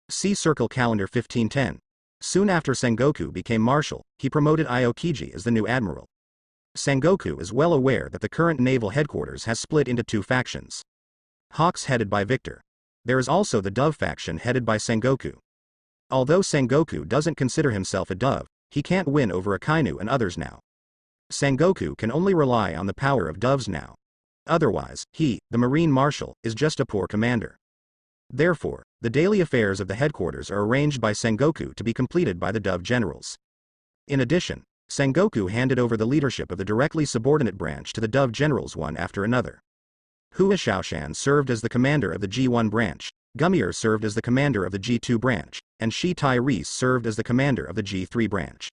See Circle Calendar 1510. Soon after Sengoku became marshal, he promoted Aokiji as the new admiral. Sengoku is well aware that the current naval headquarters has split into two factions. Hawks headed by Victor. There is also the Dove faction headed by Sengoku. Although Sengoku doesn't consider himself a dove, he can't win over Akainu and others now. Sengoku can only rely on the power of doves now. Otherwise, he, the Marine Marshal, is just a poor commander. Therefore, the daily affairs of the headquarters are arranged by Sengoku to be completed by the Dove generals. In addition, Sengoku handed over the leadership of the directly subordinate branch to the Dove generals one after another. Hua Xiaoshan served as the commander of the G1 branch, Gumier served as the commander of the G2 branch, and Shi Tai-Reese served as the commander of the G3 branch.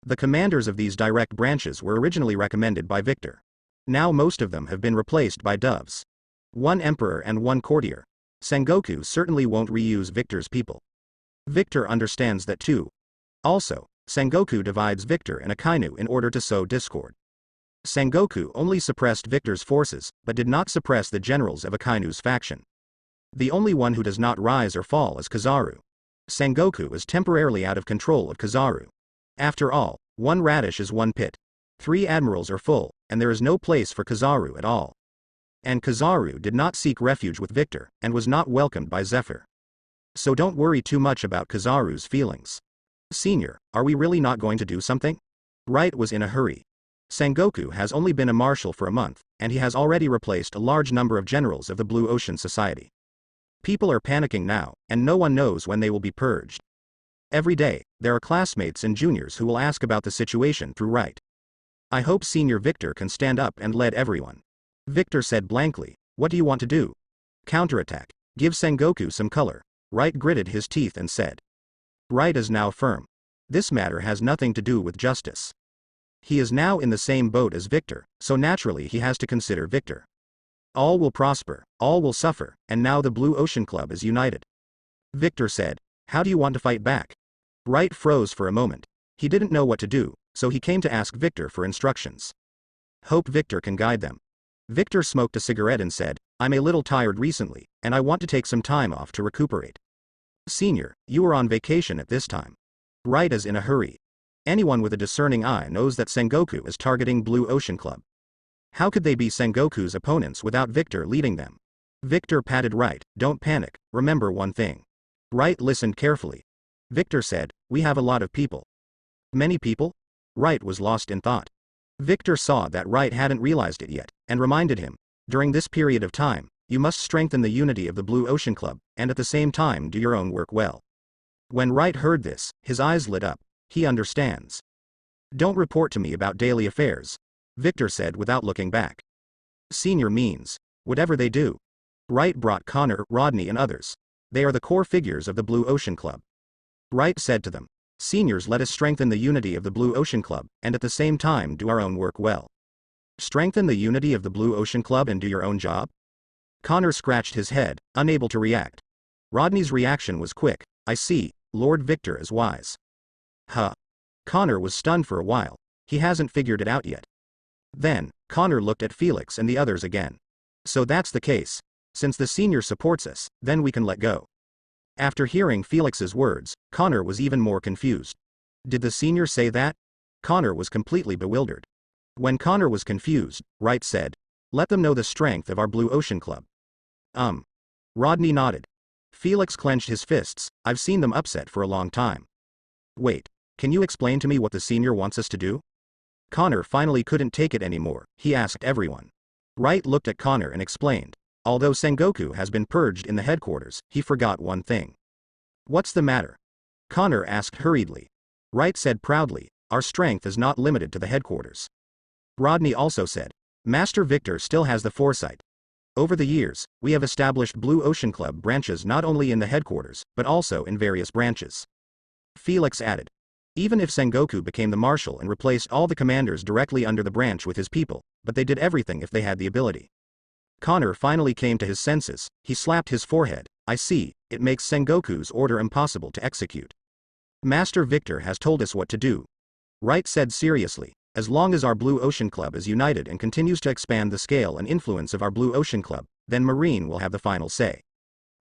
The commanders of these direct branches were originally recommended by Victor. Now most of them have been replaced by doves. One emperor and one courtier. Sengoku certainly won't reuse Victor's people. Victor understands that too. Also, Sengoku divides Victor and Akainu in order to sow discord. Sengoku only suppressed Victor's forces, but did not suppress the generals of Akainu's faction. The only one who does not rise or fall is Kizaru. Sengoku is temporarily out of control of Kizaru. After all, one radish is one pit. 3 admirals are full, and there is no place for Kizaru at all. And Kizaru did not seek refuge with Victor, and was not welcomed by Zephyr. So don't worry too much about Kizaru's feelings. Senior, are we really not going to do something? Wright was in a hurry. Sengoku has only been a marshal for a month, and he has already replaced a large number of generals of the Blue Ocean Society. People are panicking now, and no one knows when they will be purged. Every day, there are classmates and juniors who will ask about the situation through Wright. I hope Senior Victor can stand up and lead everyone. Victor said blankly, what do you want to do? Counterattack. Give Sengoku some color. Wright gritted his teeth and said. Wright is now firm. This matter has nothing to do with justice. He is now in the same boat as Victor, so naturally he has to consider Victor. All will prosper, all will suffer, and now the Blue Ocean Club is united. Victor said, how do you want to fight back? Wright froze for a moment. He didn't know what to do, so he came to ask Victor for instructions. Hope Victor can guide them. Victor smoked a cigarette and said, I'm a little tired recently, and I want to take some time off to recuperate. Senior, you are on vacation at this time. Wright is in a hurry. Anyone with a discerning eye knows that Sengoku is targeting Blue Ocean Club. How could they be Sengoku's opponents without Victor leading them? Victor patted Wright, don't panic, remember one thing. Wright listened carefully. Victor said, we have a lot of people. Many people? Wright was lost in thought. Victor saw that Wright hadn't realized it yet, and reminded him, during this period of time, you must strengthen the unity of the Blue Ocean Club, and at the same time do your own work well. When Wright heard this, his eyes lit up. He understands. Don't report to me about daily affairs, Victor said without looking back. Senior means, whatever they do. Wright brought Connor, Rodney and others. They are the core figures of the Blue Ocean Club. Wright said to them, Seniors, let us strengthen the unity of the Blue Ocean Club, and at the same time do our own work well. Strengthen the unity of the Blue Ocean Club and do your own job? Connor scratched his head, unable to react. Rodney's reaction was quick. I see, Lord Victor is wise. Huh. Connor was stunned for a while. He hasn't figured it out yet. Then, Connor looked at Felix and the others again. So that's the case. Since the senior supports us, then we can let go. After hearing Felix's words, Connor was even more confused. Did the senior say that? Connor was completely bewildered. When Connor was confused, Wright said, let them know the strength of our Blue Ocean Club. Rodney nodded. Felix clenched his fists. I've seen them upset for a long time. Wait, can you explain to me what the senior wants us to do? Connor finally couldn't take it anymore. He asked everyone. Wright looked at Connor and explained. Although Sengoku has been purged in the headquarters, he forgot one thing. What's the matter? Connor asked hurriedly. Wright said proudly, our strength is not limited to the headquarters. Rodney also said, Master Victor still has the foresight. Over the years, we have established Blue Ocean Club branches not only in the headquarters, but also in various branches. Felix added, even if Sengoku became the marshal and replaced all the commanders directly under the branch with his people, but they did everything if they had the ability. Connor finally came to his senses. He slapped his forehead. I see, it makes Sengoku's order impossible to execute. Master Victor has told us what to do. Wright said seriously, as long as our Blue Ocean Club is united and continues to expand the scale and influence of our Blue Ocean Club, then Marine will have the final say.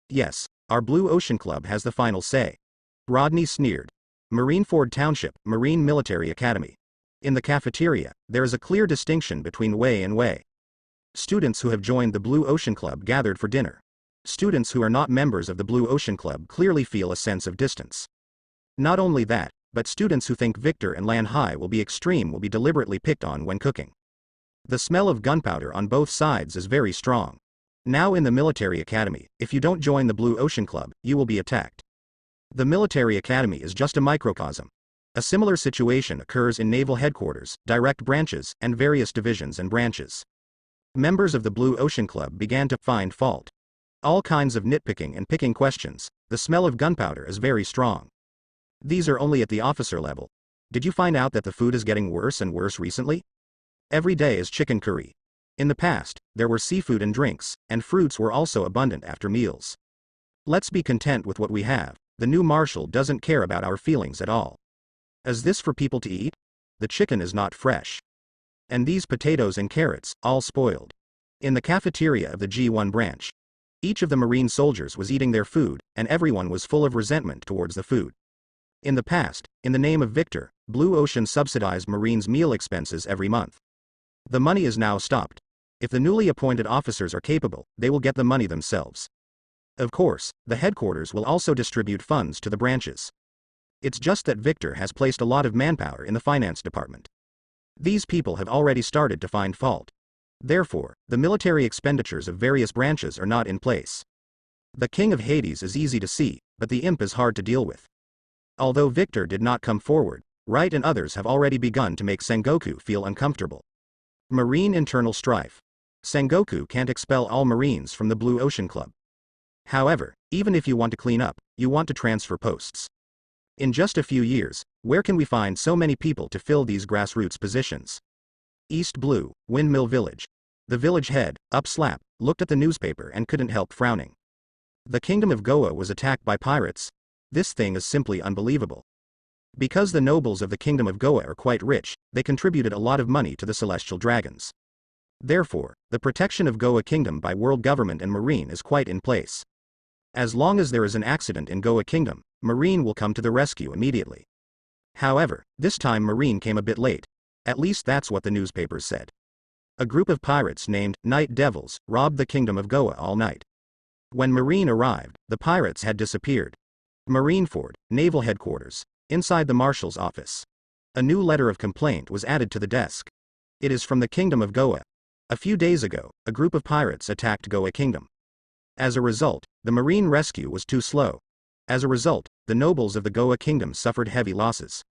Yes, Our Blue Ocean Club has the final say. Rodney sneered. Marineford Township, Marine Military Academy. In the cafeteria, there is a clear distinction between way and way. Students who have joined the Blue Ocean Club gathered for dinner. Students who are not members of the Blue Ocean Club clearly feel a sense of distance. Not only that, but students who think Victor and Lan Hai will be extreme will be deliberately picked on when cooking. The smell of gunpowder on both sides is very strong. Now in the military academy, if you don't join the Blue Ocean Club, you will be attacked. The military academy is just a microcosm. A similar situation occurs in naval headquarters, direct branches, and various divisions and branches. Members of the Blue Ocean Club began to find fault. All kinds of nitpicking and picking questions. The smell of gunpowder is very strong. These are only at the officer level. Did you find out that the food is getting worse and worse recently? Every day is chicken curry. In the past, there were seafood and drinks, and fruits were also abundant after meals. Let's be content with what we have. The new marshal doesn't care about our feelings at all. Is this for people to eat? The chicken is not fresh. And these potatoes and carrots, all spoiled. In the cafeteria of the G1 branch, each of the Marine soldiers was eating their food, and everyone was full of resentment towards the food. In the past, in the name of Victor, Blue Ocean subsidized Marines' meal expenses every month. The money is now stopped. If the newly appointed officers are capable, they will get the money themselves. Of course, the headquarters will also distribute funds to the branches. It's just that Victor has placed a lot of manpower in the finance department. These people have already started to find fault. Therefore, the military expenditures of various branches are not in place. The King of Hades is easy to see, but the imp is hard to deal with. Although Victor did not come forward, Wright and others have already begun to make Sengoku feel uncomfortable. Marine internal strife. Sengoku can't expel all Marines from the Blue Ocean Club. However, even if you want to clean up, you want to transfer posts. In just a few years, where can we find so many people to fill these grassroots positions? East Blue, Windmill Village. The village head, Upslap, looked at the newspaper and couldn't help frowning. The Kingdom of Goa was attacked by pirates. This thing is simply unbelievable. Because the nobles of the Kingdom of Goa are quite rich, they contributed a lot of money to the Celestial Dragons. Therefore, the protection of Goa Kingdom by world government and Marine is quite in place. As long as there is an accident in Goa Kingdom, Marine will come to the rescue immediately. However, this time Marine came a bit late. At least that's what the newspapers said. A group of pirates named Night Devils robbed the Kingdom of Goa all night. When Marine arrived, the pirates had disappeared. Marineford, Naval Headquarters. Inside the Marshal's office. A new letter of complaint was added to the desk. It is from the Kingdom of Goa. A few days ago, a group of pirates attacked Goa Kingdom. As a result, the Marine rescue was too slow. As a result, the nobles of the Goa Kingdom suffered heavy losses.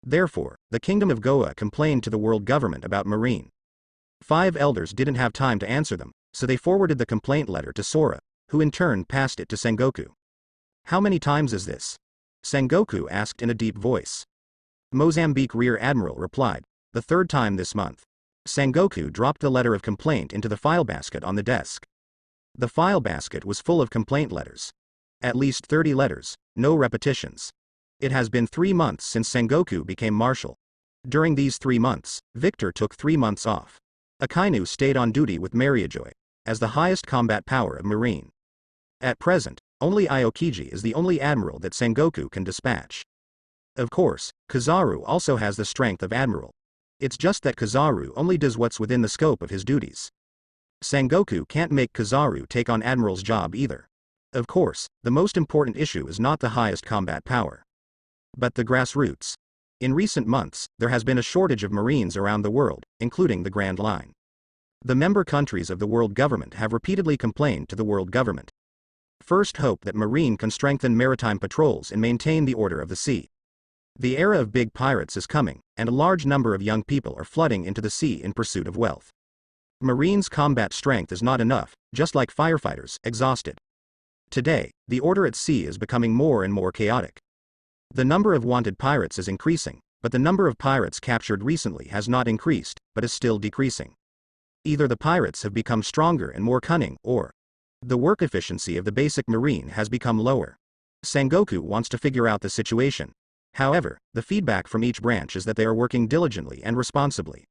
Therefore, the Kingdom of Goa complained to the world government about Marine. 5 elders didn't have time to answer them, so they forwarded the complaint letter to Sora, who in turn passed it to Sengoku. How many times is this? Sengoku asked in a deep voice. Mozambique Rear Admiral replied, the 3rd time this month. Sengoku dropped the letter of complaint into the file basket on the desk. The file basket was full of complaint letters. At least 30 letters, no repetitions. It has been 3 months since Sengoku became marshal. During these 3 months, Victor took 3 months off. Akainu stayed on duty with Mariajoy, as the highest combat power of Marine. At present, only Aokiji is the only admiral that Sengoku can dispatch. Of course, Kizaru also has the strength of admiral. It's just that Kizaru only does what's within the scope of his duties. Sengoku can't make Kizaru take on admiral's job either. Of course, the most important issue is not the highest combat power, but the grassroots. In recent months, there has been a shortage of Marines around the world, including the Grand Line. The member countries of the world government have repeatedly complained to the world government. First hope that Marine can strengthen maritime patrols and maintain the order of the sea. The era of big pirates is coming, and a large number of young people are flooding into the sea in pursuit of wealth. Marines' combat strength is not enough, just like firefighters, exhausted. Today, the order at sea is becoming more and more chaotic. The number of wanted pirates is increasing, but the number of pirates captured recently has not increased, but is still decreasing. Either the pirates have become stronger and more cunning, or the work efficiency of the basic Marine has become lower. Sengoku wants to figure out the situation. However, the feedback from each branch is that they are working diligently and responsibly.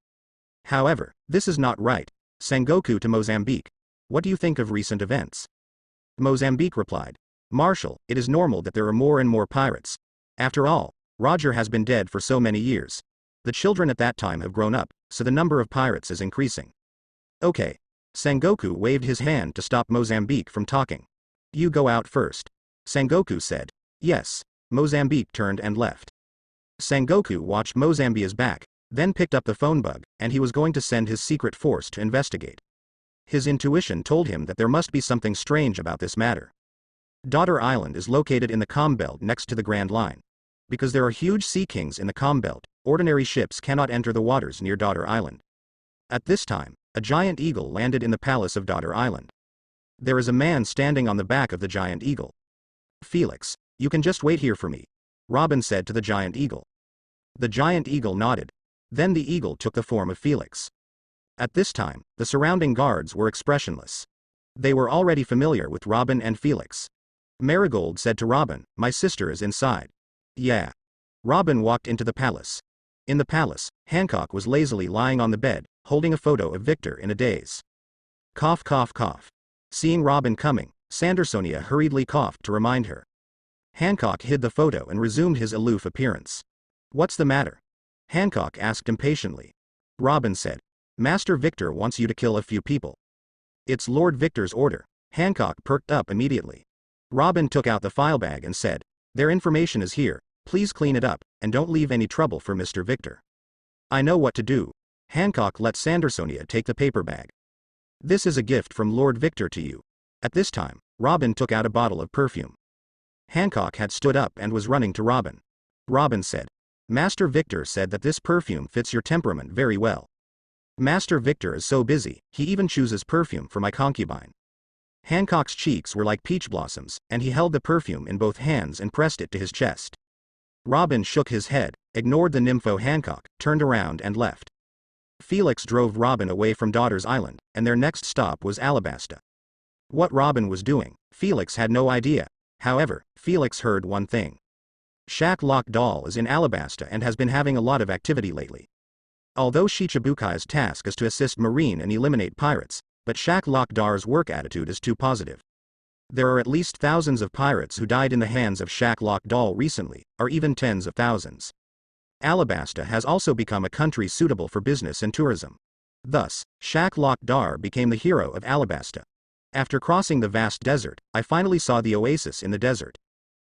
However, this is not right. Sengoku to Mozambique. What do you think of recent events? Mozambique replied. Marshall, it is normal that there are more and more pirates. After all, Roger has been dead for so many years. The children at that time have grown up, so the number of pirates is increasing. Okay. Sengoku waved his hand to stop Mozambique from talking. You go out first. Sengoku said. Yes. Mozambique turned and left. Sengoku watched Mozambique's back, then picked up the phone bug, and he was going to send his secret force to investigate. His intuition told him that there must be something strange about this matter. Daughter Island is located in the calm belt next to the Grand Line. Because there are huge sea kings in the calm belt, ordinary ships cannot enter the waters near Daughter Island. At this time, a giant eagle landed in the palace of Daughter Island. There is a man standing on the back of the giant eagle. Felix, you can just wait here for me, Robin said to the giant eagle. The giant eagle nodded. Then the eagle took the form of Felix. At this time, the surrounding guards were expressionless. They were already familiar with Robin and Felix. Marigold said to Robin, my sister is inside. Yeah. Robin walked into the palace. In the palace, Hancock was lazily lying on the bed, holding a photo of Victor in a daze. Cough cough cough. Seeing Robin coming, Sandersonia hurriedly coughed to remind her. Hancock hid the photo and resumed his aloof appearance. What's the matter? Hancock asked impatiently. Robin said. Master Victor wants you to kill a few people. It's Lord Victor's order. Hancock perked up immediately. Robin took out the file bag and said, their information is here, please clean it up, and don't leave any trouble for Mr. Victor. I know what to do. Hancock let Sandersonia take the paper bag. This is a gift from Lord Victor to you. At this time, Robin took out a bottle of perfume. Hancock had stood up and was running to Robin. Robin said, Master Victor said that this perfume fits your temperament very well. Master Victor is so busy, he even chooses perfume for my concubine. Hancock's cheeks were like peach blossoms, and he held the perfume in both hands and pressed it to his chest. Robin shook his head, ignored the nympho Hancock, turned around and left. Felix drove Robin away from Daughter's Island, and their next stop was Alabasta. What Robin was doing, Felix had no idea. However, Felix heard one thing. Shaq Lock Doll is in Alabasta and has been having a lot of activity lately. Although Shichibukai's task is to assist Marine and eliminate pirates, but Shaq Lock Dar's work attitude is too positive. There are at least thousands of pirates who died in the hands of Shaq Lock Doll recently, or even tens of thousands. Alabasta has also become a country suitable for business and tourism. Thus, Shaq Lock Dar became the hero of Alabasta. After crossing the vast desert, I finally saw the oasis in the desert.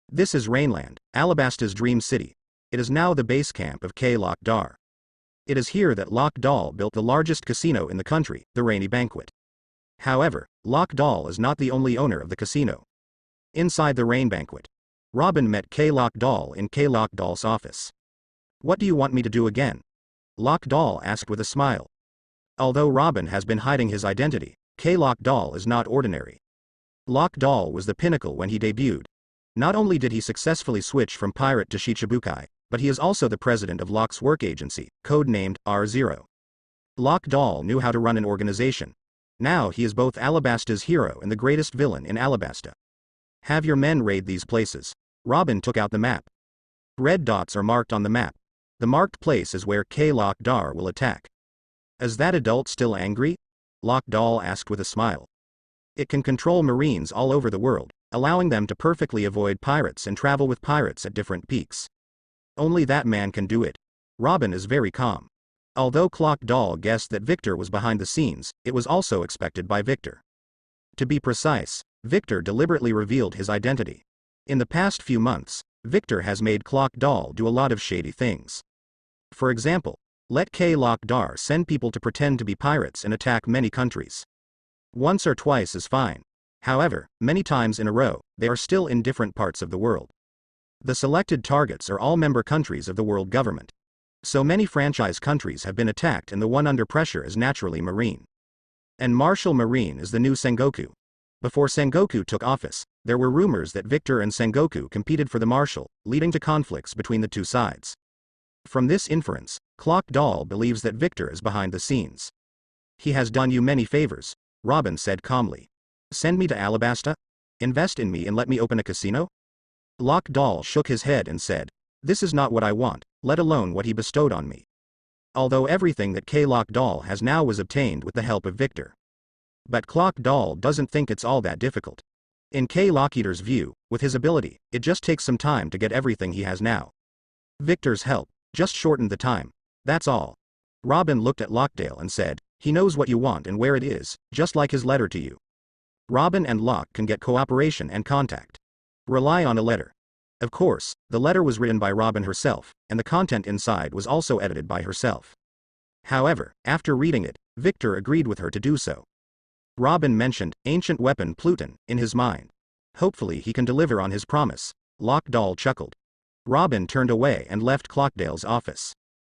This is Rainland, Alabasta's dream city. It is now the base camp of K. Lock Dar. It is here that Lock Doll built the largest casino in the country, the Rainy Banquet. However, Lock Doll is not the only owner of the casino. Inside the Rain Banquet, Robin met K. Lock Doll in K. Lock Doll's office. What do you want me to do again? Lock Doll asked with a smile. Although Robin has been hiding his identity, K. Lock Doll is not ordinary. Lock Doll was the pinnacle when he debuted. Not only did he successfully switch from pirate to Shichibukai, but he is also the president of Lock's work agency, codenamed R0. Lock Doll knew how to run an organization. Now he is both Alabasta's hero and the greatest villain in Alabasta. Have your men raid these places. Robin took out the map. Red dots are marked on the map. The marked place is where K. Lock Dar will attack. Is that adult still angry? Lock Doll asked with a smile. It can control Marines all over the world, allowing them to perfectly avoid pirates and travel with pirates at different peaks. Only that man can do it. Robin is very calm. Although Clock Doll guessed that Victor was behind the scenes, it was also expected by Victor. To be precise, Victor deliberately revealed his identity. In the past few months, Victor has made Clock Doll do a lot of shady things. For example, let K. Lock Dar send people to pretend to be pirates and attack many countries. Once or twice is fine. However, many times in a row, they are still in different parts of the world. The selected targets are all member countries of the world government. So many franchise countries have been attacked, and the one under pressure is naturally Marine. And Marshal Marine is the new Sengoku. Before Sengoku took office, there were rumors that Victor and Sengoku competed for the Marshal, leading to conflicts between the two sides. From this inference, Clock Doll believes that Victor is behind the scenes. He has done you many favors, Robin said calmly. Send me to Alabasta? Invest in me and let me open a casino? Lock Doll shook his head and said, this is not what I want, let alone what he bestowed on me. Although everything that K. Lock Doll has now was obtained with the help of Victor. But Clock Doll doesn't think it's all that difficult. In K. Lockheeder's view, with his ability, it just takes some time to get everything he has now. Victor's help just shortened the time. That's all. Robin looked at Lockdale and said, he knows what you want and where it is, just like his letter to you. Robin and Locke can get cooperation and contact. Rely on a letter. Of course, the letter was written by Robin herself, and the content inside was also edited by herself. However, after reading it, Victor agreed with her to do so. Robin mentioned ancient weapon Pluton in his mind. Hopefully he can deliver on his promise. Lockdale chuckled. Robin turned away and left Clockdale's office.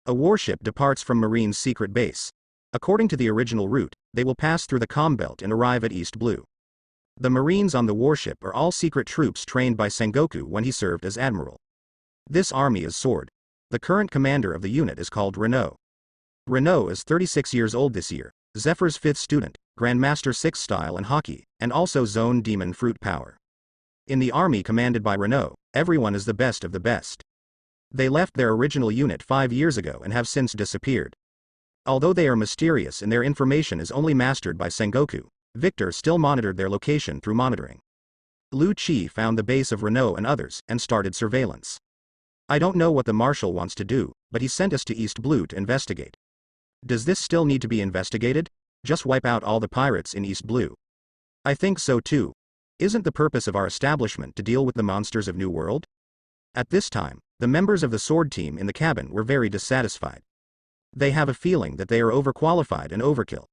A warship departs from Marine's secret base. According to the original route, they will pass through the comm belt and arrive at East Blue. The Marines on the warship are all secret troops trained by Sengoku when he served as Admiral. This army is Sword. The current commander of the unit is called Renault. Renault is 36 years old this year, Zephyr's 5th student, Grandmaster 6 style and hockey, and also Zone Demon Fruit Power. In the army commanded by Renault, everyone is the best of the best. They left their original unit 5 years ago and have since disappeared. Although they are mysterious and their information is only mastered by Sengoku, Victor still monitored their location through monitoring. Lu Chi found the base of Renault and others and started surveillance. I don't know what the Marshal wants to do, but he sent us to East Blue to investigate. Does this still need to be investigated? Just wipe out all the pirates in East Blue? I think so too. Isn't the purpose of our establishment to deal with the monsters of New World? At this time, the members of the Sword team in the cabin were very dissatisfied. They have a feeling that they are overqualified and overkill.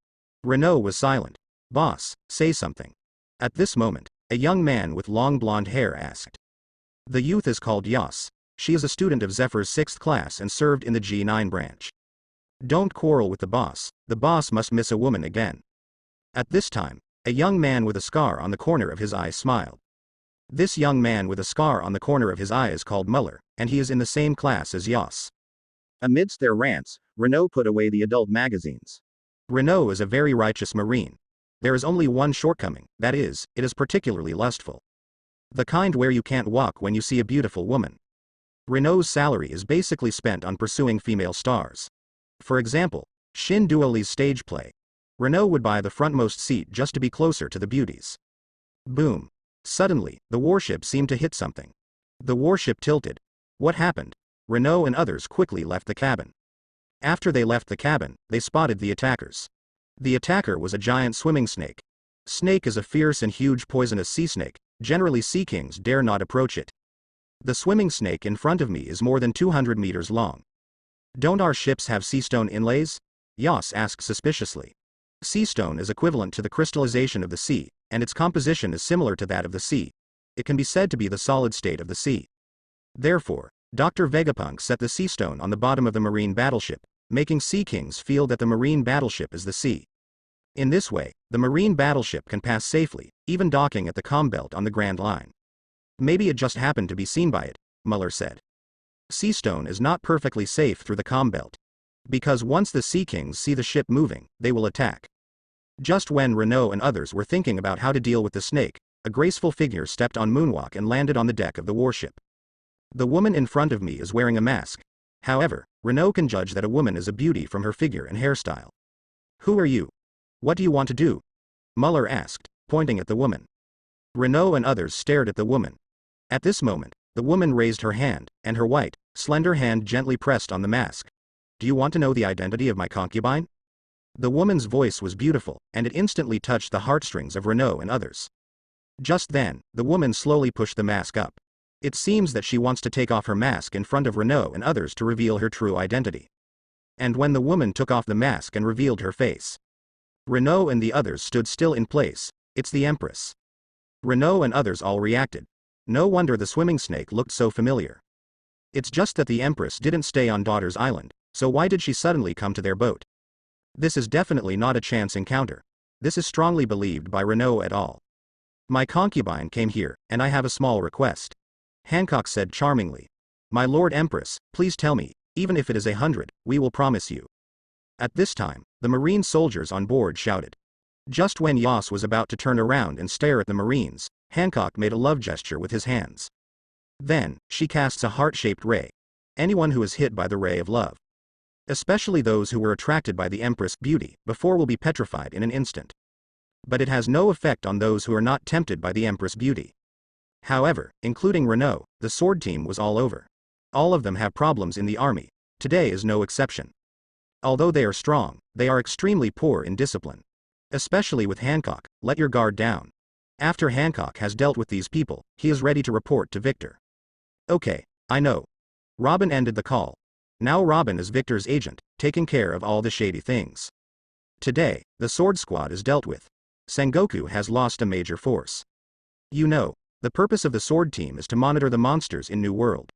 Renault was silent. Boss, say something. At this moment, a young man with long blonde hair asked. The youth is called Yas. She is a student of Zephyr's 6th class and served in the G9 branch. Don't quarrel with the boss must miss a woman again. At this time, a young man with a scar on the corner of his eye smiled. This young man with a scar on the corner of his eye is called Muller, and he is in the same class as Yas. Amidst their rants, Renault put away the adult magazines. Renault is a very righteous marine. There is only one shortcoming, that is, it is particularly lustful. The kind where you can't walk when you see a beautiful woman. Renault's salary is basically spent on pursuing female stars. For example, Shin Duoli's stage play. Renault would buy the frontmost seat just to be closer to the beauties. Boom. Suddenly, the warship seemed to hit something. The warship tilted. What happened? Renault and others quickly left the cabin. After they left the cabin, they spotted the attackers. The attacker was a giant swimming snake. Snake is a fierce and huge poisonous sea snake. Generally sea kings dare not approach it. The swimming snake in front of me is more than 200 meters long. Don't our ships have seastone inlays? Yas asked suspiciously. Seastone is equivalent to the crystallization of the sea, and its composition is similar to that of the sea. It can be said to be the solid state of the sea. Therefore, Dr. Vegapunk set the seastone on the bottom of the marine battleship, making sea kings feel that the marine battleship is the sea. In this way, the marine battleship can pass safely, even docking at the comm belt on the Grand Line. Maybe it just happened to be seen by it, Muller said. Seastone is not perfectly safe through the comm belt. Because once the Sea Kings see the ship moving, they will attack. Just when Renault and others were thinking about how to deal with the snake, a graceful figure stepped on moonwalk and landed on the deck of the warship. The woman in front of me is wearing a mask. However, Renault can judge that a woman is a beauty from her figure and hairstyle. Who are you? What do you want to do? Muller asked, pointing at the woman. Renault and others stared at the woman. At this moment, the woman raised her hand, and her white, slender hand gently pressed on the mask. Do you want to know the identity of my concubine? The woman's voice was beautiful, and it instantly touched the heartstrings of Renault and others. Just then, the woman slowly pushed the mask up. It seems that she wants to take off her mask in front of Renault and others to reveal her true identity. And when the woman took off the mask and revealed her face, Renault and the others stood still in place. It's the Empress. Renault and others all reacted. No wonder the swimming snake looked so familiar. It's just that the Empress didn't stay on Daughter's Island, so why did she suddenly come to their boat? This is definitely not a chance encounter. This is strongly believed by Renault et al. My concubine came here, and I have a small request. Hancock said charmingly. My Lord Empress, please tell me, even if it is 100, we will promise you. At this time, the Marine soldiers on board shouted. Just when Yas was about to turn around and stare at the Marines, Hancock made a love gesture with his hands. Then, she casts a heart-shaped ray. Anyone who is hit by the ray of love, especially those who were attracted by the Empress' beauty, before will be petrified in an instant. But it has no effect on those who are not tempted by the Empress' beauty. However, including Renault, the sword team was all over. All of them have problems in the army. Today is no exception. Although they are strong, they are extremely poor in discipline. Especially with Hancock, let your guard down. After Hancock has dealt with these people, he is ready to report to Victor. Okay, I know. Robin ended the call. Now Robin is Victor's agent, taking care of all the shady things. Today, the sword squad is dealt with. Sengoku has lost a major force. You know, the purpose of the sword team is to monitor the monsters in New World.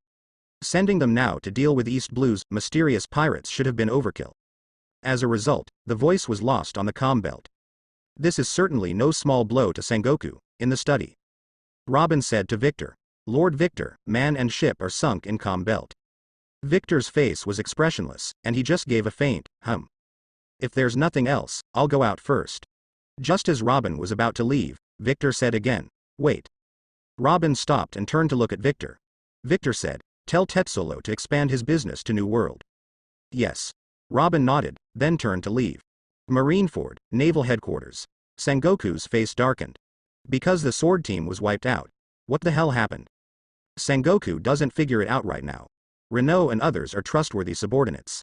Sending them now to deal with East Blue's mysterious pirates should have been overkill. As a result, the voice was lost on the comm belt. This is certainly no small blow to Sengoku, in the study. Robin said to Victor, Lord Victor, man and ship are sunk in comm belt. Victor's face was expressionless, and he just gave a faint, hum. If there's nothing else, I'll go out first. Just as Robin was about to leave, Victor said again, wait. Robin stopped and turned to look at Victor. Victor said, tell Tetsolo to expand his business to New World. Yes. Robin nodded, then turned to leave. Marineford, Naval Headquarters. Sengoku's face darkened. Because the sword team was wiped out. What the hell happened? Sengoku doesn't figure it out right now. Renault and others are trustworthy subordinates.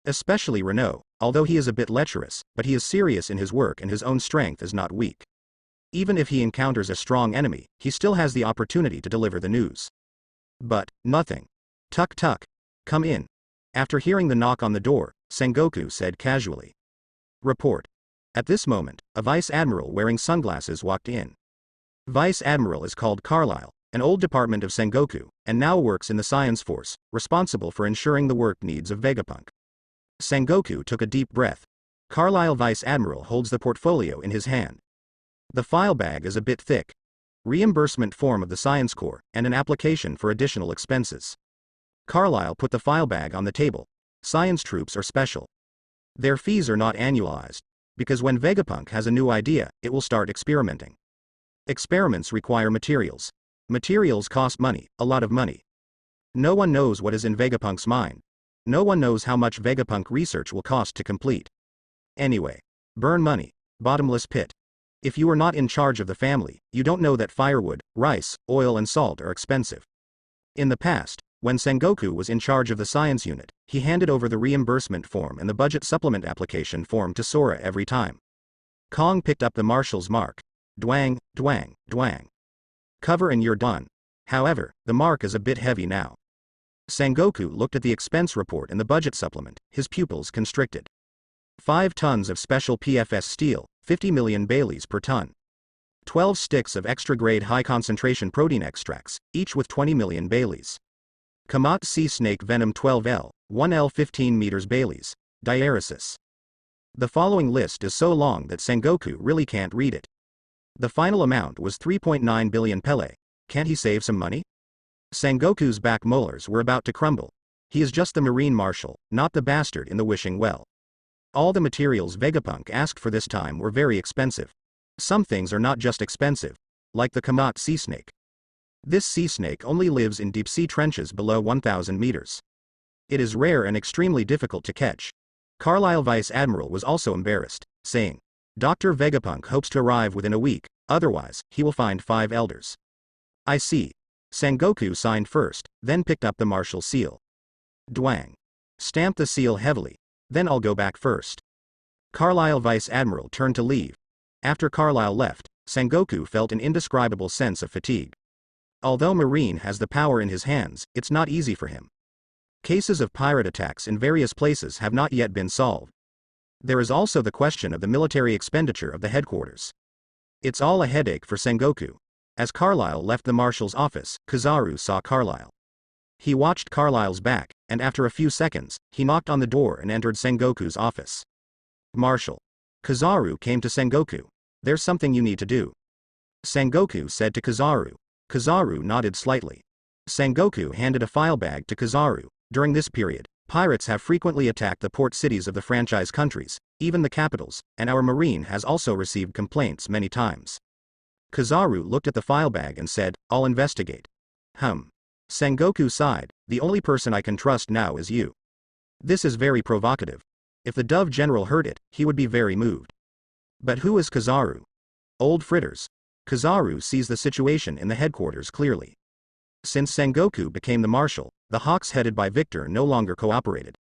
Especially Renault, although he is a bit lecherous, but he is serious in his work and his own strength is not weak. Even if he encounters a strong enemy, he still has the opportunity to deliver the news. But, nothing. Tuk tuk. Come in. After hearing the knock on the door, Sengoku said casually. Report. At this moment, a Vice Admiral wearing sunglasses walked in. Vice Admiral is called Carlyle, an old department of Sengoku, and now works in the Science Force, responsible for ensuring the work needs of Vegapunk. Sengoku took a deep breath. Carlyle Vice Admiral holds the portfolio in his hand. The file bag is a bit thick. Reimbursement form of the Science Corps, and an application for additional expenses. Carlyle put the file bag on the table. Science troops are special. Their fees are not annualized, because when Vegapunk has a new idea, it will start experimenting. Experiments require materials. Materials cost money, a lot of money. No one knows what is in Vegapunk's mind. No one knows how much Vegapunk research will cost to complete. Anyway, burn money, bottomless pit. If you are not in charge of the family, you don't know that firewood, rice, oil and salt are expensive. In the past, when Sengoku was in charge of the science unit, he handed over the reimbursement form and the budget supplement application form to Sora every time. Kong picked up the marshal's mark. Dwang, dwang, dwang. Cover and you're done. However, the mark is a bit heavy now. Sengoku looked at the expense report and the budget supplement, his pupils constricted. 5 tons of special PFS steel, 50 million Baileys per ton. 12 sticks of extra-grade high-concentration protein extracts, each with 20 million Baileys. Kamat sea snake venom 12L, 1L 15 meters Baileys. Diaresis. The following list is so long that Sengoku really can't read it. The final amount was 3.9 billion Pele. Can't he save some money? Sengoku's back molars were about to crumble. He is just the Marine Marshal, not the bastard in the wishing well. All the materials Vegapunk asked for this time were very expensive. Some things are not just expensive, like the Kamat sea snake. This sea snake only lives in deep-sea trenches below 1,000 meters. It is rare and extremely difficult to catch. Carlyle Vice Admiral was also embarrassed, saying, Dr. Vegapunk hopes to arrive within a week, otherwise, he will find 5 elders. I see. Sengoku signed first, then picked up the marshal's seal. Dwang. Stamped the seal heavily. Then I'll go back first. Carlyle Vice Admiral turned to leave. After Carlyle left, Sengoku felt an indescribable sense of fatigue. Although Marine has the power in his hands, it's not easy for him. Cases of pirate attacks in various places have not yet been solved. There is also the question of the military expenditure of the headquarters. It's all a headache for Sengoku. As Carlyle left the marshal's office, Kizaru saw Carlyle. He watched Carlyle's back, and after a few seconds, he knocked on the door and entered Sengoku's office. Marshal. Kizaru came to Sengoku. There's something you need to do. Sengoku said to Kizaru. Kizaru nodded slightly. Sengoku handed a file bag to Kizaru. During this period, pirates have frequently attacked the port cities of the franchise countries, even the capitals, and our Marine has also received complaints many times. Kizaru looked at the file bag and said, I'll investigate. Sengoku sighed, the only person I can trust now is you. This is very provocative. If the Dove General heard it, he would be very moved. But who is Kizaru? Old fritters. Kizaru sees the situation in the headquarters clearly. Since Sengoku became the marshal, the Hawks headed by Victor no longer cooperated.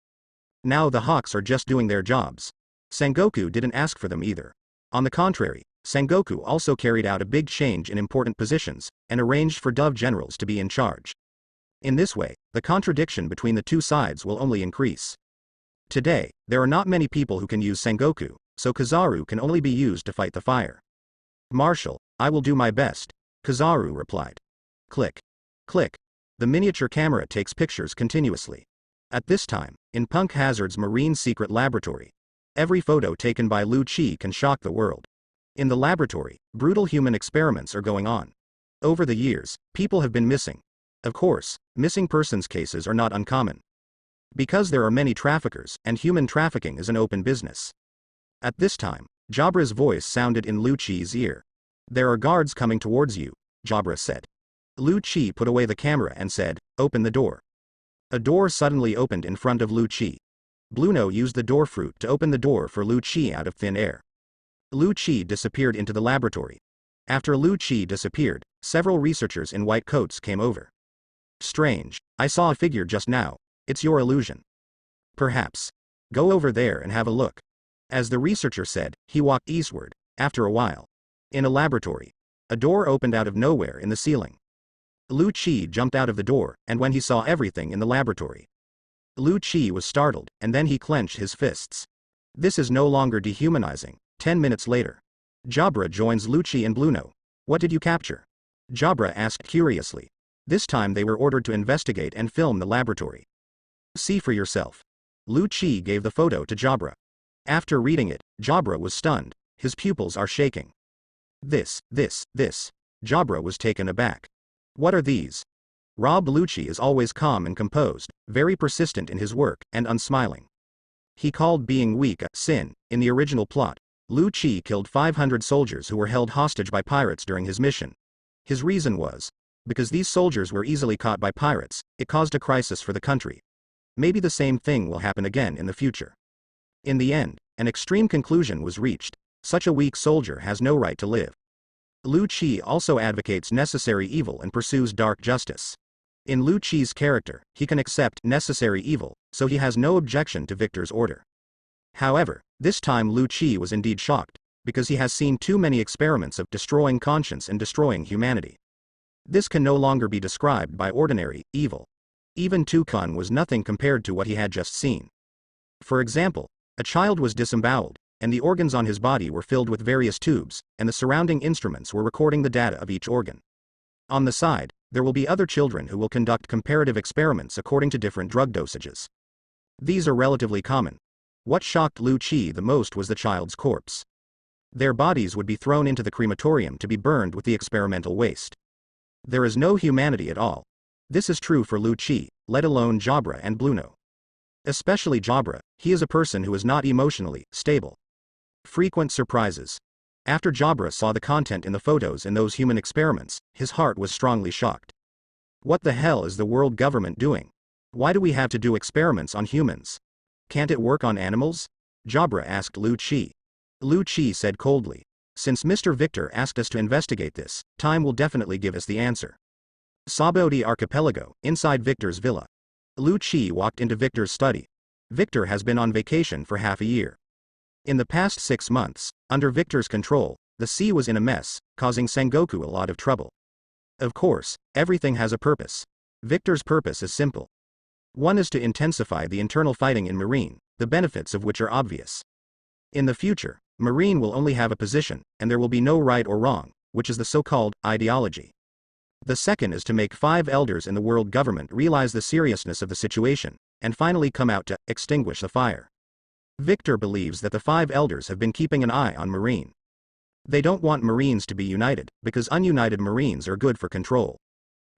Now the Hawks are just doing their jobs. Sengoku didn't ask for them either. On the contrary, Sengoku also carried out a big change in important positions, and arranged for Dove generals to be in charge. In this way, the contradiction between the two sides will only increase. Today, there are not many people who can use Sengoku, so Kizaru can only be used to fight the fire. Marshal, I will do my best, Kizaru replied. Click. Click. The miniature camera takes pictures continuously. At this time, in Punk Hazard's marine secret laboratory, every photo taken by Lu Chi can shock the world. In the laboratory, brutal human experiments are going on. Over the years, people have been missing. Of course, missing persons cases are not uncommon. Because there are many traffickers, and human trafficking is an open business. At this time, Jabra's voice sounded in Lu Chi's ear. There are guards coming towards you, Jabra said. Lu Chi put away the camera and said, open the door. A door suddenly opened in front of Lu Chi. Bluno used the door fruit to open the door for Lu Chi out of thin air. Lu Chi disappeared into the laboratory. After Lu Chi disappeared, several researchers in white coats came over. Strange, I saw a figure just now, it's your illusion. Perhaps. Go over there and have a look. As the researcher said, he walked eastward. After a while, in a laboratory, a door opened out of nowhere in the ceiling. Lu Chi jumped out of the door, and when he saw everything in the laboratory, Lu Chi was startled, and then he clenched his fists. This is no longer dehumanizing. 10 minutes later, Jabra joins Lu Chi and Bluno. What did you capture? Jabra asked curiously. This time they were ordered to investigate and film the laboratory. See for yourself. Lu Chi gave the photo to Jabra. After reading it, Jabra was stunned. His pupils are shaking. This. Jabra was taken aback. What are these? Rob Lucci is always calm and composed, very persistent in his work, and unsmiling. He called being weak a sin. In the original plot, Lu Chi killed 500 soldiers who were held hostage by pirates during his mission. His reason was, because these soldiers were easily caught by pirates, it caused a crisis for the country. Maybe the same thing will happen again in the future. In the end, an extreme conclusion was reached. Such a weak soldier has no right to live. Lu Chi also advocates necessary evil and pursues dark justice. In Lu Chi's character, he can accept necessary evil, so he has no objection to Victor's order. However, this time Lu Chi was indeed shocked, because he has seen too many experiments of destroying conscience and destroying humanity. This can no longer be described by ordinary evil. Even Tukun was nothing compared to what he had just seen. For example, a child was disemboweled, and the organs on his body were filled with various tubes, and the surrounding instruments were recording the data of each organ. On the side, there will be other children who will conduct comparative experiments according to different drug dosages. These are relatively common. What shocked Lu Chi the most was the child's corpse. Their bodies would be thrown into the crematorium to be burned with the experimental waste. There is no humanity at all. This is true for Lu Chi, let alone Jabra and Bluno. Especially Jabra, he is a person who is not emotionally stable. Frequent surprises. After Jabra saw the content in the photos in those human experiments, his heart was strongly shocked. What the hell is the world government doing? Why do we have to do experiments on humans? Can't it work on animals? Jabra asked Lu Chi. Lu Chi said coldly. Since Mr. Victor asked us to investigate this, time will definitely give us the answer. Sabodi Archipelago, inside Victor's villa. Lu Chi walked into Victor's study. Victor has been on vacation for half a year. In the past 6 months, under Victor's control, the sea was in a mess, causing Sengoku a lot of trouble. Of course, everything has a purpose. Victor's purpose is simple. One is to intensify the internal fighting in Marine, the benefits of which are obvious. In the future, Marine will only have a position, and there will be no right or wrong, which is the so-called ideology. The second is to make 5 elders in the world government realize the seriousness of the situation, and finally come out to extinguish the fire. Victor believes that the 5 elders have been keeping an eye on Marine. They don't want Marines to be united, because ununited Marines are good for control.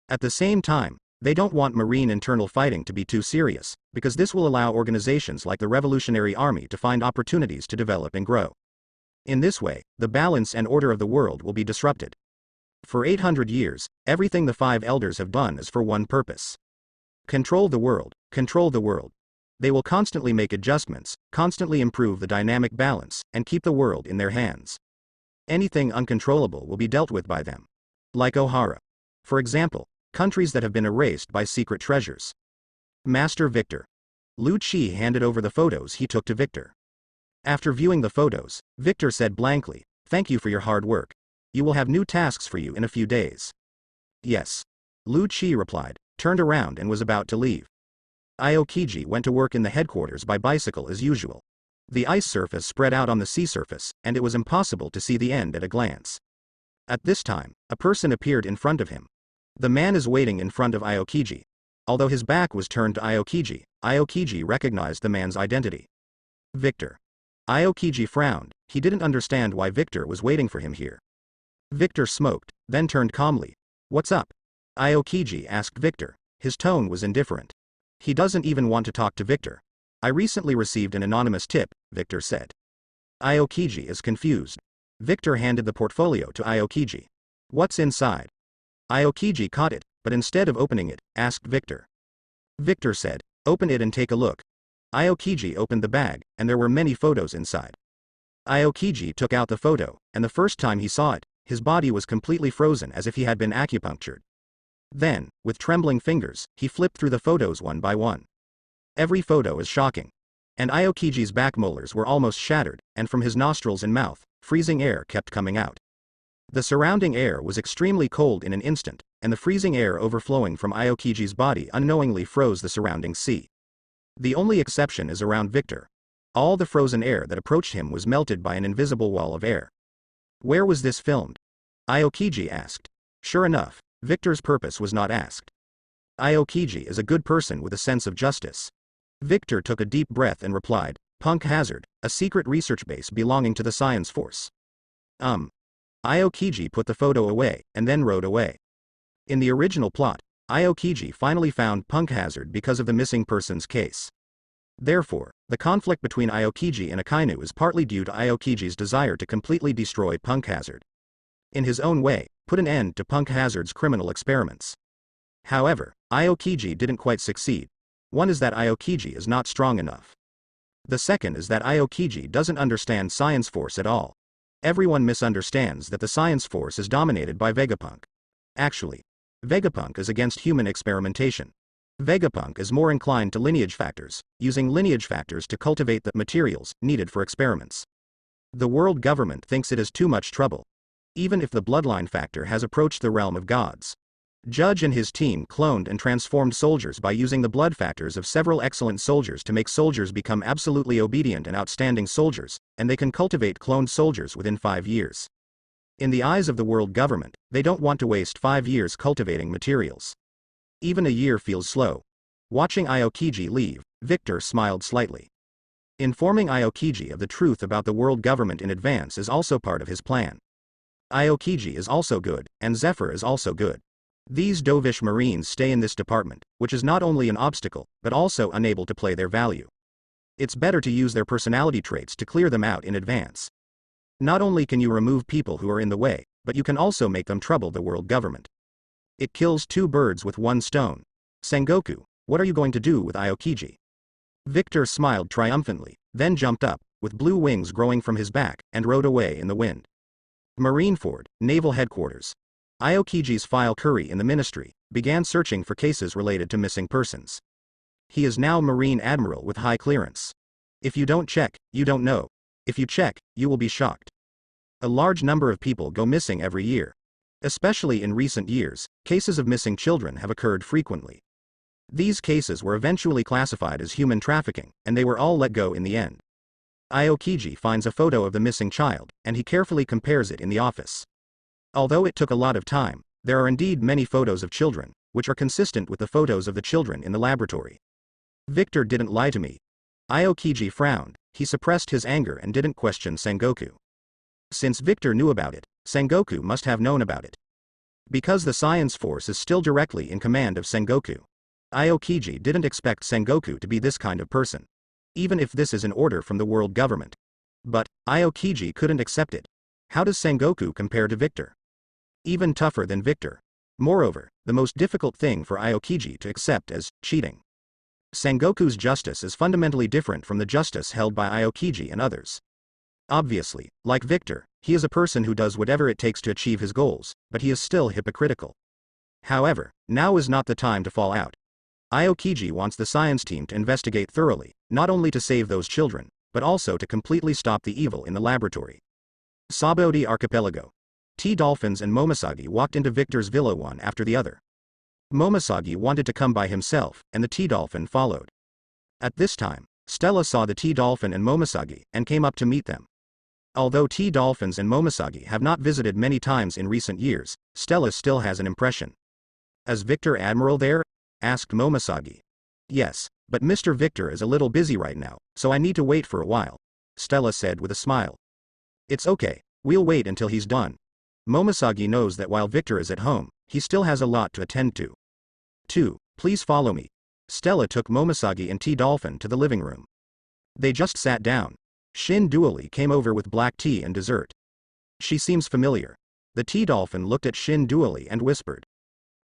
At the same time, they don't want Marine internal fighting to be too serious, because this will allow organizations like the Revolutionary Army to find opportunities to develop and grow. In this way, the balance and order of the world will be disrupted. For 800 years, everything the 5 elders have done is for one purpose. Control the world, control the world. They will constantly make adjustments, constantly improve the dynamic balance, and keep the world in their hands. Anything uncontrollable will be dealt with by them. Like Ohara. For example, countries that have been erased by secret treasures. Master Victor. Lu Qi handed over the photos he took to Victor. After viewing the photos, Victor said blankly, "Thank you for your hard work. You will have new tasks for you in a few days." "Yes." Lu Qi replied, turned around and was about to leave. Aokiji went to work in the headquarters by bicycle as usual. The ice surface spread out on the sea surface, and it was impossible to see the end at a glance. At this time, a person appeared in front of him. The man is waiting in front of Aokiji. Although his back was turned to Aokiji, Aokiji recognized the man's identity. Victor. Aokiji frowned, he didn't understand why Victor was waiting for him here. Victor smoked, then turned calmly. "What's up?" Aokiji asked Victor. His tone was indifferent. He doesn't even want to talk to Victor. "I recently received an anonymous tip," Victor said. Aokiji is confused. Victor handed the portfolio to Aokiji. "What's inside?" Aokiji caught it, but instead of opening it, asked Victor. Victor said, "Open it and take a look." Aokiji opened the bag, and there were many photos inside. Aokiji took out the photo, and the first time he saw it, his body was completely frozen as if he had been acupunctured. Then, with trembling fingers, he flipped through the photos one by one. Every photo is shocking. And Aokiji's back molars were almost shattered, and from his nostrils and mouth, freezing air kept coming out. The surrounding air was extremely cold in an instant, and the freezing air overflowing from Aokiji's body unknowingly froze the surrounding sea. The only exception is around Victor. All the frozen air that approached him was melted by an invisible wall of air. "Where was this filmed?" Aokiji asked. Sure enough, Victor's purpose was not asked. Aokiji is a good person with a sense of justice. Victor took a deep breath and replied, "Punk Hazard, a secret research base belonging to the Science Force." Aokiji put the photo away, and then rode away. In the original plot, Aokiji finally found Punk Hazard because of the missing persons case. Therefore, the conflict between Aokiji and Akainu is partly due to Aokiji's desire to completely destroy Punk Hazard. In his own way, put an end to Punk Hazard's criminal experiments. However, Aokiji didn't quite succeed. One is that Aokiji is not strong enough. The second is that Aokiji doesn't understand Science Force at all. Everyone misunderstands that the Science Force is dominated by Vegapunk. Actually, Vegapunk is against human experimentation. Vegapunk is more inclined to lineage factors, using lineage factors to cultivate the materials needed for experiments. The world government thinks it is too much trouble. Even if the bloodline factor has approached the realm of gods. Judge and his team cloned and transformed soldiers by using the blood factors of several excellent soldiers to make soldiers become absolutely obedient and outstanding soldiers, and they can cultivate cloned soldiers within 5 years. In the eyes of the world government, they don't want to waste 5 years cultivating materials. Even a year feels slow. Watching Aokiji leave, Victor smiled slightly. Informing Aokiji of the truth about the world government in advance is also part of his plan. Aokiji is also good, and Zephyr is also good. These dovish Marines stay in this department, which is not only an obstacle, but also unable to play their value. It's better to use their personality traits to clear them out in advance. Not only can you remove people who are in the way, but you can also make them trouble the world government. It kills 2 birds with 1 stone. Sengoku, what are you going to do with Aokiji? Victor smiled triumphantly, then jumped up, with blue wings growing from his back, and rode away in the wind. Marineford, Naval Headquarters. Aokiji's file Curry in the Ministry began searching for cases related to missing persons. He is now Marine Admiral with high clearance. If you don't check, you don't know. If you check, you will be shocked. A large number of people go missing every year. Especially in recent years, cases of missing children have occurred frequently. These cases were eventually classified as human trafficking, and they were all let go in the end. Aokiji finds a photo of the missing child, and he carefully compares it in the office. Although it took a lot of time, there are indeed many photos of children, which are consistent with the photos of the children in the laboratory. Victor didn't lie to me. Aokiji frowned, he suppressed his anger and didn't question Sengoku. Since Victor knew about it, Sengoku must have known about it. Because the Science Force is still directly in command of Sengoku. Aokiji didn't expect Sengoku to be this kind of person. Even if this is an order from the world government. But, Aokiji couldn't accept it. How does Sengoku compare to Victor? Even tougher than Victor. Moreover, the most difficult thing for Aokiji to accept is cheating. Sengoku's justice is fundamentally different from the justice held by Aokiji and others. Obviously, like Victor, he is a person who does whatever it takes to achieve his goals, but he is still hypocritical. However, now is not the time to fall out. Aokiji wants the science team to investigate thoroughly, not only to save those children, but also to completely stop the evil in the laboratory. Sabodi Archipelago. T-Dolphins and Momosagi walked into Victor's villa one after the other. Momosagi wanted to come by himself, and the T-Dolphin followed. At this time, Stella saw the T-Dolphin and Momosagi, and came up to meet them. Although T-Dolphins and Momosagi have not visited many times in recent years, Stella still has an impression. Is Victor Admiral there? Asked Momosagi. Yes, but Mr. Victor is a little busy right now, so I need to wait for a while, Stella said with a smile. It's okay, we'll wait until he's done. Momosagi knows that while Victor is at home, he still has a lot to attend to. 2. Please follow me. Stella took Momosagi and T-Dolphin to the living room. They just sat down. Shin Dooley came over with black tea and dessert. She seems familiar. The T-Dolphin looked at Shin Dooley and whispered.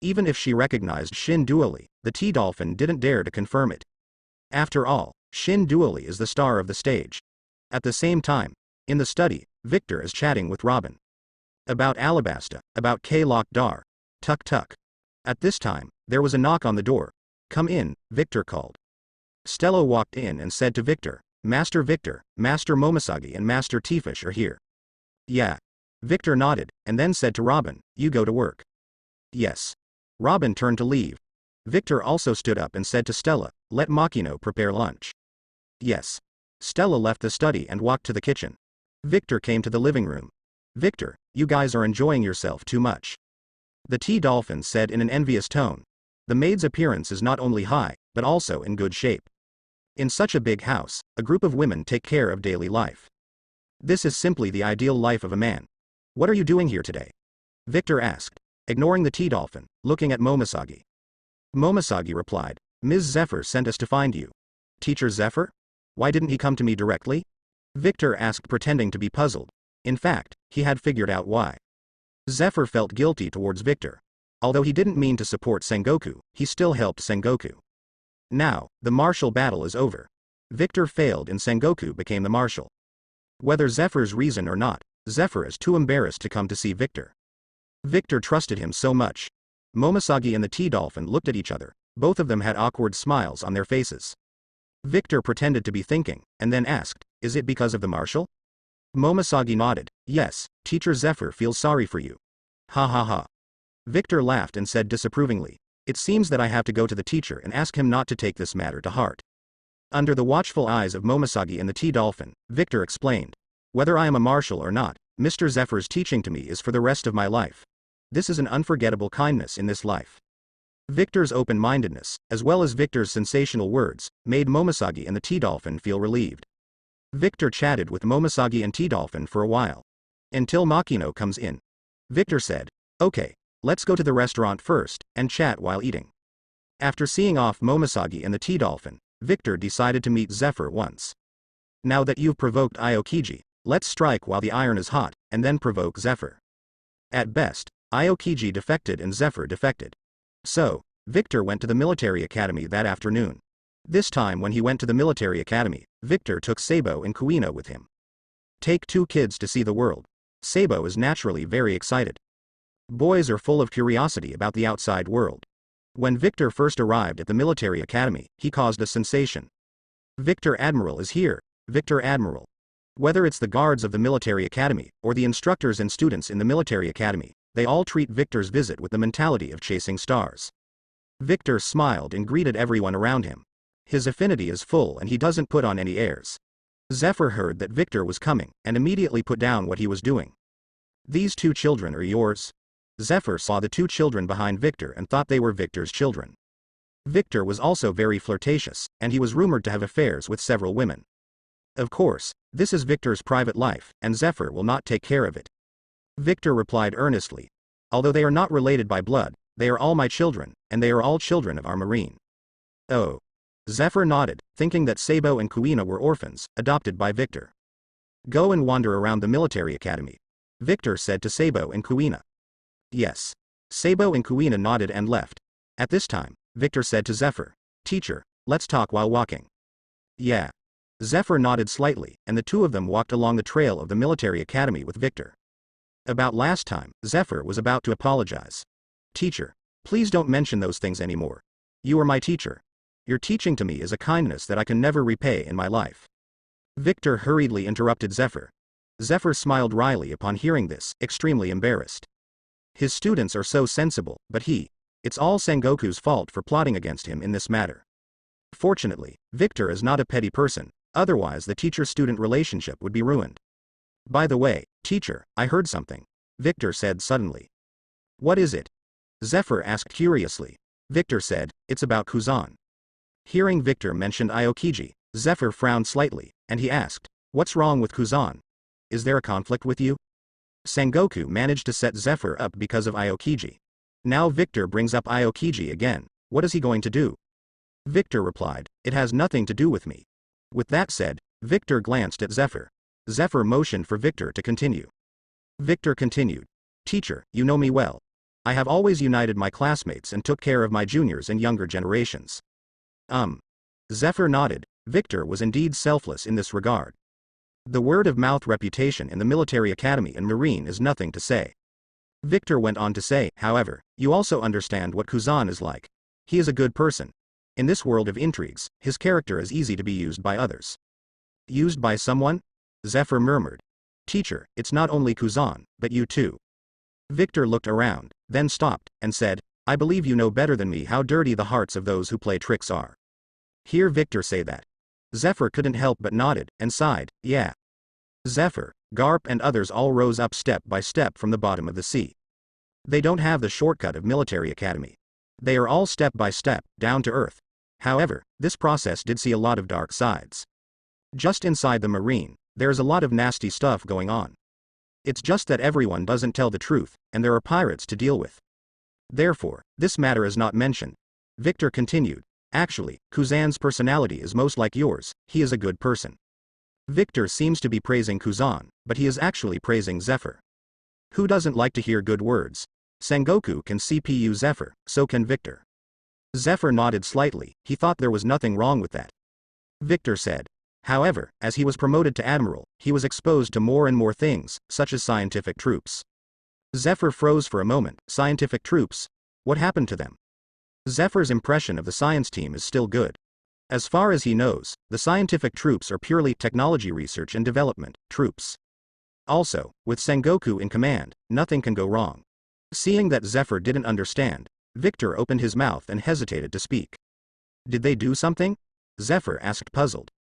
Even if she recognized Shin Dooley, the T-Dolphin didn't dare to confirm it. After all, Shin Dooley is the star of the stage. At the same time, in the study, Victor is chatting with Robin. About Alabasta, about K-Lock Dar. Tuk tuk. At this time, there was a knock on the door. Come in, Victor called. Stella walked in and said to Victor, Master Victor, Master Momosagi and Master T-Fish are here. Yeah. Victor nodded, and then said to Robin, you go to work. Yes. Robin turned to leave. Victor also stood up and said to Stella, let Makino prepare lunch. Yes. Stella left the study and walked to the kitchen. Victor came to the living room. Victor, you guys are enjoying yourself too much. The T-Dolphin said in an envious tone. The maid's appearance is not only high, but also in good shape. In such a big house, a group of women take care of daily life. This is simply the ideal life of a man. What are you doing here today? Victor asked, ignoring the T-Dolphin, looking at Momosagi. Momosagi replied, Ms. Zephyr sent us to find you. Teacher Zephyr? Why didn't he come to me directly? Victor asked, pretending to be puzzled. In fact, he had figured out why. Zephyr felt guilty towards Victor. Although he didn't mean to support Sengoku, he still helped Sengoku. Now, the martial battle is over. Victor failed and Sengoku became the marshal. Whether Zephyr's reason or not, Zephyr is too embarrassed to come to see Victor. Victor trusted him so much. Momosagi and the T-Dolphin looked at each other. Both of them had awkward smiles on their faces. Victor pretended to be thinking, and then asked, is it because of the marshal? Momosagi nodded, yes, Teacher Zephyr feels sorry for you. Ha ha ha. Victor laughed and said disapprovingly, it seems that I have to go to the teacher and ask him not to take this matter to heart. Under the watchful eyes of Momosagi and the T-Dolphin, Victor explained, whether I am a marshal or not, Mr. Zephyr's teaching to me is for the rest of my life. This is an unforgettable kindness in this life. Victor's open-mindedness, as well as Victor's sensational words, made Momosagi and the T-Dolphin feel relieved. Victor chatted with Momosagi and T-Dolphin for a while. Until Makino comes in. Victor said, okay, let's go to the restaurant first, and chat while eating. After seeing off Momosagi and the T-Dolphin, Victor decided to meet Zephyr once. Now that you've provoked Aokiji, let's strike while the iron is hot, and then provoke Zephyr. At best, Aokiji defected and Zephyr defected. So, Victor went to the military academy that afternoon. This time when he went to the military academy, Victor took Sabo and Kuina with him. Take two kids to see the world. Sabo is naturally very excited. Boys are full of curiosity about the outside world. When Victor first arrived at the military academy, he caused a sensation. Victor Admiral is here, Victor Admiral. Whether it's the guards of the military academy, or the instructors and students in the military academy, they all treat Victor's visit with the mentality of chasing stars. Victor smiled and greeted everyone around him. His affinity is full and he doesn't put on any airs. Zephyr heard that Victor was coming, and immediately put down what he was doing. These two children are yours? Zephyr saw the two children behind Victor and thought they were Victor's children. Victor was also very flirtatious, and he was rumored to have affairs with several women. Of course, this is Victor's private life, and Zephyr will not take care of it. Victor replied earnestly. Although they are not related by blood, they are all my children, and they are all children of our marine. Oh. Zephyr nodded, thinking that Sabo and Kuina were orphans, adopted by Victor. Go and wander around the military academy. Victor said to Sabo and Kuina. Yes. Sabo and Kuina nodded and left. At this time, Victor said to Zephyr, Teacher, let's talk while walking. Yeah. Zephyr nodded slightly, and the two of them walked along the trail of the military academy with Victor. About last time, Zephyr was about to apologize. Teacher, please don't mention those things anymore. You are my teacher. Your teaching to me is a kindness that I can never repay in my life. Victor hurriedly interrupted Zephyr. Zephyr smiled wryly upon hearing this, extremely embarrassed. His students are so sensible, but it's all Sengoku's fault for plotting against him in this matter. Fortunately, Victor is not a petty person, otherwise the teacher-student relationship would be ruined. By the way, teacher, I heard something, Victor said suddenly. What is it? Zephyr asked curiously. Victor said, it's about Kuzan. Hearing Victor mention Aokiji, Zephyr frowned slightly, and he asked, what's wrong with Kuzan? Is there a conflict with you? Sengoku managed to set Zephyr up because of Aokiji. Now Victor brings up Aokiji again, what is he going to do? Victor replied, it has nothing to do with me. With that said, Victor glanced at Zephyr. Zephyr motioned for Victor to continue. Victor continued. Teacher, you know me well. I have always united my classmates and took care of my juniors and younger generations. Zephyr nodded. Victor was indeed selfless in this regard. The word-of-mouth reputation in the military academy and marine is nothing to say. Victor went on to say, however, you also understand what Kuzan is like. He is a good person. In this world of intrigues, his character is easy to be used by others. Used by someone? Zephyr murmured. Teacher, it's not only Kuzan, but you too. Victor looked around, then stopped, and said, I believe you know better than me how dirty the hearts of those who play tricks are. Hear Victor say that. Zephyr couldn't help but nodded, and sighed, yeah. Zephyr, Garp and others all rose up step by step from the bottom of the sea. They don't have the shortcut of military academy. They are all step by step, down to earth. However, this process did see a lot of dark sides. Just inside the marine, there's a lot of nasty stuff going on. It's just that everyone doesn't tell the truth, and there are pirates to deal with. Therefore, this matter is not mentioned. Victor continued. Actually, Kuzan's personality is most like yours, he is a good person. Victor seems to be praising Kuzan, but he is actually praising Zephyr. Who doesn't like to hear good words? Sengoku can CPU Zephyr, so can Victor. Zephyr nodded slightly, he thought there was nothing wrong with that. Victor said. However, as he was promoted to Admiral, he was exposed to more and more things, such as scientific troops. Zephyr froze for a moment. Scientific troops? What happened to them? Zephyr's impression of the science team is still good. As far as he knows, the scientific troops are purely technology research and development troops. Also, with Sengoku in command, nothing can go wrong. Seeing that Zephyr didn't understand, Victor opened his mouth and hesitated to speak. Did they do something? Zephyr asked puzzled.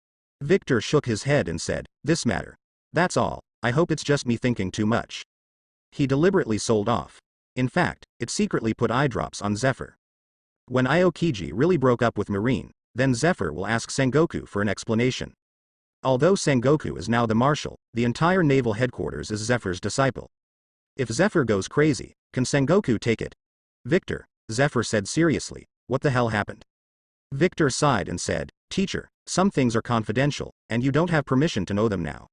Victor shook his head and said, this matter. That's all, I hope it's just me thinking too much. He deliberately sold off. In fact, it secretly put eye drops on Zephyr. When Aokiji really broke up with Marine, then Zephyr will ask Sengoku for an explanation. Although Sengoku is now the marshal, the entire naval headquarters is Zephyr's disciple. If Zephyr goes crazy, can Sengoku take it? Victor, Zephyr said seriously, what the hell happened? Victor sighed and said, Teacher, some things are confidential, and you don't have permission to know them now.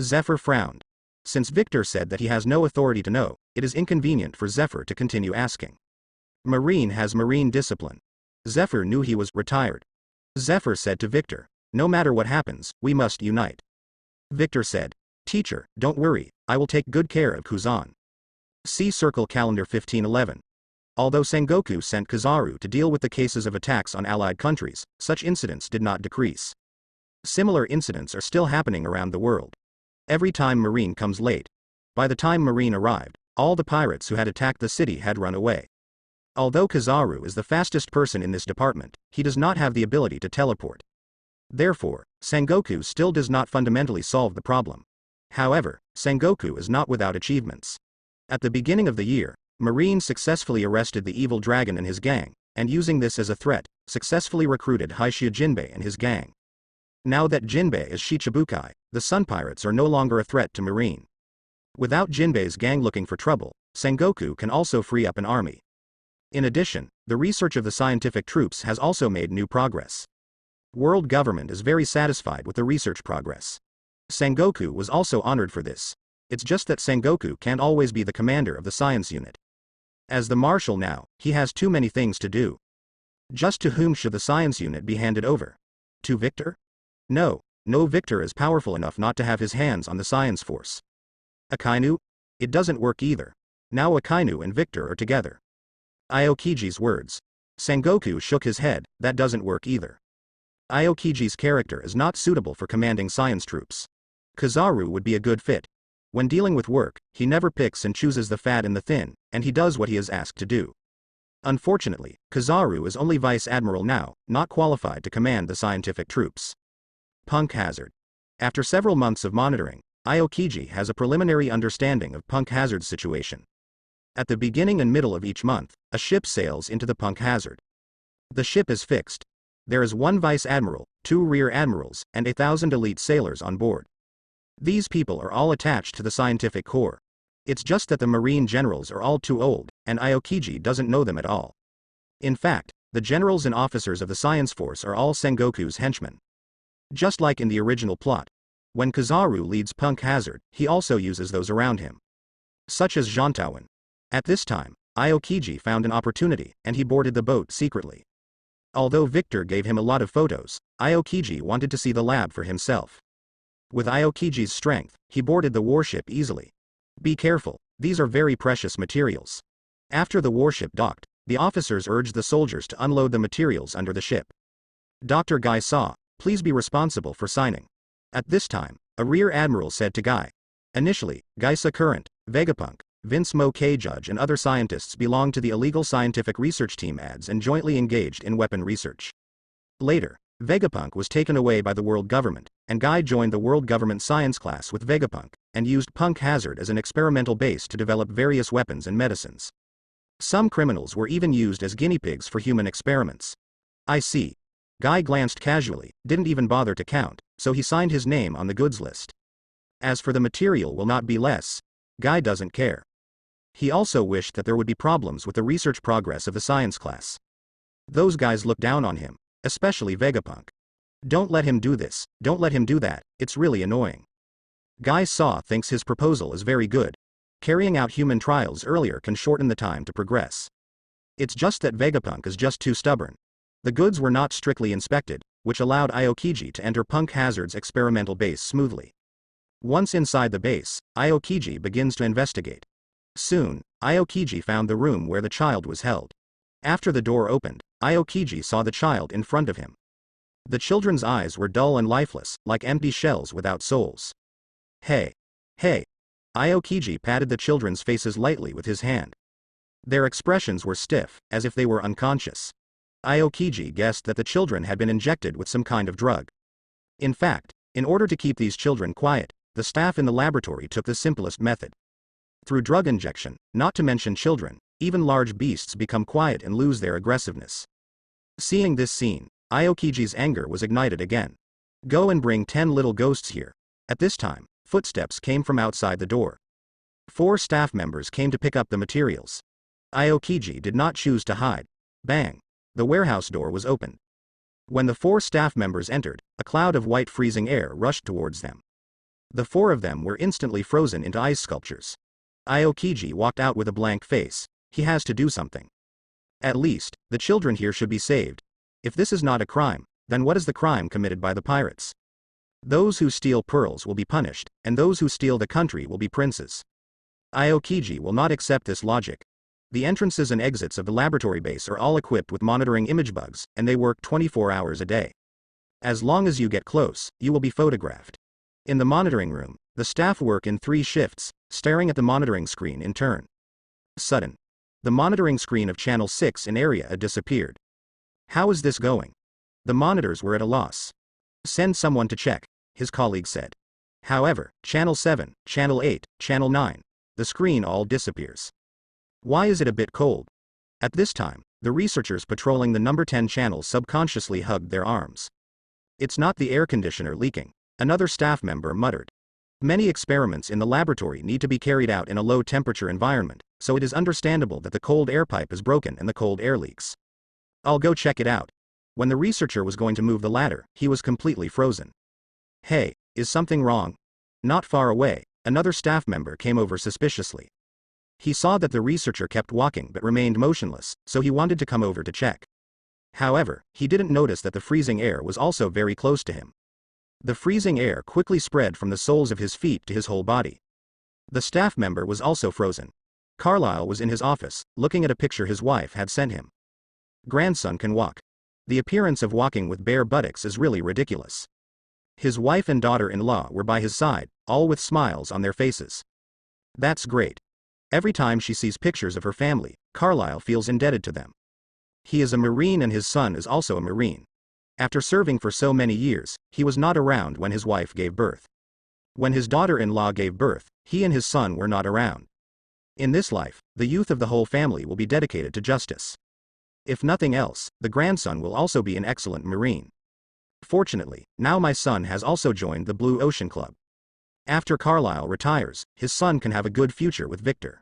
Zephyr frowned. Since Victor said that he has no authority to know, it is inconvenient for Zephyr to continue asking. Marine has marine discipline. Zephyr knew he was retired. Zephyr said to Victor, no matter what happens, we must unite. Victor said, Teacher, don't worry, I will take good care of Kuzan. See Circle Calendar 1511. Although Sengoku sent Kizaru to deal with the cases of attacks on allied countries, such incidents did not decrease. Similar incidents are still happening around the world. Every time Marine comes late. By the time Marine arrived, all the pirates who had attacked the city had run away. Although Kizaru is the fastest person in this department, he does not have the ability to teleport. Therefore, Sengoku still does not fundamentally solve the problem. However, Sengoku is not without achievements. At the beginning of the year, Marine successfully arrested the evil dragon and his gang, and using this as a threat, successfully recruited Haishia Jinbei and his gang. Now that Jinbei is Shichibukai, the Sun Pirates are no longer a threat to Marine. Without Jinbei's gang looking for trouble, Sengoku can also free up an army. In addition, the research of the scientific troops has also made new progress. World government is very satisfied with the research progress. Sengoku was also honored for this. It's just that Sengoku can't always be the commander of the science unit. As the marshal now, he has too many things to do. Just to whom should the science unit be handed over? To Victor? No, No, Victor is powerful enough not to have his hands on the science force. Akainu? It doesn't work either. Now Akainu and Victor are together. Aokiji's words. Sengoku shook his head, that doesn't work either. Aokiji's character is not suitable for commanding science troops. Kizaru would be a good fit. When dealing with work, he never picks and chooses the fat and the thin, and he does what he is asked to do. Unfortunately, Kizaru is only Vice Admiral now, not qualified to command the scientific troops. Punk Hazard. After several months of monitoring, Aokiji has a preliminary understanding of Punk Hazard's situation. At the beginning and middle of each month, a ship sails into the Punk Hazard. The ship is fixed. There is 1 Vice Admiral, 2 Rear Admirals, and 1,000 elite sailors on board. These people are all attached to the scientific corps. It's just that the Marine generals are all too old, and Aokiji doesn't know them at all. In fact, the generals and officers of the science force are all Sengoku's henchmen. Just like in the original plot. When Kizaru leads Punk Hazard, he also uses those around him. Such as Jantawan. At this time, Aokiji found an opportunity, and he boarded the boat secretly. Although Victor gave him a lot of photos, Aokiji wanted to see the lab for himself. With Aokiji's strength, he boarded the warship easily. Be careful, these are very precious materials. After the warship docked, the officers urged the soldiers to unload the materials under the ship. Dr. Guy saw, please be responsible for signing. At this time, a Rear Admiral said to Guy. Initially, Gaisa Current, Vegapunk, Vince Mo K. Judge and other scientists belonged to the illegal scientific research team ads and jointly engaged in weapon research. Later, Vegapunk was taken away by the world government, and Guy joined the world government science class with Vegapunk, and used Punk Hazard as an experimental base to develop various weapons and medicines. Some criminals were even used as guinea pigs for human experiments. I see. Guy glanced casually, didn't even bother to count, so he signed his name on the goods list. As for the material will not be less, Guy doesn't care. He also wished that there would be problems with the research progress of the science class. Those guys look down on him, especially Vegapunk. Don't let him do this, don't let him do that, it's really annoying. Guy Saw thinks his proposal is very good. Carrying out human trials earlier can shorten the time to progress. It's just that Vegapunk is just too stubborn. The goods were not strictly inspected, which allowed Aokiji to enter Punk Hazard's experimental base smoothly. Once inside the base, Aokiji begins to investigate. Soon, Aokiji found the room where the child was held. After the door opened, Aokiji saw the child in front of him. The children's eyes were dull and lifeless, like empty shells without souls. Hey! Hey! Aokiji patted the children's faces lightly with his hand. Their expressions were stiff, as if they were unconscious. Aokiji guessed that the children had been injected with some kind of drug. In fact, in order to keep these children quiet, the staff in the laboratory took the simplest method. Through drug injection, not to mention children, even large beasts become quiet and lose their aggressiveness. Seeing this scene, Aokiji's anger was ignited again. Go and bring 10 little ghosts here. At this time, footsteps came from outside the door. 4 staff members came to pick up the materials. Aokiji did not choose to hide. Bang! The warehouse door was opened. When the 4 staff members entered, a cloud of white freezing air rushed towards them. The 4 of them were instantly frozen into ice sculptures. Aokiji walked out with a blank face. He has to do something. At least, the children here should be saved. If this is not a crime, then what is the crime committed by the pirates? Those who steal pearls will be punished, and those who steal the country will be princes. Aokiji will not accept this logic. The entrances and exits of the laboratory base are all equipped with monitoring image bugs, and they work 24 hours a day. As long as you get close, you will be photographed. In the monitoring room, the staff work in 3 shifts, staring at the monitoring screen in turn. Sudden. The monitoring screen of Channel 6 in Area A disappeared. How is this going? The monitors were at a loss. Send someone to check, his colleague said. However, Channel 7, Channel 8, Channel 9, the screen all disappears. Why is it a bit cold? At this time, the researchers patrolling the number 10 channel subconsciously hugged their arms. It's not the air conditioner leaking, another staff member muttered. Many experiments in the laboratory need to be carried out in a low-temperature environment, so it is understandable that the cold air pipe is broken and the cold air leaks. I'll go check it out. When the researcher was going to move the ladder, he was completely frozen. Hey, is something wrong? Not far away, another staff member came over suspiciously. He saw that the researcher kept walking but remained motionless, so he wanted to come over to check. However, he didn't notice that the freezing air was also very close to him. The freezing air quickly spread from the soles of his feet to his whole body. The staff member was also frozen. Carlyle was in his office, looking at a picture his wife had sent him. Grandson can walk. The appearance of walking with bare buttocks is really ridiculous. His wife and daughter-in-law were by his side, all with smiles on their faces. That's great. Every time she sees pictures of her family, Carlyle feels indebted to them. He is a Marine and his son is also a Marine. After serving for so many years, he was not around when his wife gave birth. When his daughter-in-law gave birth, he and his son were not around. In this life, the youth of the whole family will be dedicated to justice. If nothing else, the grandson will also be an excellent Marine. Fortunately, now my son has also joined the Blue Ocean Club. After Carlyle retires, his son can have a good future with Victor.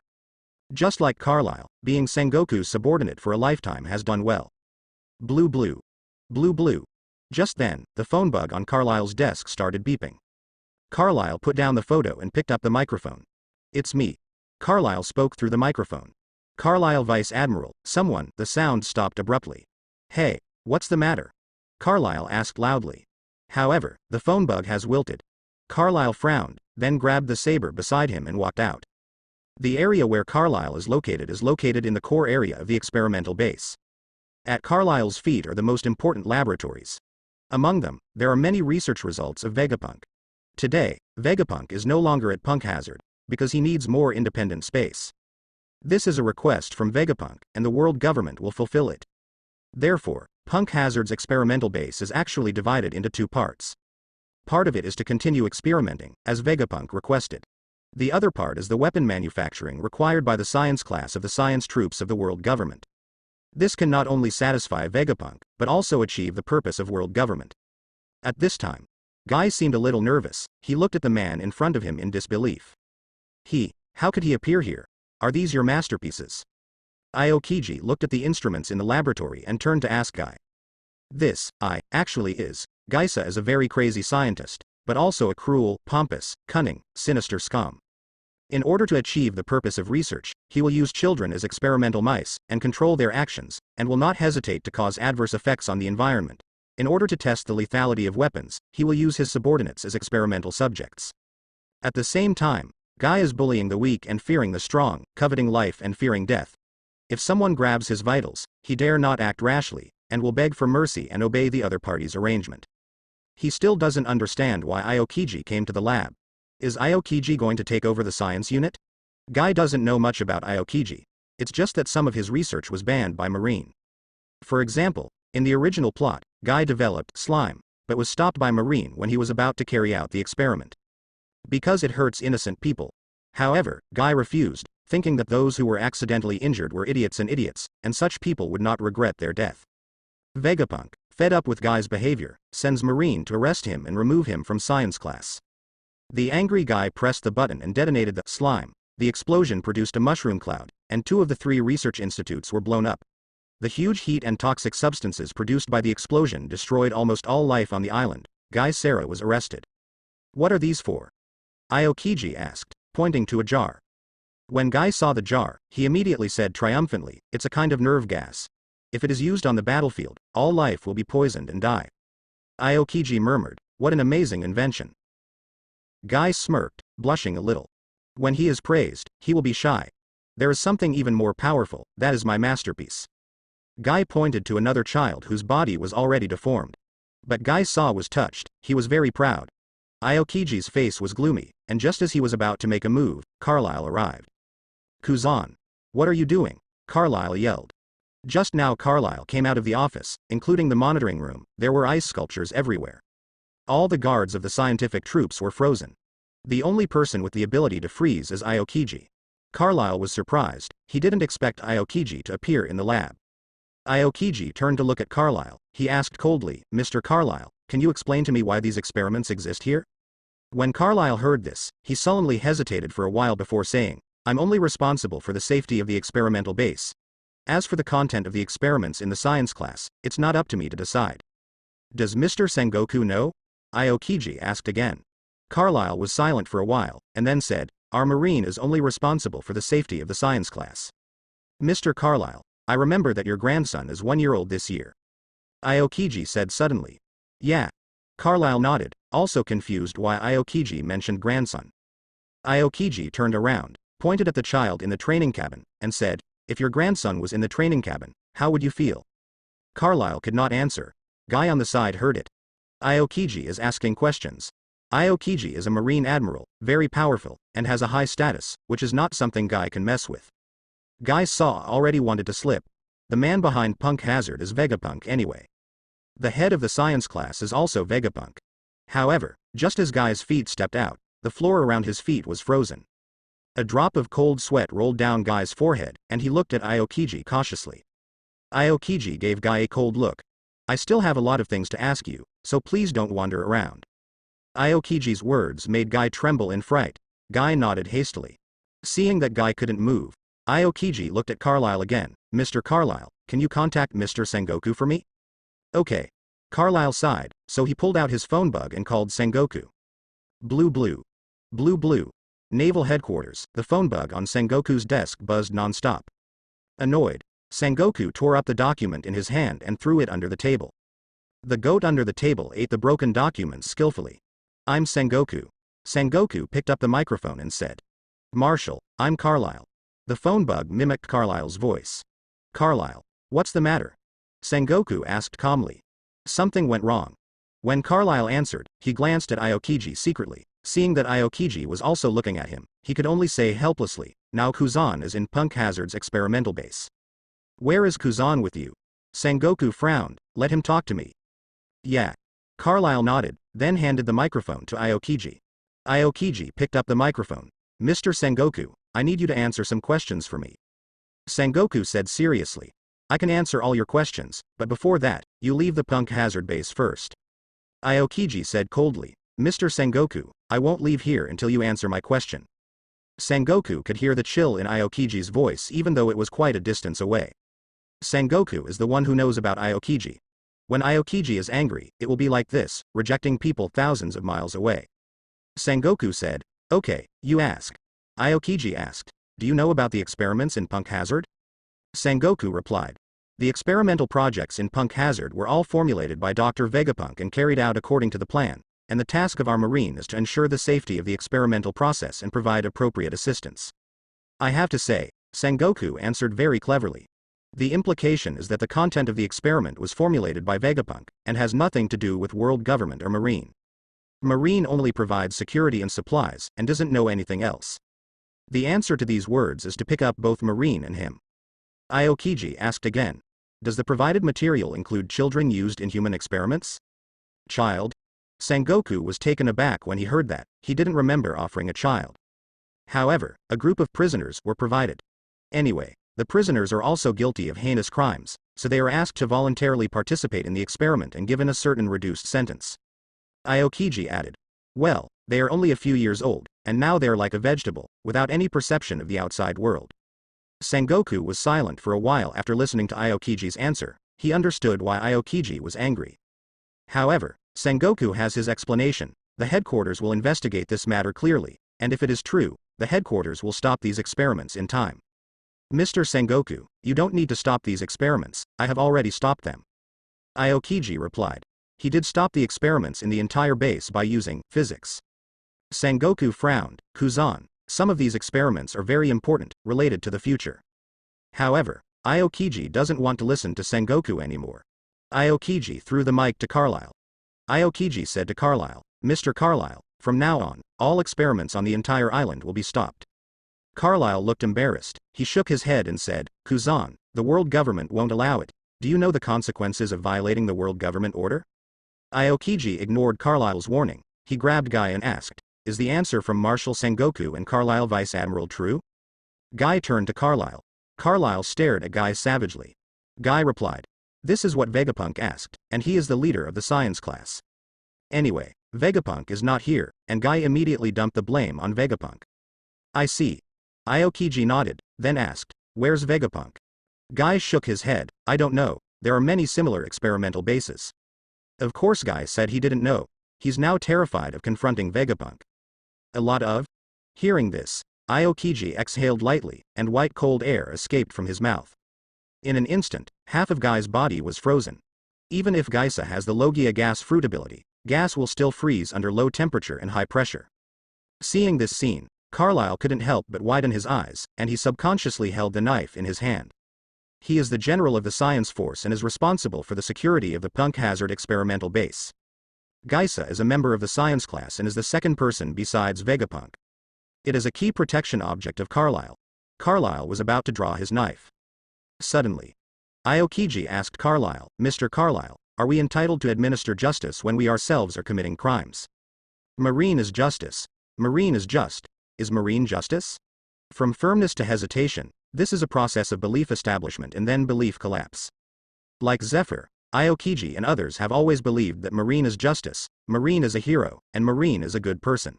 Just like Carlyle, being Sengoku's subordinate for a lifetime has done well. Blue blue. Blue blue. Just then, the phone bug on Carlyle's desk started beeping. Carlyle put down the photo and picked up the microphone. It's me. Carlyle spoke through the microphone. Carlyle Vice Admiral, someone, the sound stopped abruptly. Hey, what's the matter? Carlyle asked loudly. However, the phone bug has wilted. Carlyle frowned, then grabbed the saber beside him and walked out. The area where Carlyle is located in the core area of the experimental base. At Carlyle's feet are the most important laboratories. Among them, there are many research results of Vegapunk. Today, Vegapunk is no longer at Punk Hazard, because he needs more independent space. This is a request from Vegapunk, and the world government will fulfill it. Therefore, Punk Hazard's experimental base is actually divided into two parts. Part of it is to continue experimenting, as Vegapunk requested. The other part is the weapon manufacturing required by the science class of the science troops of the world government. This can not only satisfy Vegapunk, but also achieve the purpose of world government. At this time, Guy seemed a little nervous. He looked at the man in front of him in disbelief. How could he appear here? Are these your masterpieces? Aokiji looked at the instruments in the laboratory and turned to ask Guy. This, actually is. Geisa is a very crazy scientist, but also a cruel, pompous, cunning, sinister scum. In order to achieve the purpose of research, he will use children as experimental mice, and control their actions, and will not hesitate to cause adverse effects on the environment. In order to test the lethality of weapons, he will use his subordinates as experimental subjects. At the same time, Guy is bullying the weak and fearing the strong, coveting life and fearing death. If someone grabs his vitals, he dare not act rashly, and will beg for mercy and obey the other party's arrangement. He still doesn't understand why Aokiji came to the lab. Is Aokiji going to take over the science unit? Guy doesn't know much about Aokiji. It's just that some of his research was banned by Marine. For example, in the original plot, Guy developed slime, but was stopped by Marine when he was about to carry out the experiment. Because it hurts innocent people. However, Guy refused, thinking that those who were accidentally injured were idiots, and such people would not regret their death. Vegapunk, fed up with Guy's behavior, sends Marine to arrest him and remove him from science class. The angry Guy pressed the button and detonated the slime. The explosion produced a mushroom cloud, and 2 of the 3 research institutes were blown up. The huge heat and toxic substances produced by the explosion destroyed almost all life on the island. Guy Sarah was arrested. What are these for? Aokiji asked, pointing to a jar. When Guy saw the jar, he immediately said triumphantly, it's a kind of nerve gas. If it is used on the battlefield, all life will be poisoned and die. Aokiji murmured, what an amazing invention. Guy smirked, blushing a little. When he is praised, he will be shy. There is something even more powerful, that is my masterpiece. Guy pointed to another child whose body was already deformed. But Guy Saw was touched, he was very proud. Aokiji's face was gloomy, and just as he was about to make a move, Carlyle arrived. Kuzan. What are you doing? Carlyle yelled. Just now Carlyle came out of the office, including the monitoring room. There were ice sculptures everywhere. All the guards of the scientific troops were frozen. The only person with the ability to freeze is Aokiji. Carlyle was surprised, he didn't expect Aokiji to appear in the lab. Aokiji turned to look at Carlyle. He asked coldly, Mr. Carlyle, can you explain to me why these experiments exist here? When Carlyle heard this, he sullenly hesitated for a while before saying, I'm only responsible for the safety of the experimental base. As for the content of the experiments in the science class, it's not up to me to decide. Does Mr. Sengoku know? Aokiji asked again. Carlyle was silent for a while, and then said, our Marine is only responsible for the safety of the science class. Mr. Carlyle, I remember that your grandson is 1 year old this year. Aokiji said suddenly. Yeah. Carlyle nodded, also confused why Aokiji mentioned grandson. Aokiji turned around, pointed at the child in the training cabin, and said, "If your grandson was in the training cabin, how would you feel?" Carlyle could not answer. Guy on the side heard it. Aokiji is asking questions. Aokiji is a Marine Admiral, very powerful, and has a high status, which is not something Guy can mess with. Guy saw already wanted to slip. The man behind Punk Hazard is Vegapunk anyway. The head of the science class is also Vegapunk. However, just as Guy's feet stepped out, the floor around his feet was frozen. A drop of cold sweat rolled down Guy's forehead, and he looked at Aokiji cautiously. Aokiji gave Guy a cold look. "I still have a lot of things to ask you, so please don't wander around." Aokiji's words made Guy tremble in fright. Guy nodded hastily. Seeing that Guy couldn't move, Aokiji looked at Carlyle again. "Mr. Carlyle, can you contact Mr. Sengoku for me?" "Okay." Carlyle sighed, so he pulled out his phone bug and called Sengoku. Blue blue. Blue blue. Naval Headquarters. The phone bug on Sengoku's desk buzzed non-stop. Annoyed, Sengoku tore up the document in his hand and threw it under the table. The goat under the table ate the broken documents skillfully. "I'm Sengoku." Sengoku picked up the microphone and said, "Marshal, I'm Carlyle." The phone bug mimicked Carlyle's voice. "Carlyle, what's the matter?" Sengoku asked calmly. Something went wrong. When Carlyle answered, he glanced at Aokiji secretly. Seeing that Aokiji was also looking at him, he could only say helplessly, "Now Kuzan is in Punk Hazard's experimental base." "Where is Kuzan with you?" Sengoku frowned. "Let him talk to me." "Yeah." Carlyle nodded, then handed the microphone to Aokiji. Aokiji picked up the microphone. "Mr. Sengoku, I need you to answer some questions for me." Sengoku said seriously, "I can answer all your questions, but before that, you leave the Punk Hazard base first." Aokiji said coldly, "Mr. Sengoku, I won't leave here until you answer my question." Sengoku could hear the chill in Aokiji's voice even though it was quite a distance away. Sengoku is the one who knows about Aokiji. When Aokiji is angry, it will be like this, rejecting people thousands of miles away. Sengoku said, "Okay, you ask." Aokiji asked, "Do you know about the experiments in Punk Hazard?" Sengoku replied, "The experimental projects in Punk Hazard were all formulated by Dr. Vegapunk and carried out according to the plan, and the task of our Marine is to ensure the safety of the experimental process and provide appropriate assistance." "I have to say," Sengoku answered very cleverly. "The implication is that the content of the experiment was formulated by Vegapunk, and has nothing to do with world government or Marine. Marine only provides security and supplies, and doesn't know anything else." The answer to these words is to pick up both Marine and him. Aokiji asked again, "Does the provided material include children used in human experiments?" "Child?" Sengoku was taken aback when he heard that. He didn't remember offering a child. However, a group of prisoners were provided. Anyway, the prisoners are also guilty of heinous crimes, so they are asked to voluntarily participate in the experiment and given a certain reduced sentence. Aokiji added, "Well, they are only a few years old, and now they are like a vegetable, without any perception of the outside world." Sengoku was silent for a while after listening to Aokiji's answer. He understood why Aokiji was angry. However, Sengoku has his explanation. The headquarters will investigate this matter clearly, and if it is true, the headquarters will stop these experiments in time. "Mr. Sengoku, you don't need to stop these experiments, I have already stopped them." Aokiji replied. He did stop the experiments in the entire base by using physics. Sengoku frowned. "Kuzan, some of these experiments are very important, related to the future." However, Aokiji doesn't want to listen to Sengoku anymore. Aokiji threw the mic to Carlyle. Aokiji said to Carlyle, "Mr. Carlyle, from now on, all experiments on the entire island will be stopped." Carlyle looked embarrassed. He shook his head and said, "Kuzan, the world government won't allow it. Do you know the consequences of violating the world government order?" Aokiji ignored Carlyle's warning. He grabbed Guy and asked, "Is the answer from Marshal Sengoku and Carlyle Vice Admiral true?" Guy turned to Carlyle. Carlyle stared at Guy savagely. Guy replied, "This is what Vegapunk asked, and he is the leader of the science class." Anyway, Vegapunk is not here, and Guy immediately dumped the blame on Vegapunk. "I see." Aokiji nodded, then asked, "Where's Vegapunk?" Guy shook his head. "I don't know, there are many similar experimental bases." Of course Guy said he didn't know. He's now terrified of confronting Vegapunk. "A lot of?" Hearing this, Aokiji exhaled lightly, and white cold air escaped from his mouth. In an instant, half of Guy's body was frozen. Even if Geisa has the Logia gas fruit ability, Gas will still freeze under low temperature and high pressure. Seeing this scene, Carlyle couldn't help but widen his eyes, and he subconsciously held the knife in his hand. He is the general of the science force and is responsible for the security of the Punk Hazard experimental base. Geisa is a member of the science class and is the second person besides Vegapunk. It is a key protection object of Carlyle. Carlyle was about to draw his knife. Suddenly, Aokiji asked Carlyle, "Mr. Carlyle, are we entitled to administer justice when we ourselves are committing crimes?" Marine is justice. Marine is just. Is marine justice? From firmness to hesitation, this is a process of belief establishment and then belief collapse. Like Zephyr, Aokiji and others have always believed that Marine is justice, Marine is a hero, and Marine is a good person.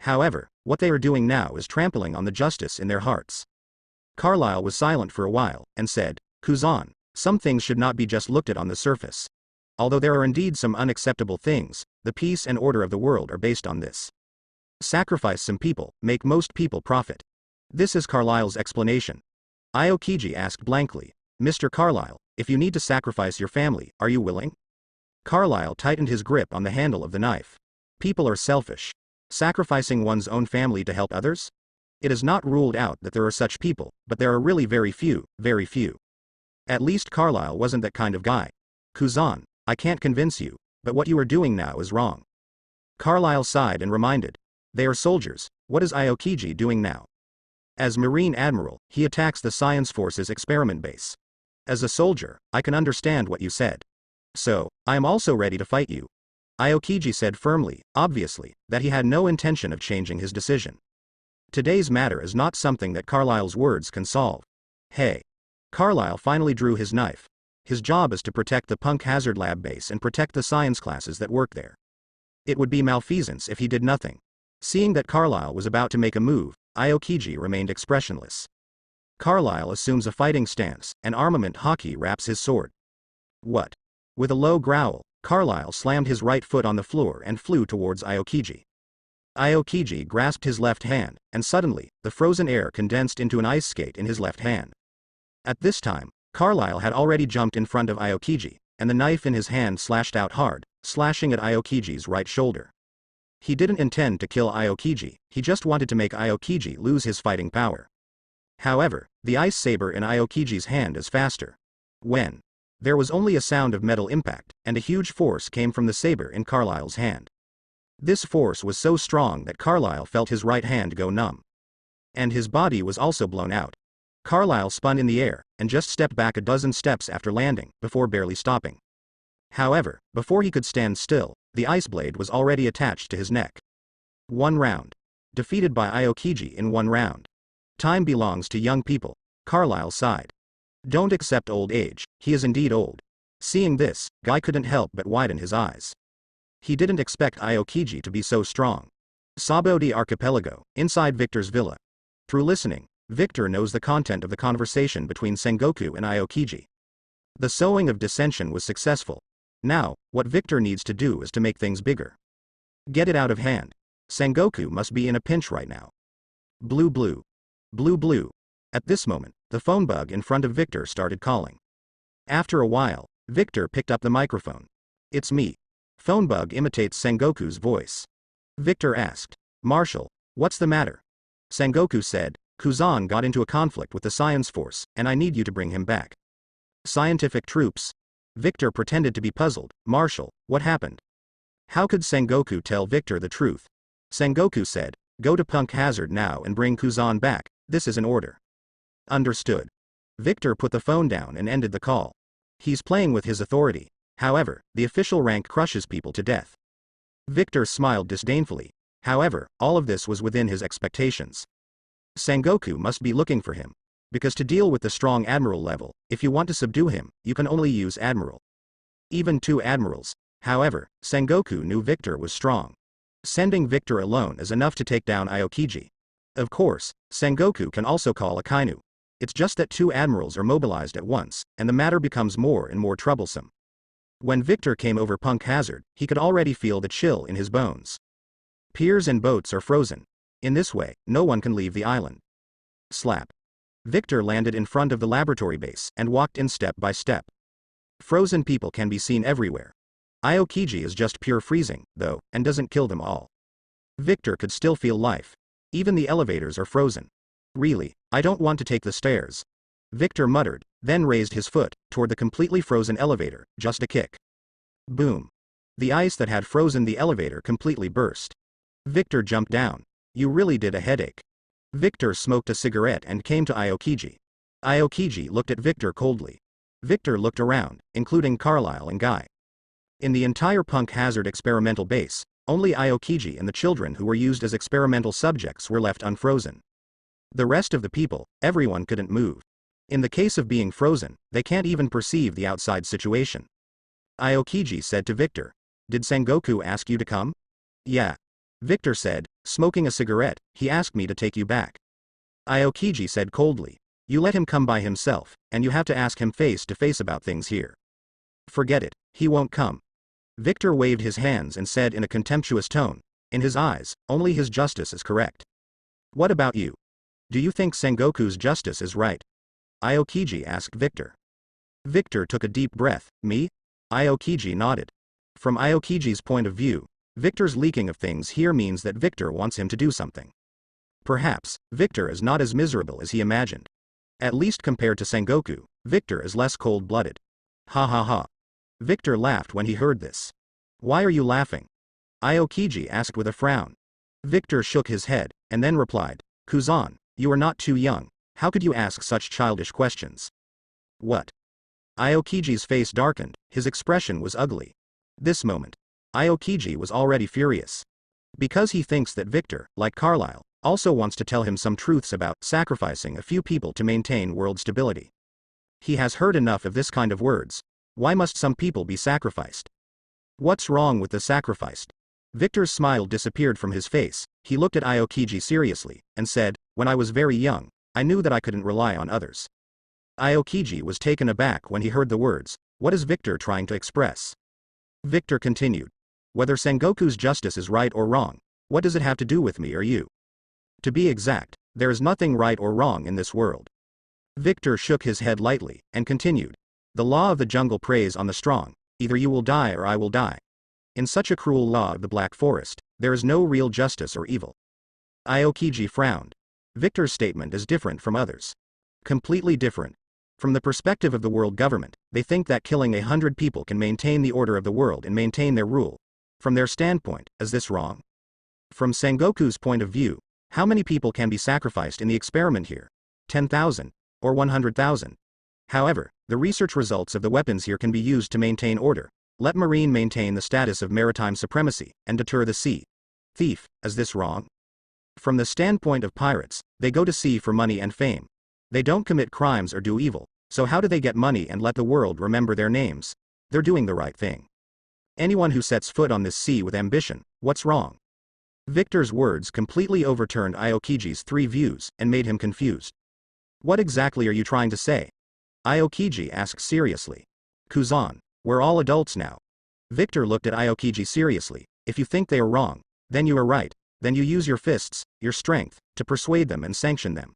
However, what they are doing now is trampling on the justice in their hearts. Carlyle was silent for a while, and said, "Kuzan, some things should not be just looked at on the surface. Although there are indeed some unacceptable things, the peace and order of the world are based on this. Sacrifice some people, make most people profit." This is Carlyle's explanation. Aokiji asked blankly, "Mr. Carlyle, if you need to sacrifice your family, are you willing?" Carlyle tightened his grip on the handle of the knife. People are selfish. Sacrificing one's own family to help others? It is not ruled out that there are such people, but there are really very few, very few. At least Carlyle wasn't that kind of guy. "Kuzan, I can't convince you, but what you are doing now is wrong." Carlyle sighed and reminded, "They are soldiers, what is Aokiji doing now?" As Marine Admiral, he attacks the Science Force's experiment base. As a soldier, I can understand what you said. So, I am also ready to fight you. Aokiji said firmly, obviously, that he had no intention of changing his decision. Today's matter is not something that Carlyle's words can solve. Hey. Carlyle finally drew his knife. His job is to protect the Punk Hazard Lab base and protect the science classes that work there. It would be malfeasance if he did nothing. Seeing that Carlyle was about to make a move, Aokiji remained expressionless. Carlyle assumes a fighting stance, and armament hockey wraps his sword. What? With a low growl, Carlyle slammed his right foot on the floor and flew towards Aokiji. Aokiji grasped his left hand, and suddenly, the frozen air condensed into an ice skate in his left hand. At this time, Carlyle had already jumped in front of Aokiji, and the knife in his hand slashed out hard, slashing at Aokiji's right shoulder. He didn't intend to kill Aokiji, he just wanted to make Aokiji lose his fighting power. However, the ice saber in Aokiji's hand is faster. When? There was only a sound of metal impact, and a huge force came from the saber in Carlyle's hand. This force was so strong that Carlyle felt his right hand go numb. And his body was also blown out. Carlyle spun in the air, and just stepped back a dozen steps after landing, before barely stopping. However, before he could stand still, the ice blade was already attached to his neck. 1 round. Defeated by Aokiji in 1 round. Time belongs to young people, Carlyle sighed. Don't accept old age, he is indeed old. Seeing this, Guy couldn't help but widen his eyes. He didn't expect Aokiji to be so strong. Sabo de Archipelago, inside Victor's villa. Through listening, Victor knows the content of the conversation between Sengoku and Aokiji. The sowing of dissension was successful. Now, what Victor needs to do is to make things bigger. Get it out of hand. Sengoku must be in a pinch right now. Blue blue. Blue blue. At this moment, the phone bug in front of Victor started calling. After a while, Victor picked up the microphone. It's me. Phone bug imitates Sengoku's voice. Victor asked, "Marshal, what's the matter?" Sengoku said, "Kuzan got into a conflict with the Science Force, and I need you to bring him back." Scientific troops? Victor pretended to be puzzled. "Marshal, what happened?" How could Sengoku tell Victor the truth? Sengoku said, "Go to Punk Hazard now and bring Kuzan back, this is an order." Understood. Victor put the phone down and ended the call. He's playing with his authority. However, the official rank crushes people to death. Victor smiled disdainfully. However, all of this was within his expectations. Sengoku must be looking for him. Because to deal with the strong Admiral level, if you want to subdue him, you can only use Admiral. Even 2 Admirals. However, Sengoku knew Victor was strong. Sending Victor alone is enough to take down Aokiji. Of course, Sengoku can also call a Kainu. It's just that 2 Admirals are mobilized at once, and the matter becomes more and more troublesome. When Victor came over Punk Hazard, he could already feel the chill in his bones. Piers and boats are frozen. In this way, no one can leave the island. Slap. Victor landed in front of the laboratory base and walked in step by step. Frozen people can be seen everywhere. Aokiji is just pure freezing, though, and doesn't kill them all. Victor could still feel life. Even the elevators are frozen. Really, I don't want to take the stairs. Victor muttered, then raised his foot toward the completely frozen elevator, just a kick. Boom. The ice that had frozen the elevator completely burst. Victor jumped down. You really did a headache. Victor smoked a cigarette and came to Aokiji. Aokiji looked at Victor coldly. Victor looked around, including Carlyle and Guy. In the entire Punk Hazard experimental base, only Aokiji and the children who were used as experimental subjects were left unfrozen. The rest of the people, everyone couldn't move. In the case of being frozen, they can't even perceive the outside situation. Aokiji said to Victor, "Did Sengoku ask you to come?" "Yeah." Victor said, smoking a cigarette, "He asked me to take you back." Aokiji said coldly, "You let him come by himself, and you have to ask him face to face about things here." "Forget it, he won't come." Victor waved his hands and said in a contemptuous tone, "In his eyes, only his justice is correct." "What about you? Do you think Sengoku's justice is right?" Aokiji asked Victor. Victor took a deep breath. "Me?" Aokiji nodded. From Aokiji's point of view, Victor's leaking of things here means that Victor wants him to do something. Perhaps, Victor is not as miserable as he imagined. At least compared to Sengoku, Victor is less cold-blooded. Ha ha ha. Victor laughed when he heard this. "Why are you laughing?" Aokiji asked with a frown. Victor shook his head, and then replied, "Kuzan, you are not too young, how could you ask such childish questions?" "What?" Aokiji's face darkened, his expression was ugly. This moment, Aokiji was already furious. Because he thinks that Victor, like Carlyle, also wants to tell him some truths about sacrificing a few people to maintain world stability. He has heard enough of this kind of words. Why must some people be sacrificed? What's wrong with the sacrificed? Victor's smile disappeared from his face. He looked at Aokiji seriously, and said, "When I was very young, I knew that I couldn't rely on others." Aokiji was taken aback when he heard the words. What is Victor trying to express? Victor continued. "Whether Sengoku's justice is right or wrong, what does it have to do with me or you? To be exact, there is nothing right or wrong in this world." Victor shook his head lightly, and continued. "The law of the jungle preys on the strong, either you will die or I will die. In such a cruel law of the Black Forest, there is no real justice or evil." Aokiji frowned. Victor's statement is different from others. Completely different. From the perspective of the world government, they think that killing 100 people can maintain the order of the world and maintain their rule. From their standpoint, is this wrong? From Sengoku's point of view, how many people can be sacrificed in the experiment here? 10,000? Or 100,000? However, the research results of the weapons here can be used to maintain order, let Marine maintain the status of maritime supremacy, and deter the sea thief. Is this wrong? From the standpoint of pirates, they go to sea for money and fame. They don't commit crimes or do evil, so how do they get money and let the world remember their names? They're doing the right thing. Anyone who sets foot on this sea with ambition, what's wrong? Victor's words completely overturned Aokiji's three views and made him confused. What exactly are you trying to say? Aokiji asked seriously. Kuzan, we're all adults now. Victor looked at Aokiji seriously. If you think they are wrong, then you are right, then you use your fists, your strength, to persuade them and sanction them.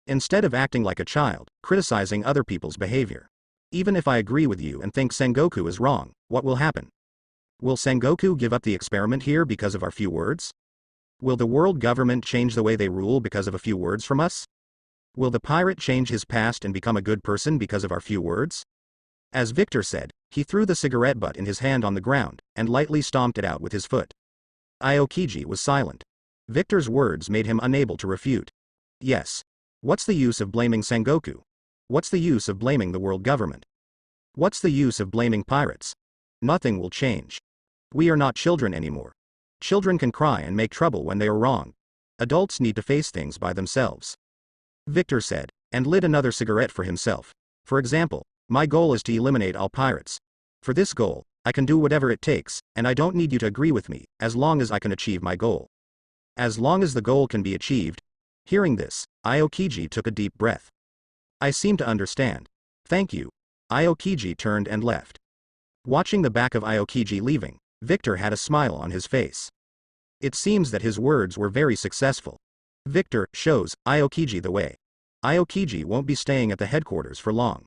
Instead of acting like a child, criticizing other people's behavior. Even if I agree with you and think Sengoku is wrong, what will happen? Will Sengoku give up the experiment here because of our few words? Will the world government change the way they rule because of a few words from us? Will the pirate change his past and become a good person because of our few words? As Victor said, he threw the cigarette butt in his hand on the ground, and lightly stomped it out with his foot. Aokiji was silent. Victor's words made him unable to refute. Yes. What's the use of blaming Sengoku? What's the use of blaming the world government? What's the use of blaming pirates? Nothing will change. We are not children anymore. Children can cry and make trouble when they are wrong. Adults need to face things by themselves. Victor said, and lit another cigarette for himself. For example, my goal is to eliminate all pirates. For this goal, I can do whatever it takes, and I don't need you to agree with me, as long as I can achieve my goal. As long as the goal can be achieved. Hearing this, Aokiji took a deep breath. I seem to understand. Thank you. Aokiji turned and left. Watching the back of Aokiji leaving, Victor had a smile on his face. It seems that his words were very successful. Victor shows Aokiji the way. Aokiji won't be staying at the headquarters for long.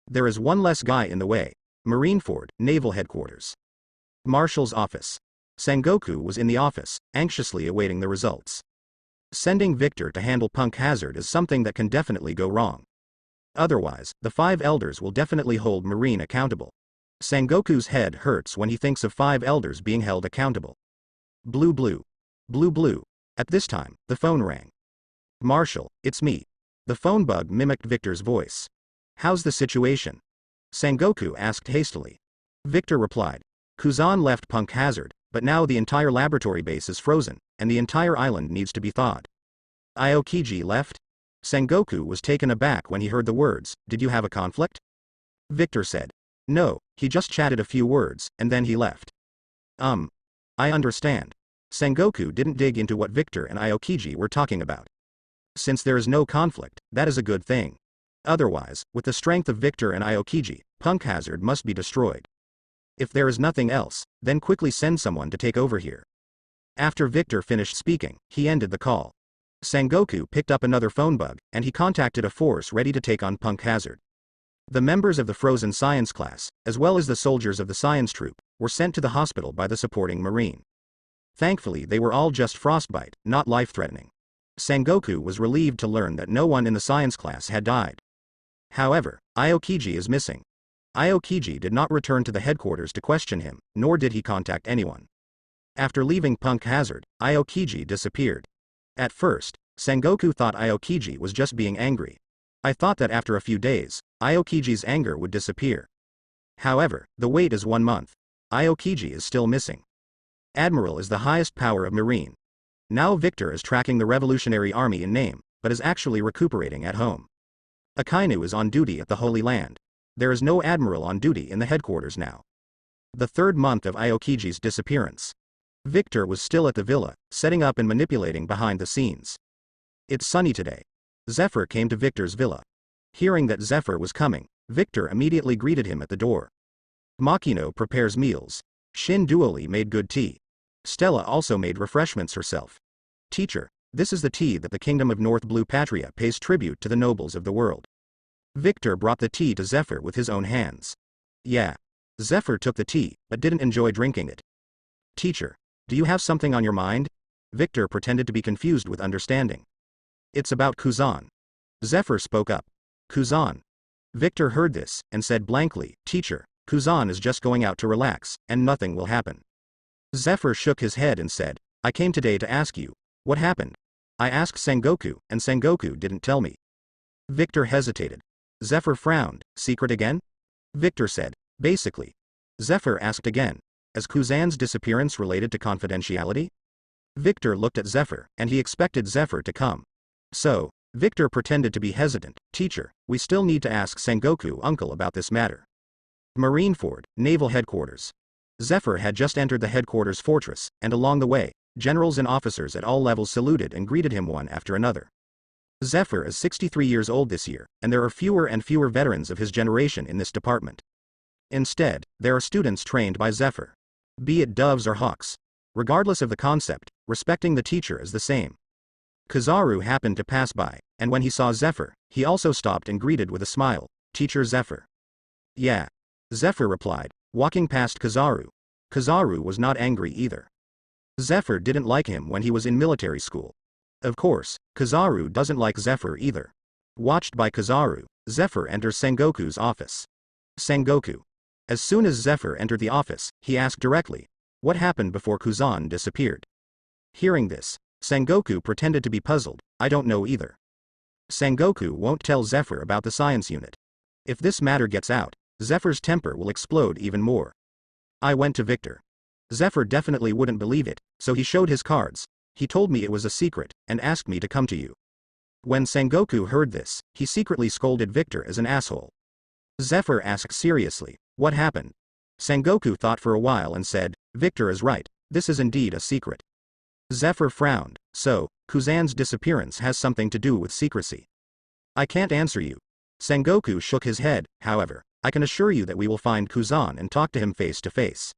There is one less guy in the way. Marineford, Naval Headquarters. Marshall's office. Sengoku was in the office, anxiously awaiting the results. Sending Victor to handle Punk Hazard is something that can definitely go wrong. Otherwise, the 5 elders will definitely hold Marine accountable. Sengoku's head hurts when he thinks of 5 elders being held accountable. Blue blue. Blue blue. At this time, the phone rang. Marshall, it's me. The phone bug mimicked Victor's voice. How's the situation? Sengoku asked hastily. Victor replied. Kuzan left Punk Hazard, but now the entire laboratory base is frozen, and the entire island needs to be thawed. Aokiji left? Sengoku was taken aback when he heard the words, did you have a conflict? Victor said. No, he just chatted a few words, and then he left. I understand. Sengoku didn't dig into what Victor and Aokiji were talking about. Since there is no conflict, that is a good thing. Otherwise, with the strength of Victor and Aokiji, Punk Hazard must be destroyed. If there is nothing else, then quickly send someone to take over here. After Victor finished speaking, he ended the call. Sengoku picked up another phone bug, and he contacted a force ready to take on Punk Hazard. The members of the Frozen Science class, as well as the soldiers of the science troop, were sent to the hospital by the supporting Marine. Thankfully they were all just frostbite, not life-threatening. Sengoku was relieved to learn that no one in the science class had died. However, Aokiji is missing. Aokiji did not return to the headquarters to question him, nor did he contact anyone. After leaving Punk Hazard, Aokiji disappeared. At first, Sengoku thought Aokiji was just being angry. I thought that after a few days, Aokiji's anger would disappear. However, the wait is 1 month. Aokiji is still missing. Admiral is the highest power of Marine. Now Victor is tracking the Revolutionary Army in name, but is actually recuperating at home. Akainu is on duty at the Holy Land. There is no Admiral on duty in the headquarters now. The 3rd month of Aokiji's disappearance. Victor was still at the villa, setting up and manipulating behind the scenes. It's sunny today. Zephyr came to Victor's villa. Hearing that Zephyr was coming, Victor immediately greeted him at the door. Makino prepares meals. Shin Duoli made good tea. Stella also made refreshments herself. Teacher, this is the tea that the Kingdom of North Blue Patria pays tribute to the nobles of the world. Victor brought the tea to Zephyr with his own hands. Yeah. Zephyr took the tea, but didn't enjoy drinking it. Teacher, do you have something on your mind? Victor pretended to be confused with understanding. It's about Kuzan. Zephyr spoke up. Kuzan. Victor heard this, and said blankly, Teacher, Kuzan is just going out to relax, and nothing will happen. Zephyr shook his head and said, I came today to ask you, what happened? I asked Sengoku, and Sengoku didn't tell me. Victor hesitated. Zephyr frowned, secret again? Victor said, basically. Zephyr asked again, is Kuzan's disappearance related to confidentiality? Victor looked at Zephyr, and he expected Zephyr to come. So, Victor pretended to be hesitant, Teacher, we still need to ask Sengoku uncle about this matter. Marineford, Naval Headquarters. Zephyr had just entered the headquarters fortress, and along the way, generals and officers at all levels saluted and greeted him one after another. Zephyr is 63 years old this year, and there are fewer and fewer veterans of his generation in this department. Instead, there are students trained by Zephyr. Be it doves or hawks. Regardless of the concept, respecting the teacher is the same. Kizaru happened to pass by, and when he saw Zephyr, he also stopped and greeted with a smile, Teacher Zephyr. Yeah. Zephyr replied, walking past Kizaru. Kizaru was not angry either. Zephyr didn't like him when he was in military school. Of course, Kizaru doesn't like Zephyr either. Watched by Kizaru, Zephyr enters Sengoku's office. Sengoku. As soon as Zephyr entered the office, he asked directly, what happened before Kuzan disappeared? Hearing this, Sengoku pretended to be puzzled, I don't know either. Sengoku won't tell Zephyr about the science unit. If this matter gets out, Zephyr's temper will explode even more. I went to Victor. Zephyr definitely wouldn't believe it, so he showed his cards. He told me it was a secret, and asked me to come to you. When Sengoku heard this, he secretly scolded Victor as an asshole. Zephyr asked seriously, what happened? Sengoku thought for a while and said, Victor is right, this is indeed a secret. Zephyr frowned, so, Kuzan's disappearance has something to do with secrecy. I can't answer you. Sengoku shook his head, however, I can assure you that we will find Kuzan and talk to him face to face.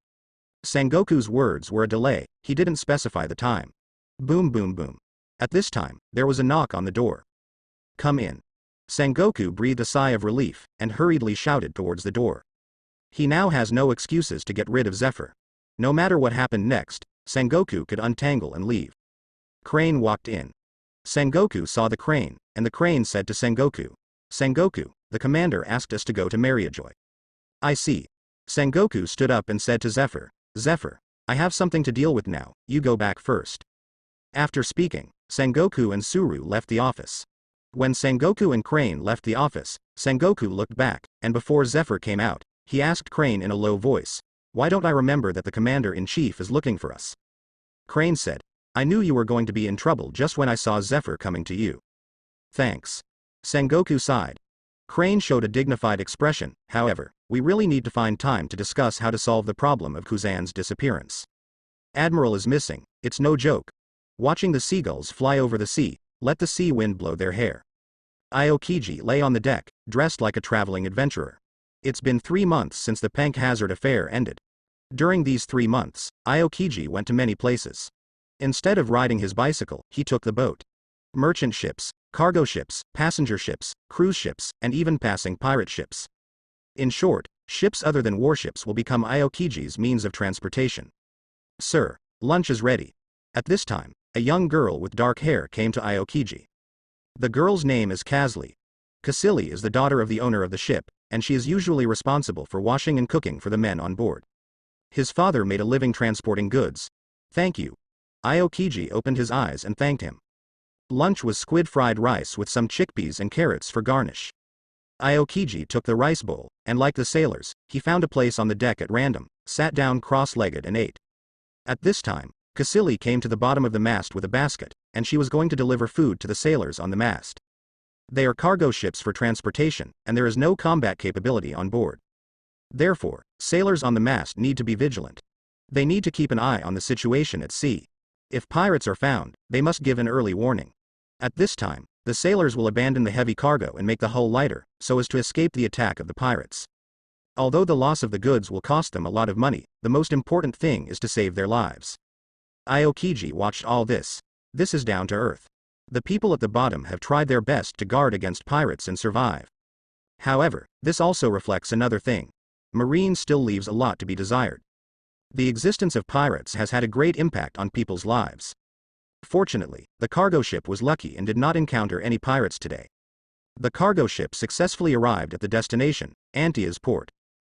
Sengoku's words were a delay, he didn't specify the time. Boom boom boom. At this time, there was a knock on the door. Come in. Sengoku breathed a sigh of relief, and hurriedly shouted towards the door. He now has no excuses to get rid of Zephyr. No matter what happened next, Sengoku could untangle and leave. Crane walked in. Sengoku saw the crane, and the crane said to Sengoku, "Sengoku, the commander asked us to go to Mariajoy." "I see." Sengoku stood up and said to Zephyr, "Zephyr, I have something to deal with now, you go back first." After speaking, Sengoku and Suru left the office. When Sengoku and Crane left the office, Sengoku looked back, and before Zephyr came out, he asked Crane in a low voice, "Why don't I remember that the commander-in-chief is looking for us?" Crane said, "I knew you were going to be in trouble just when I saw Zephyr coming to you." "Thanks." Sengoku sighed. Crane showed a dignified expression. "However, we really need to find time to discuss how to solve the problem of Kuzan's disappearance. Admiral is missing, it's no joke. Watching the seagulls fly over the sea, let the sea wind blow their hair." Aokiji lay on the deck, dressed like a traveling adventurer. It's been 3 months since the Pank Hazard affair ended. During these 3 months, Aokiji went to many places. Instead of riding his bicycle, he took the boat. Merchant ships, cargo ships, passenger ships, cruise ships, and even passing pirate ships. In short, ships other than warships will become Aokiji's means of transportation. "Sir, lunch is ready." At this time, a young girl with dark hair came to Aokiji. The girl's name is Kazli. Kasili is the daughter of the owner of the ship, and she is usually responsible for washing and cooking for the men on board. His father made a living transporting goods. "Thank you." Aokiji opened his eyes and thanked him. Lunch was squid fried rice with some chickpeas and carrots for garnish. Aokiji took the rice bowl, and like the sailors, he found a place on the deck at random, sat down cross-legged and ate. At this time, Kasili came to the bottom of the mast with a basket, and she was going to deliver food to the sailors on the mast. They are cargo ships for transportation, and there is no combat capability on board. Therefore, sailors on the mast need to be vigilant. They need to keep an eye on the situation at sea. If pirates are found, they must give an early warning. At this time, the sailors will abandon the heavy cargo and make the hull lighter, so as to escape the attack of the pirates. Although the loss of the goods will cost them a lot of money, the most important thing is to save their lives. Aokiji watched all this. This is down to earth. The people at the bottom have tried their best to guard against pirates and survive. However, this also reflects another thing. Marine still leaves a lot to be desired. The existence of pirates has had a great impact on people's lives. Fortunately, the cargo ship was lucky and did not encounter any pirates today. The cargo ship successfully arrived at the destination, Antia's port.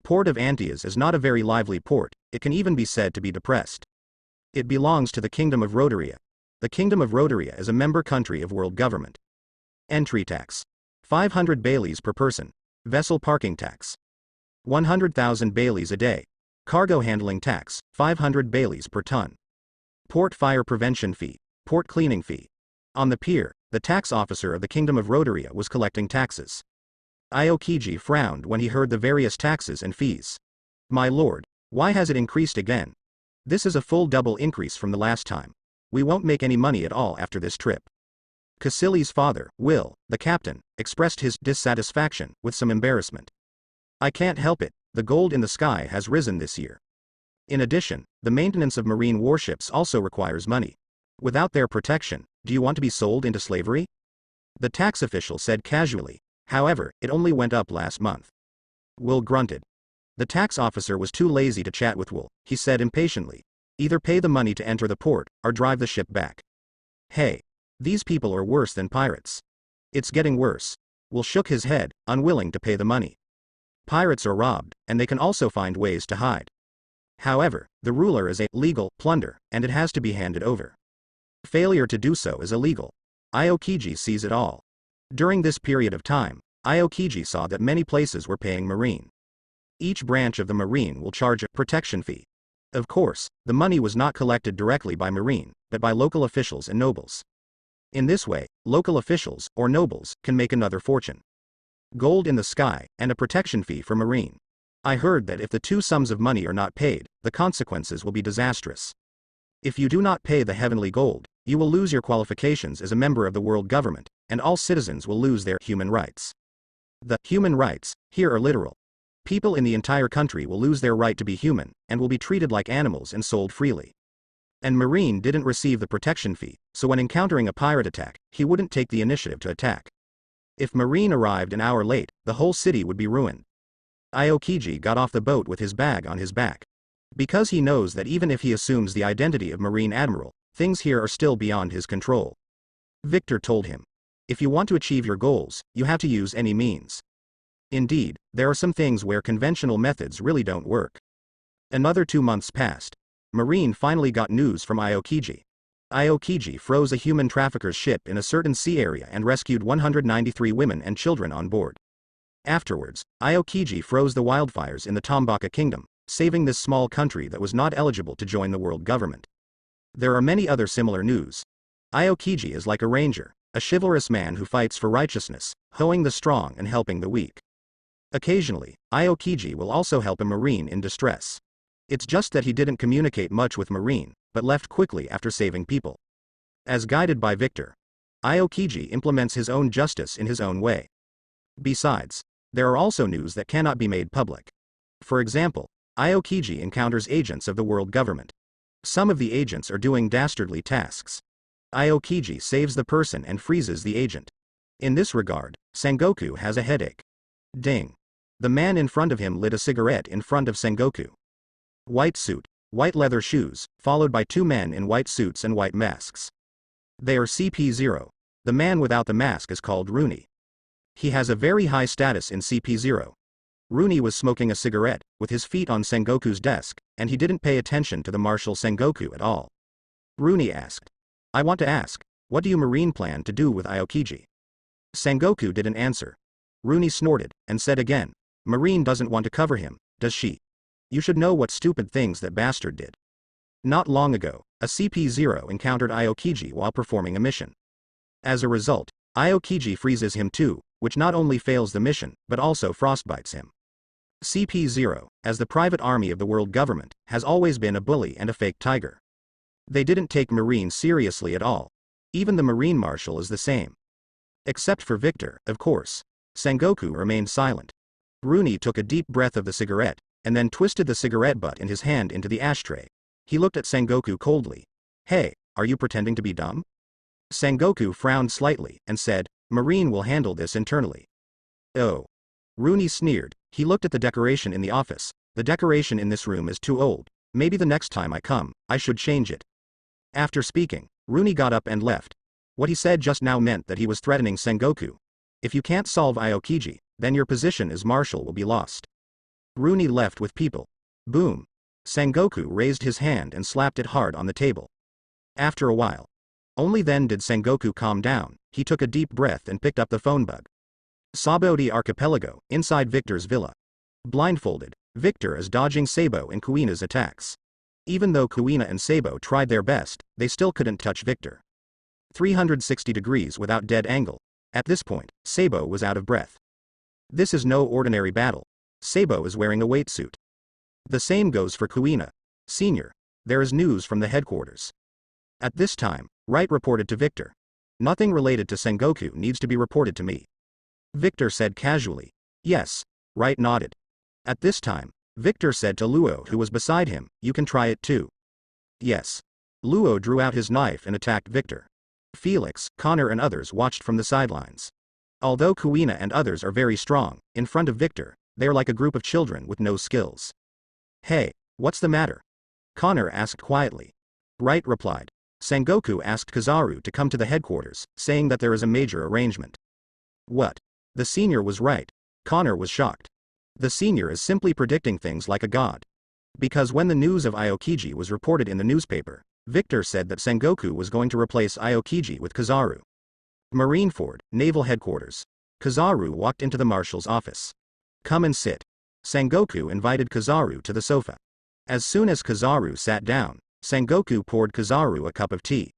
Port of Antia's is not a very lively port, it can even be said to be depressed. It belongs to the Kingdom of Rotaria. The Kingdom of Rotaria is a member country of world government. Entry tax. 500 baileys per person. Vessel parking tax. 100,000 baileys a day. Cargo handling tax, 500 baileys per ton. Port fire prevention fee. Port cleaning fee. On the pier, the tax officer of the Kingdom of Rotaria was collecting taxes. Aokiji frowned when he heard the various taxes and fees. "My lord, why has it increased again? This is a full double increase from the last time. We won't make any money at all after this trip." Kasili's father, Will, the captain, expressed his dissatisfaction with some embarrassment. "I can't help it, the gold in the sky has risen this year. In addition, the maintenance of marine warships also requires money. Without their protection, do you want to be sold into slavery?" The tax official said casually. "However, it only went up last month." Will grunted. The tax officer was too lazy to chat with Will. He said impatiently, "Either pay the money to enter the port, or drive the ship back." "Hey, these people are worse than pirates. It's getting worse." Will shook his head, unwilling to pay the money. Pirates are robbed, and they can also find ways to hide. However, the ruler is a legal plunder, and it has to be handed over. Failure to do so is illegal. Aokiji sees it all. During this period of time, Aokiji saw that many places were paying marine. Each branch of the marine will charge a protection fee. Of course, the money was not collected directly by marine, but by local officials and nobles. In this way, local officials, or nobles, can make another fortune. Gold in the sky, and a protection fee for marine. I heard that if the two sums of money are not paid, the consequences will be disastrous. If you do not pay the heavenly gold, you will lose your qualifications as a member of the world government, and all citizens will lose their human rights. The human rights here are literal. People in the entire country will lose their right to be human, and will be treated like animals and sold freely. And Marine didn't receive the protection fee, so when encountering a pirate attack, he wouldn't take the initiative to attack. If Marine arrived an hour late, the whole city would be ruined. Aokiji got off the boat with his bag on his back. Because he knows that even if he assumes the identity of Marine Admiral, things here are still beyond his control. Victor told him. If you want to achieve your goals, you have to use any means. Indeed, there are some things where conventional methods really don't work. Another 2 months passed. Marine finally got news from Aokiji. Aokiji froze a human trafficker's ship in a certain sea area and rescued 193 women and children on board. Afterwards, Aokiji froze the wildfires in the Tombaka Kingdom, saving this small country that was not eligible to join the world government. There are many other similar news. Aokiji is like a ranger, a chivalrous man who fights for righteousness, hoeing the strong and helping the weak. Occasionally, Aokiji will also help a marine in distress. It's just that he didn't communicate much with Marine, but left quickly after saving people. As guided by Victor, Aokiji implements his own justice in his own way. Besides, there are also news that cannot be made public. For example, Aokiji encounters agents of the world government. Some of the agents are doing dastardly tasks. Aokiji saves the person and freezes the agent. In this regard, Sengoku has a headache. Ding. The man in front of him lit a cigarette in front of Sengoku. White suit, white leather shoes, followed by 2 men in white suits and white masks. They are CP0. The man without the mask is called Rooney. He has a very high status in CP0. Rooney was smoking a cigarette, with his feet on Sengoku's desk, and he didn't pay attention to the Marshal Sengoku at all. Rooney asked. I want to ask, what do you Marine plan to do with Aokiji? Sengoku didn't answer. Rooney snorted, and said again, Marine doesn't want to cover him, does she? You should know what stupid things that bastard did. Not long ago, a CP0 encountered Aokiji while performing a mission. As a result, Aokiji freezes him too, which not only fails the mission, but also frostbites him. CP0, as the private army of the world government, has always been a bully and a fake tiger. They didn't take Marine seriously at all. Even the Marine Marshal is the same. Except for Victor, of course. Sengoku remained silent. Rooney took a deep breath of the cigarette, and then twisted the cigarette butt in his hand into the ashtray. He looked at Sengoku coldly. Hey, are you pretending to be dumb? Sengoku frowned slightly, and said, Marine will handle this internally. Oh. Rooney sneered. He looked at the decoration in the office. The decoration in this room is too old. Maybe the next time I come, I should change it. After speaking, Rooney got up and left. What he said just now meant that he was threatening Sengoku. If you can't solve Aokiji, then your position as Marshal will be lost. Rooney left with people. Boom. Sengoku raised his hand and slapped it hard on the table. After a while. Only then did Sengoku calm down. He took a deep breath and picked up the phone bug. Sabaody Archipelago, inside Victor's villa. Blindfolded, Victor is dodging Sabo and Kuina's attacks. Even though Kuina and Sabo tried their best, they still couldn't touch Victor. 360 degrees without dead angle. At this point, Sabo was out of breath. This is no ordinary battle. Sabo is wearing a weight suit. The same goes for Kuina. Senior. There is news from the headquarters. At this time, Wright reported to Victor. Nothing related to Sengoku needs to be reported to me. Victor said casually. Yes. Wright nodded. At this time, Victor said to Luo, who was beside him, you can try it too. Yes. Luo drew out his knife and attacked Victor. Felix, Connor and others watched from the sidelines. Although Kuina and others are very strong, in front of Victor, they are like a group of children with no skills. Hey, what's the matter? Connor asked quietly. Wright replied. Sengoku asked Kizaru to come to the headquarters, saying that there is a major arrangement. What? The senior was right. Connor was shocked. The senior is simply predicting things like a god. Because when the news of Aokiji was reported in the newspaper, Victor said that Sengoku was going to replace Aokiji with Kizaru. Marineford, Naval Headquarters. Kizaru walked into the Marshal's office. Come and sit. Sengoku invited Kizaru to the sofa. As soon as Kizaru sat down, Sengoku poured Kizaru a cup of tea.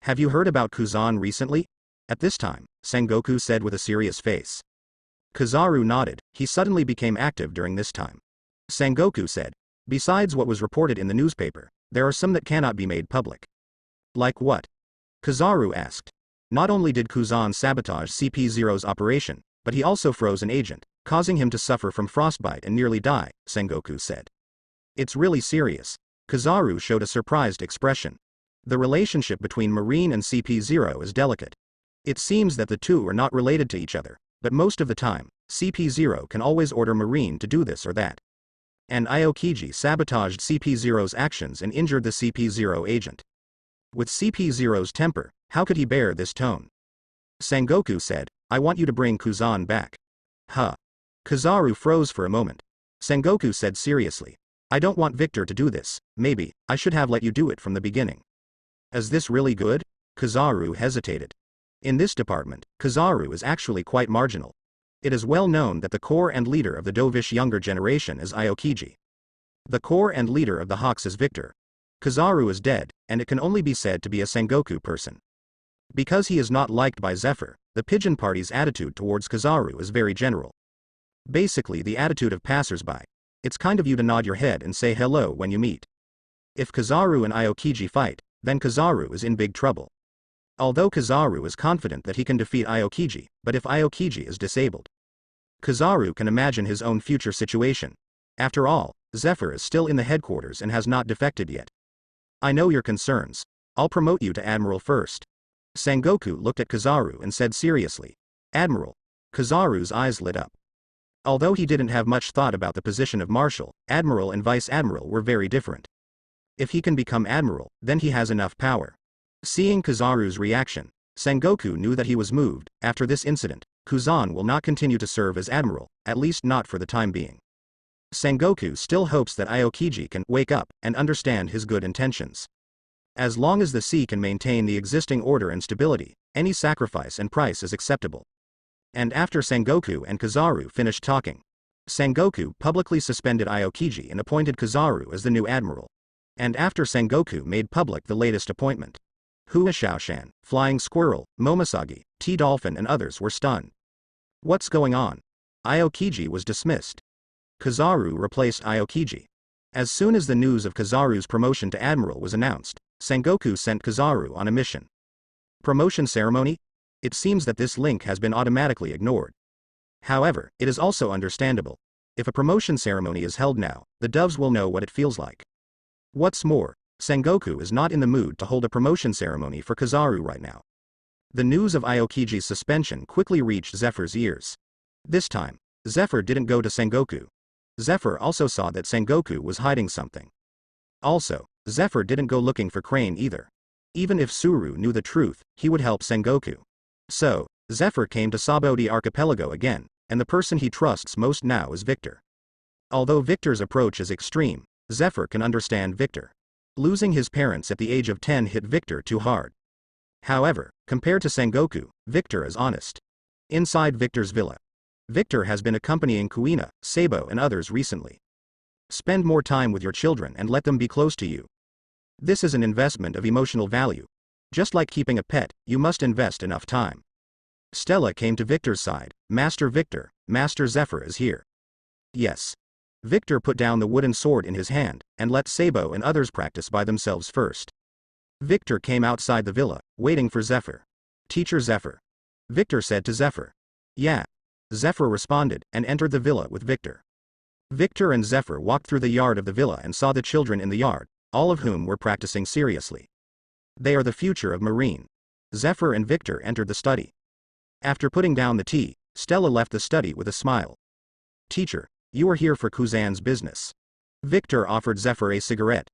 Have you heard about Kuzan recently? At this time, Sengoku said with a serious face. Kizaru nodded. He suddenly became active during this time. Sengoku said, besides what was reported in the newspaper, there are some that cannot be made public. Like what? Kizaru asked. Not only did Kuzan sabotage CP0's operation, but he also froze an agent, causing him to suffer from frostbite and nearly die, Sengoku said. It's really serious. Kizaru showed a surprised expression. The relationship between Marine and CP0 is delicate. It seems that the two are not related to each other, but most of the time, CP0 can always order Marine to do this or that. and Aokiji sabotaged CP0's actions and injured the CP0 agent. With CP0's temper, how could he bear this tone? Sengoku said, I want you to bring Kuzan back. Huh. Kizaru froze for a moment. Sengoku said seriously, I don't want Victor to do this, maybe I should have let you do it from the beginning. Is this really good? Kizaru hesitated. In this department, Kizaru is actually quite marginal. It is well known that the core and leader of the dovish younger generation is Aokiji. The core and leader of the Hawks is Victor. Kizaru is dead, and it can only be said to be a Sengoku person. Because he is not liked by Zephyr, the Pigeon Party's attitude towards Kizaru is very general. Basically the attitude of passers-by. It's kind of you to nod your head and say hello when you meet. If Kizaru and Aokiji fight, then Kizaru is in big trouble. Although Kizaru is confident that he can defeat Aokiji, but if Aokiji is disabled, Kizaru can imagine his own future situation. After all, Zephyr is still in the headquarters and has not defected yet. I know your concerns. I'll promote you to Admiral first. Sengoku looked at Kizaru and said seriously, Admiral. Kizaru's eyes lit up. Although he didn't have much thought about the position of Marshal, Admiral and Vice Admiral were very different. If he can become Admiral, then he has enough power. Seeing Kizaru's reaction, Sengoku knew that he was moved. After this incident, Kuzan will not continue to serve as Admiral, at least not for the time being. Sengoku still hopes that Aokiji can wake up and understand his good intentions. As long as the sea can maintain the existing order and stability, any sacrifice and price is acceptable. And after Sengoku and Kizaru finished talking, Sengoku publicly suspended Aokiji and appointed Kizaru as the new Admiral. And after Sengoku made public the latest appointment, Hua Xiaoshan, Flying Squirrel, Momosagi, T-Dolphin and others were stunned. What's going on? Aokiji was dismissed. Kizaru replaced Aokiji. As soon as the news of Kizaru's promotion to Admiral was announced, Sengoku sent Kizaru on a mission. Promotion ceremony? It seems that this link has been automatically ignored. However, it is also understandable. If a promotion ceremony is held now, the doves will know what it feels like. What's more, Sengoku is not in the mood to hold a promotion ceremony for Kizaru right now. The news of Aokiji's suspension quickly reached Zephyr's ears. This time, Zephyr didn't go to Sengoku. Zephyr also saw that Sengoku was hiding something. Also, Zephyr didn't go looking for Crane either. Even if Suru knew the truth, he would help Sengoku. So, Zephyr came to Sabodi Archipelago again, and the person he trusts most now is Victor. Although Victor's approach is extreme, Zephyr can understand Victor. Losing his parents at the age of 10 hit Victor too hard. However, compared to Sengoku, Victor is honest. Inside Victor's villa, Victor has been accompanying Kuina, Sabo and others recently. Spend more time with your children and let them be close to you. This is an investment of emotional value. Just like keeping a pet, you must invest enough time. Stella came to Victor's side. Master Victor, Master Zephyr is here. Yes. Victor put down the wooden sword in his hand, and let Sabo and others practice by themselves first. Victor came outside the villa, waiting for Zephyr. Teacher Zephyr. Victor said to Zephyr. Yeah. Zephyr responded, and entered the villa with Victor. Victor and Zephyr walked through the yard of the villa and saw the children in the yard, all of whom were practicing seriously. They are the future of Marine. Zephyr and Victor entered the study. After putting down the tea, Stella left the study with a smile. Teacher, you are here for Kuzan's business. Victor offered Zephyr a cigarette.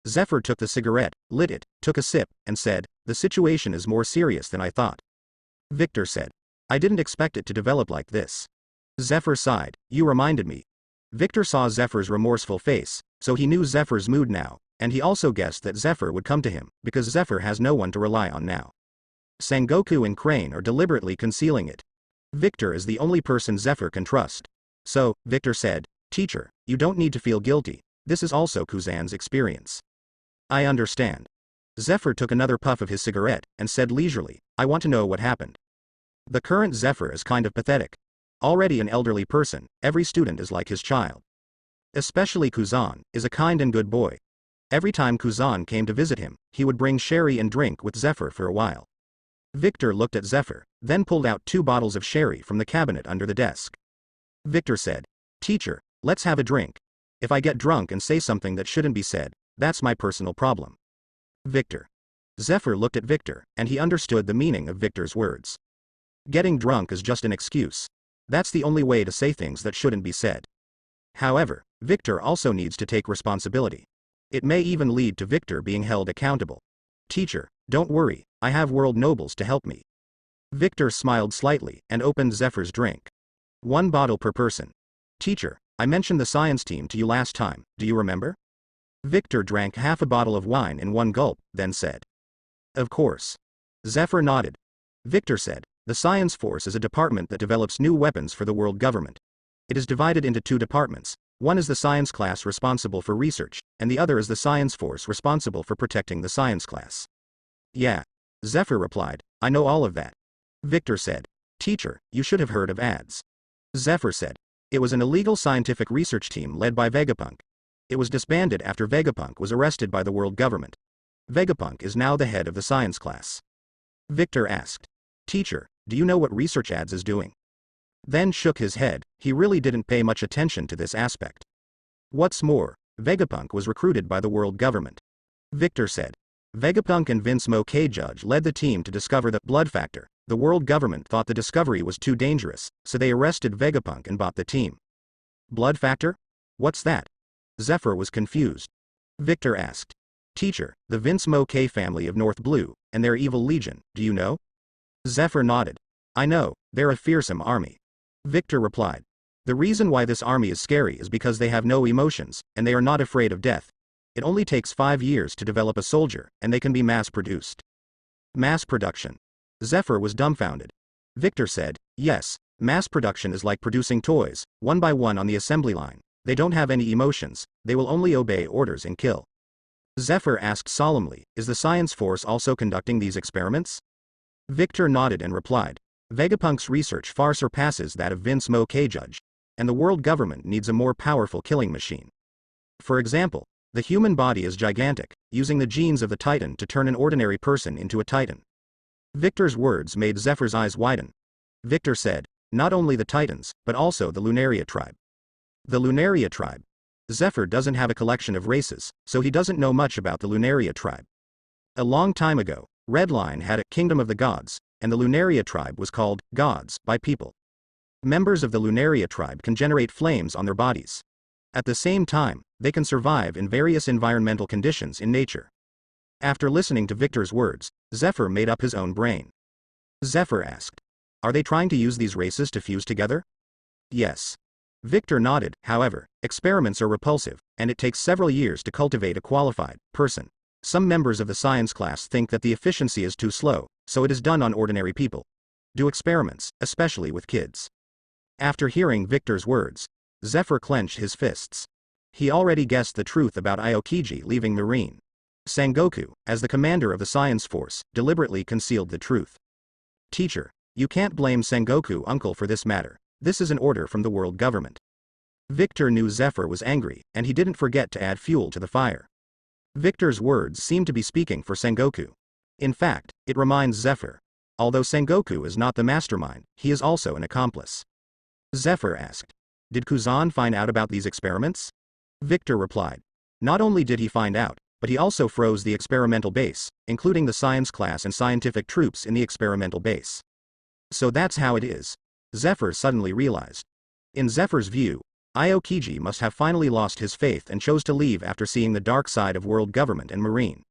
Zephyr took the cigarette, lit it, took a sip, and said, the situation is more serious than I thought. Victor said, I didn't expect it to develop like this. Zephyr sighed, you reminded me. Victor saw Zephyr's remorseful face, so he knew Zephyr's mood now, and he also guessed that Zephyr would come to him, because Zephyr has no one to rely on now. Sengoku and Crane are deliberately concealing it. Victor is the only person Zephyr can trust. So, Victor said, Teacher, you don't need to feel guilty, this is also Kuzan's experience. I understand. Zephyr took another puff of his cigarette, and said leisurely, I want to know what happened. The current Zephyr is kind of pathetic. Already an elderly person, every student is like his child. Especially Kuzan, is a kind and good boy. Every time Kuzan came to visit him, he would bring sherry and drink with Zephyr for a while. Victor looked at Zephyr, then pulled out 2 bottles of sherry from the cabinet under the desk. Victor said, Teacher, let's have a drink. If I get drunk and say something that shouldn't be said, that's my personal problem. Victor. Zephyr looked at Victor, and he understood the meaning of Victor's words. Getting drunk is just an excuse. That's the only way to say things that shouldn't be said. However, Victor also needs to take responsibility. It may even lead to Victor being held accountable. Teacher, don't worry, I have world nobles to help me. Victor smiled slightly and opened Zephyr's drink. 1 bottle per person. Teacher, I mentioned the science team to you last time, do you remember? Victor drank half a bottle of wine in one gulp, then said. Of course. Zephyr nodded. Victor said, the Science Force is a department that develops new weapons for the world government. It is divided into 2 departments. One is the science class responsible for research, and the other is the Science Force responsible for protecting the science class. Yeah. Zephyr replied, I know all of that. Victor said, Teacher, you should have heard of ADS. Zephyr said, it was an illegal scientific research team led by Vegapunk. It was disbanded after Vegapunk was arrested by the world government. Vegapunk is now the head of the science class. Victor asked, Teacher, do you know what research ADS is doing? Then shook his head, he really didn't pay much attention to this aspect. What's more, Vegapunk was recruited by the world government. Victor said. Vegapunk and Vince K. Judge led the team to discover the blood factor. The world government thought the discovery was too dangerous, so they arrested Vegapunk and bought the team. Blood factor? What's that? Zephyr was confused. Victor asked. Teacher, the Vince K. family of North Blue, and their evil legion, do you know? Zephyr nodded. I know, they're a fearsome army. Victor replied. The reason why this army is scary is because they have no emotions, and they are not afraid of death. It only takes 5 years to develop a soldier, and they can be mass-produced. Mass production. Zephyr was dumbfounded. Victor said, yes, mass production is like producing toys, one by one on the assembly line. They don't have any emotions, they will only obey orders and kill. Zephyr asked solemnly, is the Science Force also conducting these experiments? Victor nodded and replied. Vegapunk's research far surpasses that of Vince K. Judge, and the world government needs a more powerful killing machine. For example, the human body is gigantic, using the genes of the Titan to turn an ordinary person into a Titan. Victor's words made Zephyr's eyes widen. Victor said, not only the Titans, but also the Lunaria tribe. The Lunaria tribe. Zephyr doesn't have a collection of races, so he doesn't know much about the Lunaria tribe. A long time ago, Redline had a kingdom of the gods, and the Lunaria tribe was called gods by people. Members of the Lunaria tribe can generate flames on their bodies. At the same time, they can survive in various environmental conditions in nature. After listening to Victor's words, Zephyr made up his own brain. Zephyr asked, are they trying to use these races to fuse together? Yes. Victor nodded, however, experiments are repulsive, and it takes several years to cultivate a qualified person. Some members of the science class think that the efficiency is too slow, so it is done on ordinary people. Do experiments, especially with kids. After hearing Victor's words, Zephyr clenched his fists. He already guessed the truth about Aokiji leaving Marine. Sengoku, as the commander of the Science Force, deliberately concealed the truth. Teacher, you can't blame Sengoku uncle for this matter. This is an order from the world government. Victor knew Zephyr was angry, and he didn't forget to add fuel to the fire. Victor's words seemed to be speaking for Sengoku. In fact, it reminds Zephyr. Although Sengoku is not the mastermind, he is also an accomplice. Zephyr asked. Did Kuzan find out about these experiments? Victor replied. Not only did he find out, but he also froze the experimental base, including the science class and scientific troops in the experimental base. So that's how it is. Zephyr suddenly realized. In Zephyr's view, Aokiji must have finally lost his faith and chose to leave after seeing the dark side of world government and marine.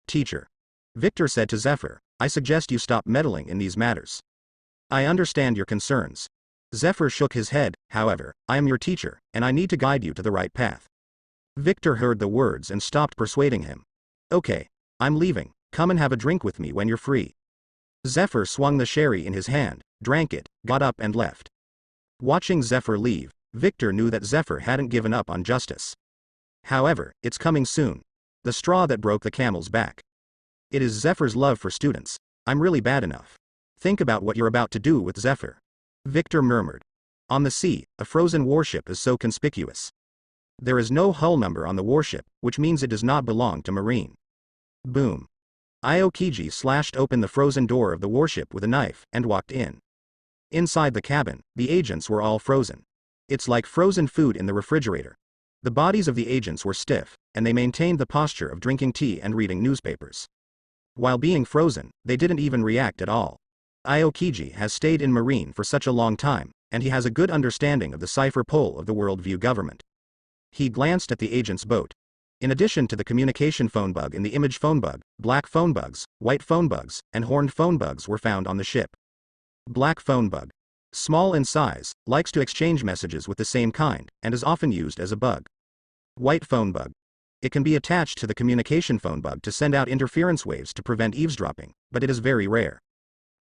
Teacher. Victor said to Zephyr, I suggest you stop meddling in these matters. I understand your concerns. Zephyr shook his head, however, I am your teacher, and I need to guide you to the right path. Victor heard the words and stopped persuading him. Okay, I'm leaving, come and have a drink with me when you're free. Zephyr swung the sherry in his hand, drank it, got up and left. Watching Zephyr leave, Victor knew that Zephyr hadn't given up on justice. However, it's coming soon. The straw that broke the camel's back. It is Zephyr's love for students. I'm really bad enough. Think about what you're about to do with Zephyr. Victor murmured. On the sea, a frozen warship is so conspicuous. There is no hull number on the warship, which means it does not belong to Marine. Boom. Aokiji slashed open the frozen door of the warship with a knife and walked in. Inside the cabin, the agents were all frozen. It's like frozen food in the refrigerator. The bodies of the agents were stiff, and they maintained the posture of drinking tea and reading newspapers. While being frozen, they didn't even react at all. Aokiji has stayed in Marine for such a long time, and he has a good understanding of the cipher pole of the worldview government. He glanced at the agent's boat. In addition to the communication phone bug and the image phone bug, black phone bugs, white phone bugs, and horned phone bugs were found on the ship. Black phone bug. Small in size, likes to exchange messages with the same kind, and is often used as a bug. White phone bug. It can be attached to the communication phone bug to send out interference waves to prevent eavesdropping, but it is very rare.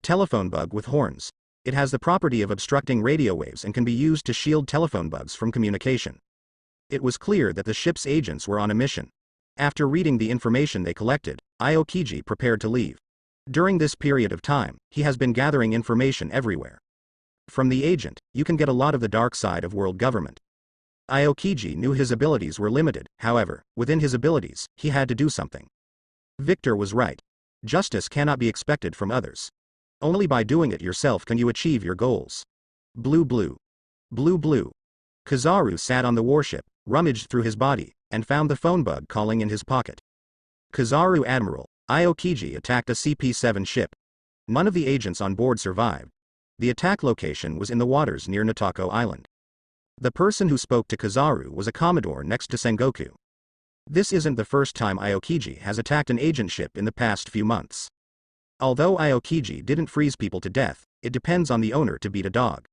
Telephone bug with horns. It has the property of obstructing radio waves and can be used to shield telephone bugs from communication. It was clear that the ship's agents were on a mission. After reading the information they collected, Aokiji prepared to leave. During this period of time, he has been gathering information everywhere. From the agent, you can get a lot of the dark side of world government. Aokiji knew his abilities were limited, however, within his abilities, he had to do something. Victor was right. Justice cannot be expected from others. Only by doing it yourself can you achieve your goals. Blue blue. Blue blue. Kizaru sat on the warship, rummaged through his body, and found the phone bug calling in his pocket. Kizaru Admiral, Aokiji attacked a CP-7 ship. None of the agents on board survived. The attack location was in the waters near Natako Island. The person who spoke to Kizaru was a commodore next to Sengoku. This isn't the first time Aokiji has attacked an agent ship in the past few months. Although Aokiji didn't freeze people to death, it depends on the owner to beat a dog.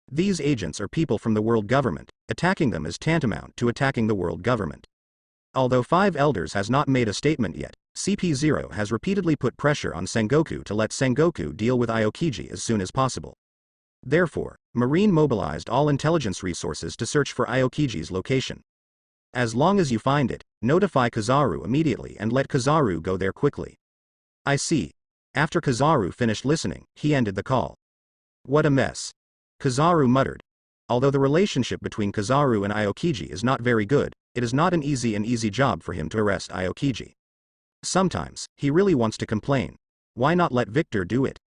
These agents are people from the world government, attacking them is tantamount to attacking the world government. Although Five Elders has not made a statement yet, CP0 has repeatedly put pressure on Sengoku to let Sengoku deal with Aokiji as soon as possible. Therefore, Marine mobilized all intelligence resources to search for Aokiji's location. As long as you find it, notify Kizaru immediately and let Kizaru go there quickly. I see. After Kizaru finished listening, he ended the call. What a mess. Kizaru muttered. Although the relationship between Kizaru and Aokiji is not very good, it is not an easy job for him to arrest Aokiji. Sometimes, he really wants to complain. Why not let Victor do it?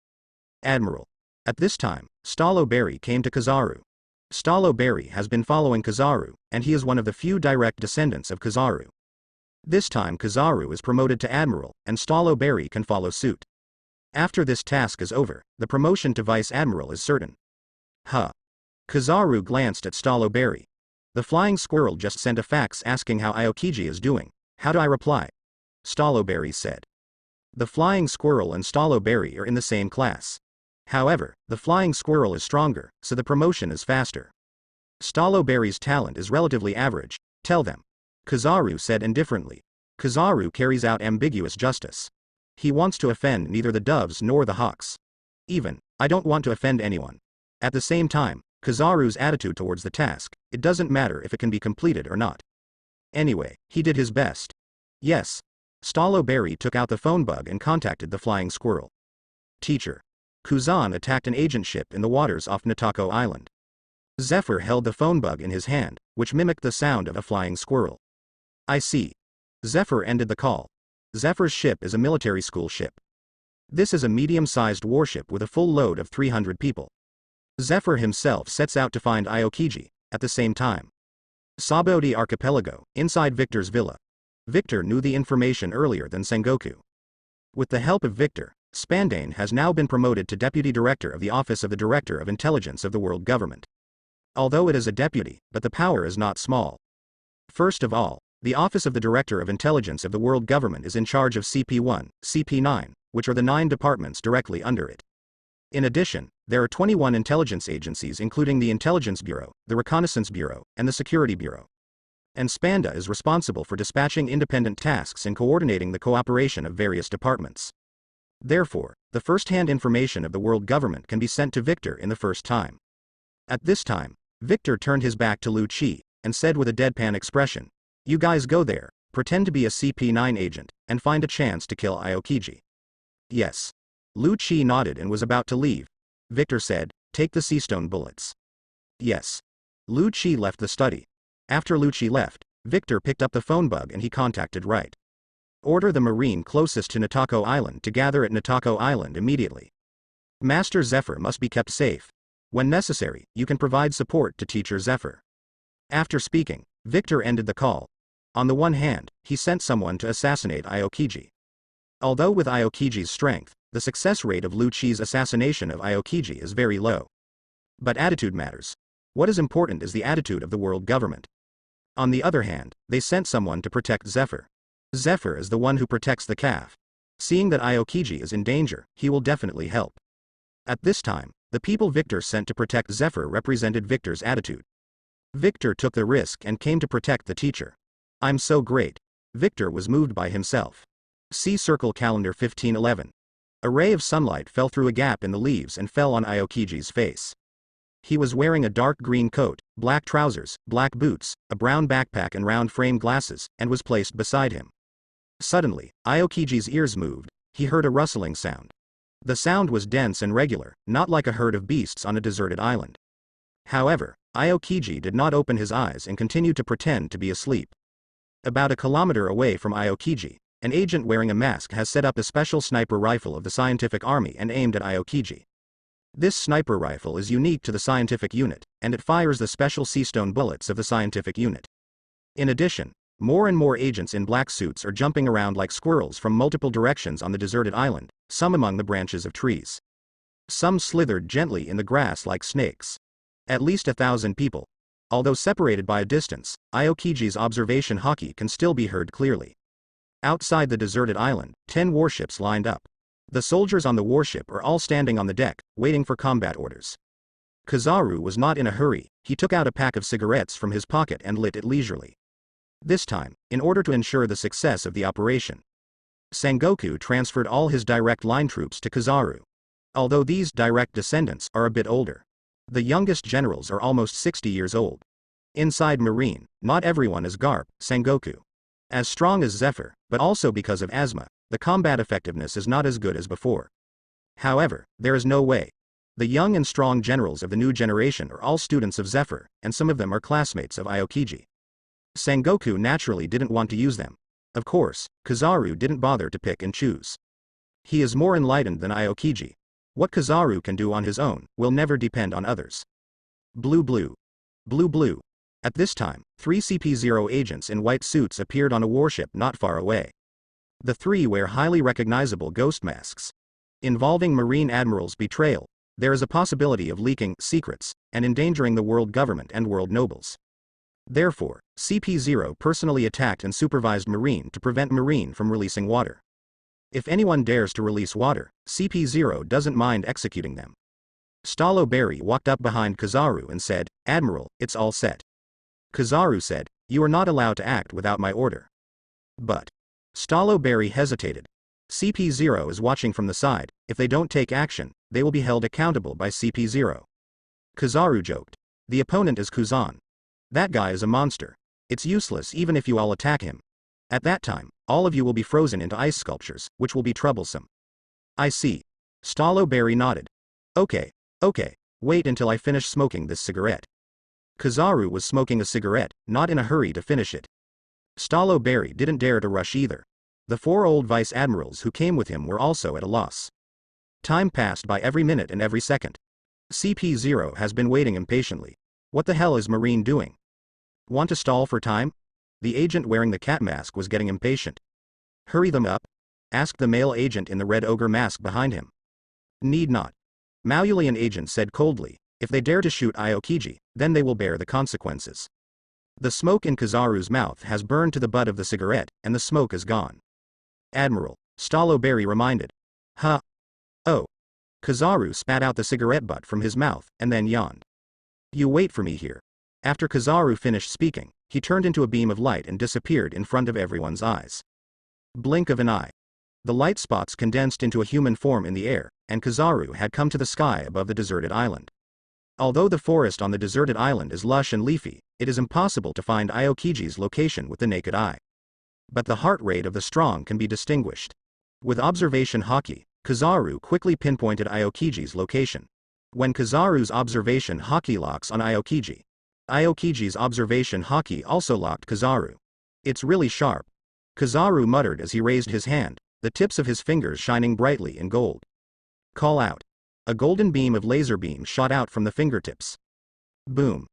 Admiral. At this time, Stallo Berry came to Kizaru. Stallo Berry has been following Kizaru, and he is one of the few direct descendants of Kizaru. This time Kizaru is promoted to Admiral, and Stallo Berry can follow suit. After this task is over, the promotion to Vice Admiral is certain. Huh. Kizaru glanced at Stallo Berry. The flying squirrel just sent a fax asking how Aokiji is doing. How do I reply? Stallo Berry said. The flying squirrel and Stallo Berry are in the same class. However, the flying squirrel is stronger, so the promotion is faster. Stallo Berry's talent is relatively average, tell them. Kizaru said indifferently. Kizaru carries out ambiguous justice. He wants to offend neither the doves nor the hawks. Even, I don't want to offend anyone. At the same time, Kizaru's attitude towards the task, it doesn't matter if it can be completed or not. Anyway, he did his best. Yes. Stallo Berry took out the phone bug and contacted the flying squirrel. Teacher. Kuzan attacked an agent ship in the waters off Natako Island. Zephyr held the phone bug in his hand, which mimicked the sound of a flying squirrel. I see. Zephyr ended the call. Zephyr's ship is a military school ship. This is a medium-sized warship with a full load of 300 people. Zephyr himself sets out to find Aokiji, at the same time. Sabodi Archipelago, inside Victor's villa. Victor knew the information earlier than Sengoku. With the help of Victor, Spandane has now been promoted to Deputy Director of the Office of the Director of Intelligence of the World Government. Although it is a deputy, but the power is not small. First of all, the Office of the Director of Intelligence of the World Government is in charge of CP1, CP9, which are the 9 departments directly under it. In addition, there are 21 intelligence agencies including the Intelligence Bureau, the Reconnaissance Bureau, and the Security Bureau. And Spanda is responsible for dispatching independent tasks and coordinating the cooperation of various departments. Therefore, the first-hand information of the world government can be sent to Victor in the first time. At this time, Victor turned his back to Lu Chi, and said with a deadpan expression, "You guys go there, pretend to be a CP9 agent, and find a chance to kill Aokiji." Yes. Lu Chi nodded and was about to leave. Victor said, "Take the seastone bullets." Yes. Lu Chi left the study. After Lu Chi left, Victor picked up the phone bug and he contacted Wright. Order the Marine closest to Natako Island to gather at Natako Island immediately. Master Zephyr must be kept safe. When necessary, you can provide support to Teacher Zephyr. After speaking, Victor ended the call. On the one hand, he sent someone to assassinate Aokiji. Although with Aokiji's strength, the success rate of Lu Chi's assassination of Aokiji is very low. But attitude matters. What is important is the attitude of the world government. On the other hand, they sent someone to protect Zephyr. Zephyr is the one who protects the calf. Seeing that Aokiji is in danger, he will definitely help. At this time, the people Victor sent to protect Zephyr represented Victor's attitude. Victor took the risk and came to protect the teacher. I'm so great. Victor was moved by himself. See Circle Calendar 1511. A ray of sunlight fell through a gap in the leaves and fell on Aokiji's face. He was wearing a dark green coat, black trousers, black boots, a brown backpack and round frame glasses, and was placed beside him. Suddenly, Aokiji's ears moved. He heard a rustling sound. The sound was dense and regular, not like a herd of beasts on a deserted island. However, Aokiji did not open his eyes and continued to pretend to be asleep. About a kilometer away from Aokiji, an agent wearing a mask has set up a special sniper rifle of the scientific army and aimed at Aokiji. This sniper rifle is unique to the scientific unit, and it fires the special seastone bullets of the scientific unit. In addition, more and more agents in black suits are jumping around like squirrels from multiple directions on the deserted island, some among the branches of trees. Some slithered gently in the grass like snakes. At least 1,000 people. Although separated by a distance, Aokiji's observation haki can still be heard clearly. Outside the deserted island, 10 warships lined up. The soldiers on the warship are all standing on the deck, waiting for combat orders. Kizaru was not in a hurry. He took out a pack of cigarettes from his pocket and lit it leisurely. This time, in order to ensure the success of the operation, Sengoku transferred all his direct line troops to Kizaru. Although these direct descendants are a bit older. The youngest generals are almost 60 years old. Inside Marine, not everyone is Garp, Sengoku. As strong as Zephyr, but also because of asthma, the combat effectiveness is not as good as before. However, there is no way. The young and strong generals of the new generation are all students of Zephyr, and some of them are classmates of Aokiji. Sengoku naturally didn't want to use them. Of course, Kizaru didn't bother to pick and choose. He is more enlightened than Aokiji. What Kizaru can do on his own will never depend on others. Blue blue. Blue blue. At this time, 3 CP0 agents in white suits appeared on a warship not far away. The 3 wear highly recognizable ghost masks. Involving Marine Admiral's betrayal, there is a possibility of leaking secrets and endangering the world government and world nobles. Therefore, CP0 personally attacked and supervised Marine to prevent Marine from releasing water. If anyone dares to release water, CP0 doesn't mind executing them. Stallo Berry walked up behind Kizaru and said, "Admiral, it's all set." Kizaru said, "You are not allowed to act without my order." But Stallo Berry hesitated. CP0 is watching from the side. If they don't take action, they will be held accountable by CP0. Kizaru joked. "The opponent is Kuzan. That guy is a monster. It's useless even if you all attack him. At that time, all of you will be frozen into ice sculptures, which will be troublesome." "I see." Stallo Berry nodded. Okay, wait until I finish smoking this cigarette." Kizaru was smoking a cigarette, not in a hurry to finish it. Stallo Berry didn't dare to rush either. The 4 old vice admirals who came with him were also at a loss. Time passed by every minute and every second. CP0 has been waiting impatiently. What the hell is Marine doing? Want to stall for time? The agent wearing the cat mask was getting impatient. "Hurry them up?" asked the male agent in the red ogre mask behind him. "Need not." Maulian agent said coldly, "If they dare to shoot Aokiji, then they will bear the consequences." The smoke in Kizaru's mouth has burned to the butt of the cigarette, and the smoke is gone. "Admiral," Stallo Berry reminded. "Huh? Oh." Kizaru spat out the cigarette butt from his mouth, and then yawned. "You wait for me here." After Kizaru finished speaking, he turned into a beam of light and disappeared in front of everyone's eyes. Blink of an eye. The light spots condensed into a human form in the air, and Kizaru had come to the sky above the deserted island. Although the forest on the deserted island is lush and leafy, it is impossible to find Aokiji's location with the naked eye. But the heart rate of the strong can be distinguished. With observation haki, Kizaru quickly pinpointed Aokiji's location. When Kizaru's observation haki locks on Aokiji, Aokiji's observation haki also locked Kizaru. "It's really sharp," Kizaru muttered as he raised his hand, the tips of his fingers shining brightly in gold. "Call out." A golden beam of laser beam shot out from the fingertips. Boom.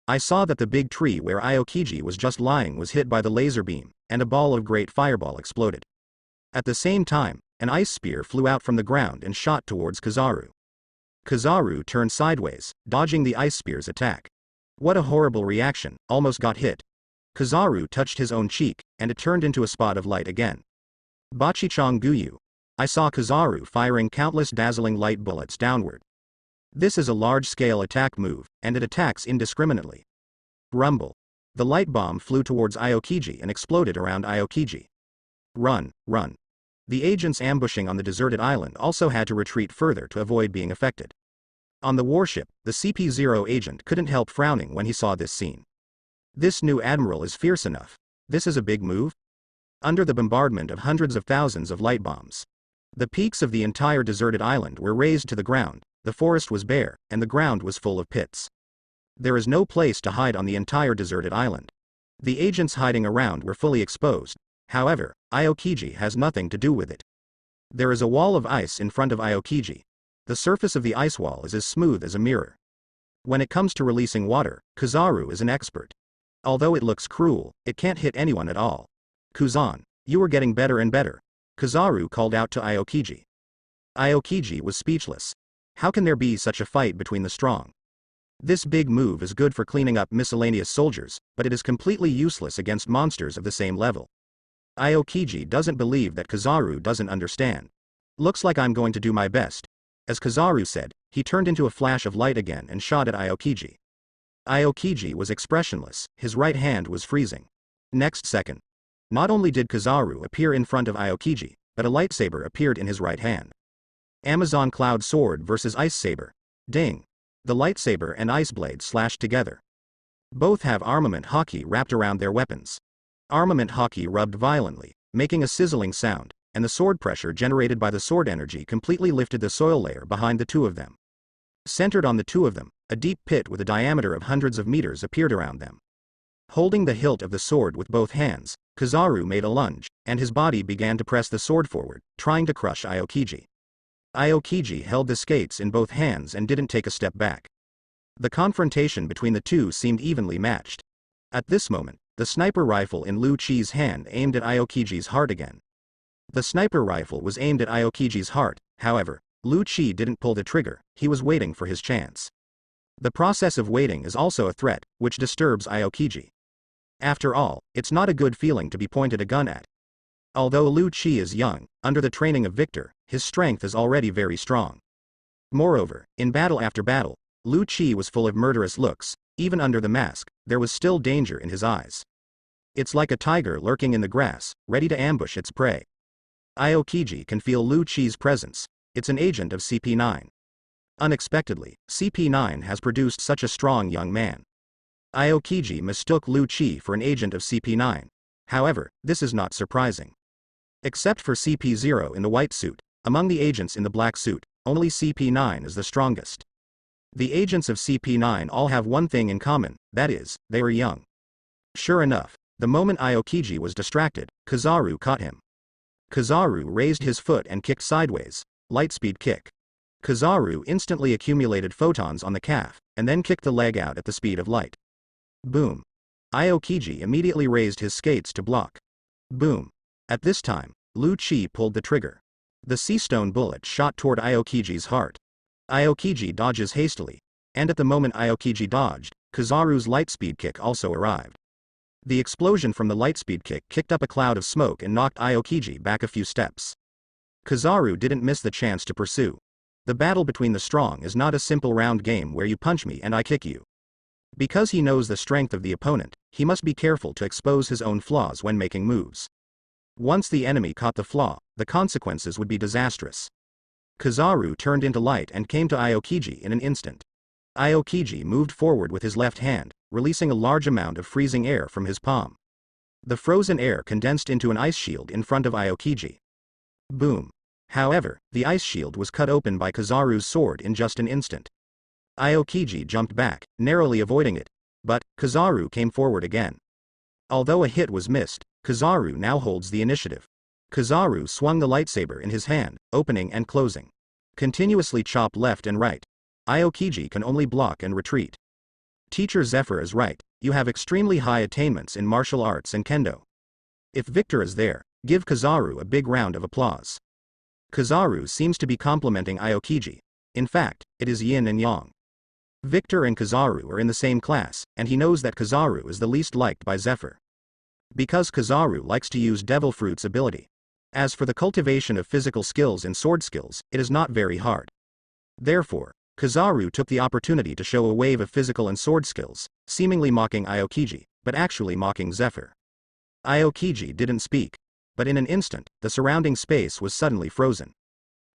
I saw that the big tree where Aokiji was just lying was hit by the laser beam, and a ball of great fireball exploded. At the same time, an ice spear flew out from the ground and shot towards Kizaru. Kizaru turned sideways, dodging the ice spear's attack. What a horrible reaction, almost got hit. Kizaru touched his own cheek, and it turned into a spot of light again. Bachichang Guyu. I saw Kizaru firing countless dazzling light bullets downward. This is a large-scale attack move, and it attacks indiscriminately. Rumble. The light bomb flew towards Aokiji and exploded around Aokiji. Run, run. The agents ambushing on the deserted island also had to retreat further to avoid being affected. On the warship, the CP0 agent couldn't help frowning when he saw this scene. This new Admiral is fierce enough. This is a big move? Under the bombardment of hundreds of thousands of light bombs, the peaks of the entire deserted island were razed to the ground, the forest was bare, and the ground was full of pits. There is no place to hide on the entire deserted island. The agents hiding around were fully exposed. However, Aokiji has nothing to do with it. There is a wall of ice in front of Aokiji. The surface of the ice wall is as smooth as a mirror. When it comes to releasing water, Kizaru is an expert. Although it looks cruel, it can't hit anyone at all. Kuzan, you are getting better and better. Kizaru called out to Aokiji. Aokiji was speechless. How can there be such a fight between the strong? This big move is good for cleaning up miscellaneous soldiers, but it is completely useless against monsters of the same level. Aokiji doesn't believe that Kizaru doesn't understand. Looks like I'm going to do my best. As Kizaru said, he turned into a flash of light again and shot at Aokiji. Aokiji was expressionless, his right hand was freezing. Next second. Not only did Kizaru appear in front of Aokiji, but a lightsaber appeared in his right hand. Amazon Cloud Sword versus Ice Saber. Ding. The lightsaber and ice blade slashed together. Both have armament haki wrapped around their weapons. Armament haki rubbed violently, making a sizzling sound, and the sword pressure generated by the sword energy completely lifted the soil layer behind the two of them. Centered on the two of them, a deep pit with a diameter of hundreds of meters appeared around them. Holding the hilt of the sword with both hands, Kizaru made a lunge, and his body began to press the sword forward, trying to crush Aokiji. Aokiji held the skates in both hands and didn't take a step back. The confrontation between the two seemed evenly matched. At this moment, the sniper rifle in Lu Chi's hand aimed at Aokiji's heart again. The sniper rifle was aimed at Aokiji's heart, however, Lu Chi didn't pull the trigger, he was waiting for his chance. The process of waiting is also a threat, which disturbs Aokiji. After all, it's not a good feeling to be pointed a gun at. Although Lu Chi is young, under the training of Victor, his strength is already very strong. Moreover, in battle after battle, Lu Chi was full of murderous looks. Even under the mask, there was still danger in his eyes. It's like a tiger lurking in the grass, ready to ambush its prey. Aokiji can feel Lu Chi's presence. It's an agent of CP9. Unexpectedly, CP9 has produced such a strong young man. Aokiji mistook Lu Chi for an agent of CP9. However, this is not surprising. Except for CP0 in the white suit, among the agents in the black suit, only CP9 is the strongest. The agents of CP9 all have one thing in common, that is, they are young. Sure enough, the moment Aokiji was distracted, Kizaru caught him. Kizaru raised his foot and kicked sideways, lightspeed kick. Kizaru instantly accumulated photons on the calf, and then kicked the leg out at the speed of light. Boom. Aokiji immediately raised his skates to block. Boom. At this time, Lu Chi pulled the trigger. The sea stone bullet shot toward Aokiji's heart. Aokiji dodges hastily, and at the moment Aokiji dodged, Kizaru's lightspeed kick also arrived. The explosion from the lightspeed kick kicked up a cloud of smoke and knocked Aokiji back a few steps. Kizaru didn't miss the chance to pursue. The battle between the strong is not a simple round game where you punch me and I kick you. Because he knows the strength of the opponent, he must be careful to expose his own flaws when making moves. Once the enemy caught the flaw, the consequences would be disastrous. Kizaru turned into light and came to Aokiji in an instant. Aokiji moved forward with his left hand, releasing a large amount of freezing air from his palm. The frozen air condensed into an ice shield in front of Aokiji. Boom. However, the ice shield was cut open by Kizaru's sword in just an instant. Aokiji jumped back, narrowly avoiding it, but Kizaru came forward again. Although a hit was missed, Kizaru now holds the initiative. Kizaru swung the lightsaber in his hand, opening and closing. Continuously chop left and right. Aokiji can only block and retreat. Teacher Zephyr is right, you have extremely high attainments in martial arts and kendo. If Victor is there, give Kizaru a big round of applause. Kizaru seems to be complimenting Aokiji. In fact, it is yin and yang. Victor and Kizaru are in the same class, and he knows that Kizaru is the least liked by Zephyr. Because Kizaru likes to use Devil Fruit's ability. As for the cultivation of physical skills and sword skills, it is not very hard. Therefore, Kizaru took the opportunity to show a wave of physical and sword skills, seemingly mocking Aokiji, but actually mocking Zephyr. Aokiji didn't speak, but in an instant, the surrounding space was suddenly frozen.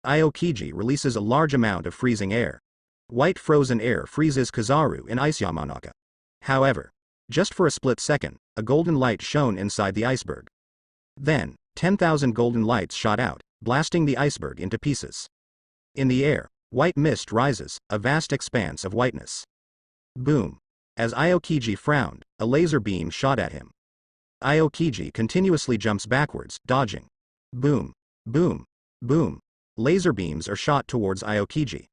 Aokiji releases a large amount of freezing air. White frozen air freezes Kizaru in Ice Yamanaka. However, just for a split second, a golden light shone inside the iceberg. Then, 10,000 golden lights shot out, blasting the iceberg into pieces. In the air, white mist rises, a vast expanse of whiteness. Boom. As Aokiji frowned, a laser beam shot at him. Aokiji continuously jumps backwards, dodging. Boom. Boom. Boom. Laser beams are shot towards Aokiji.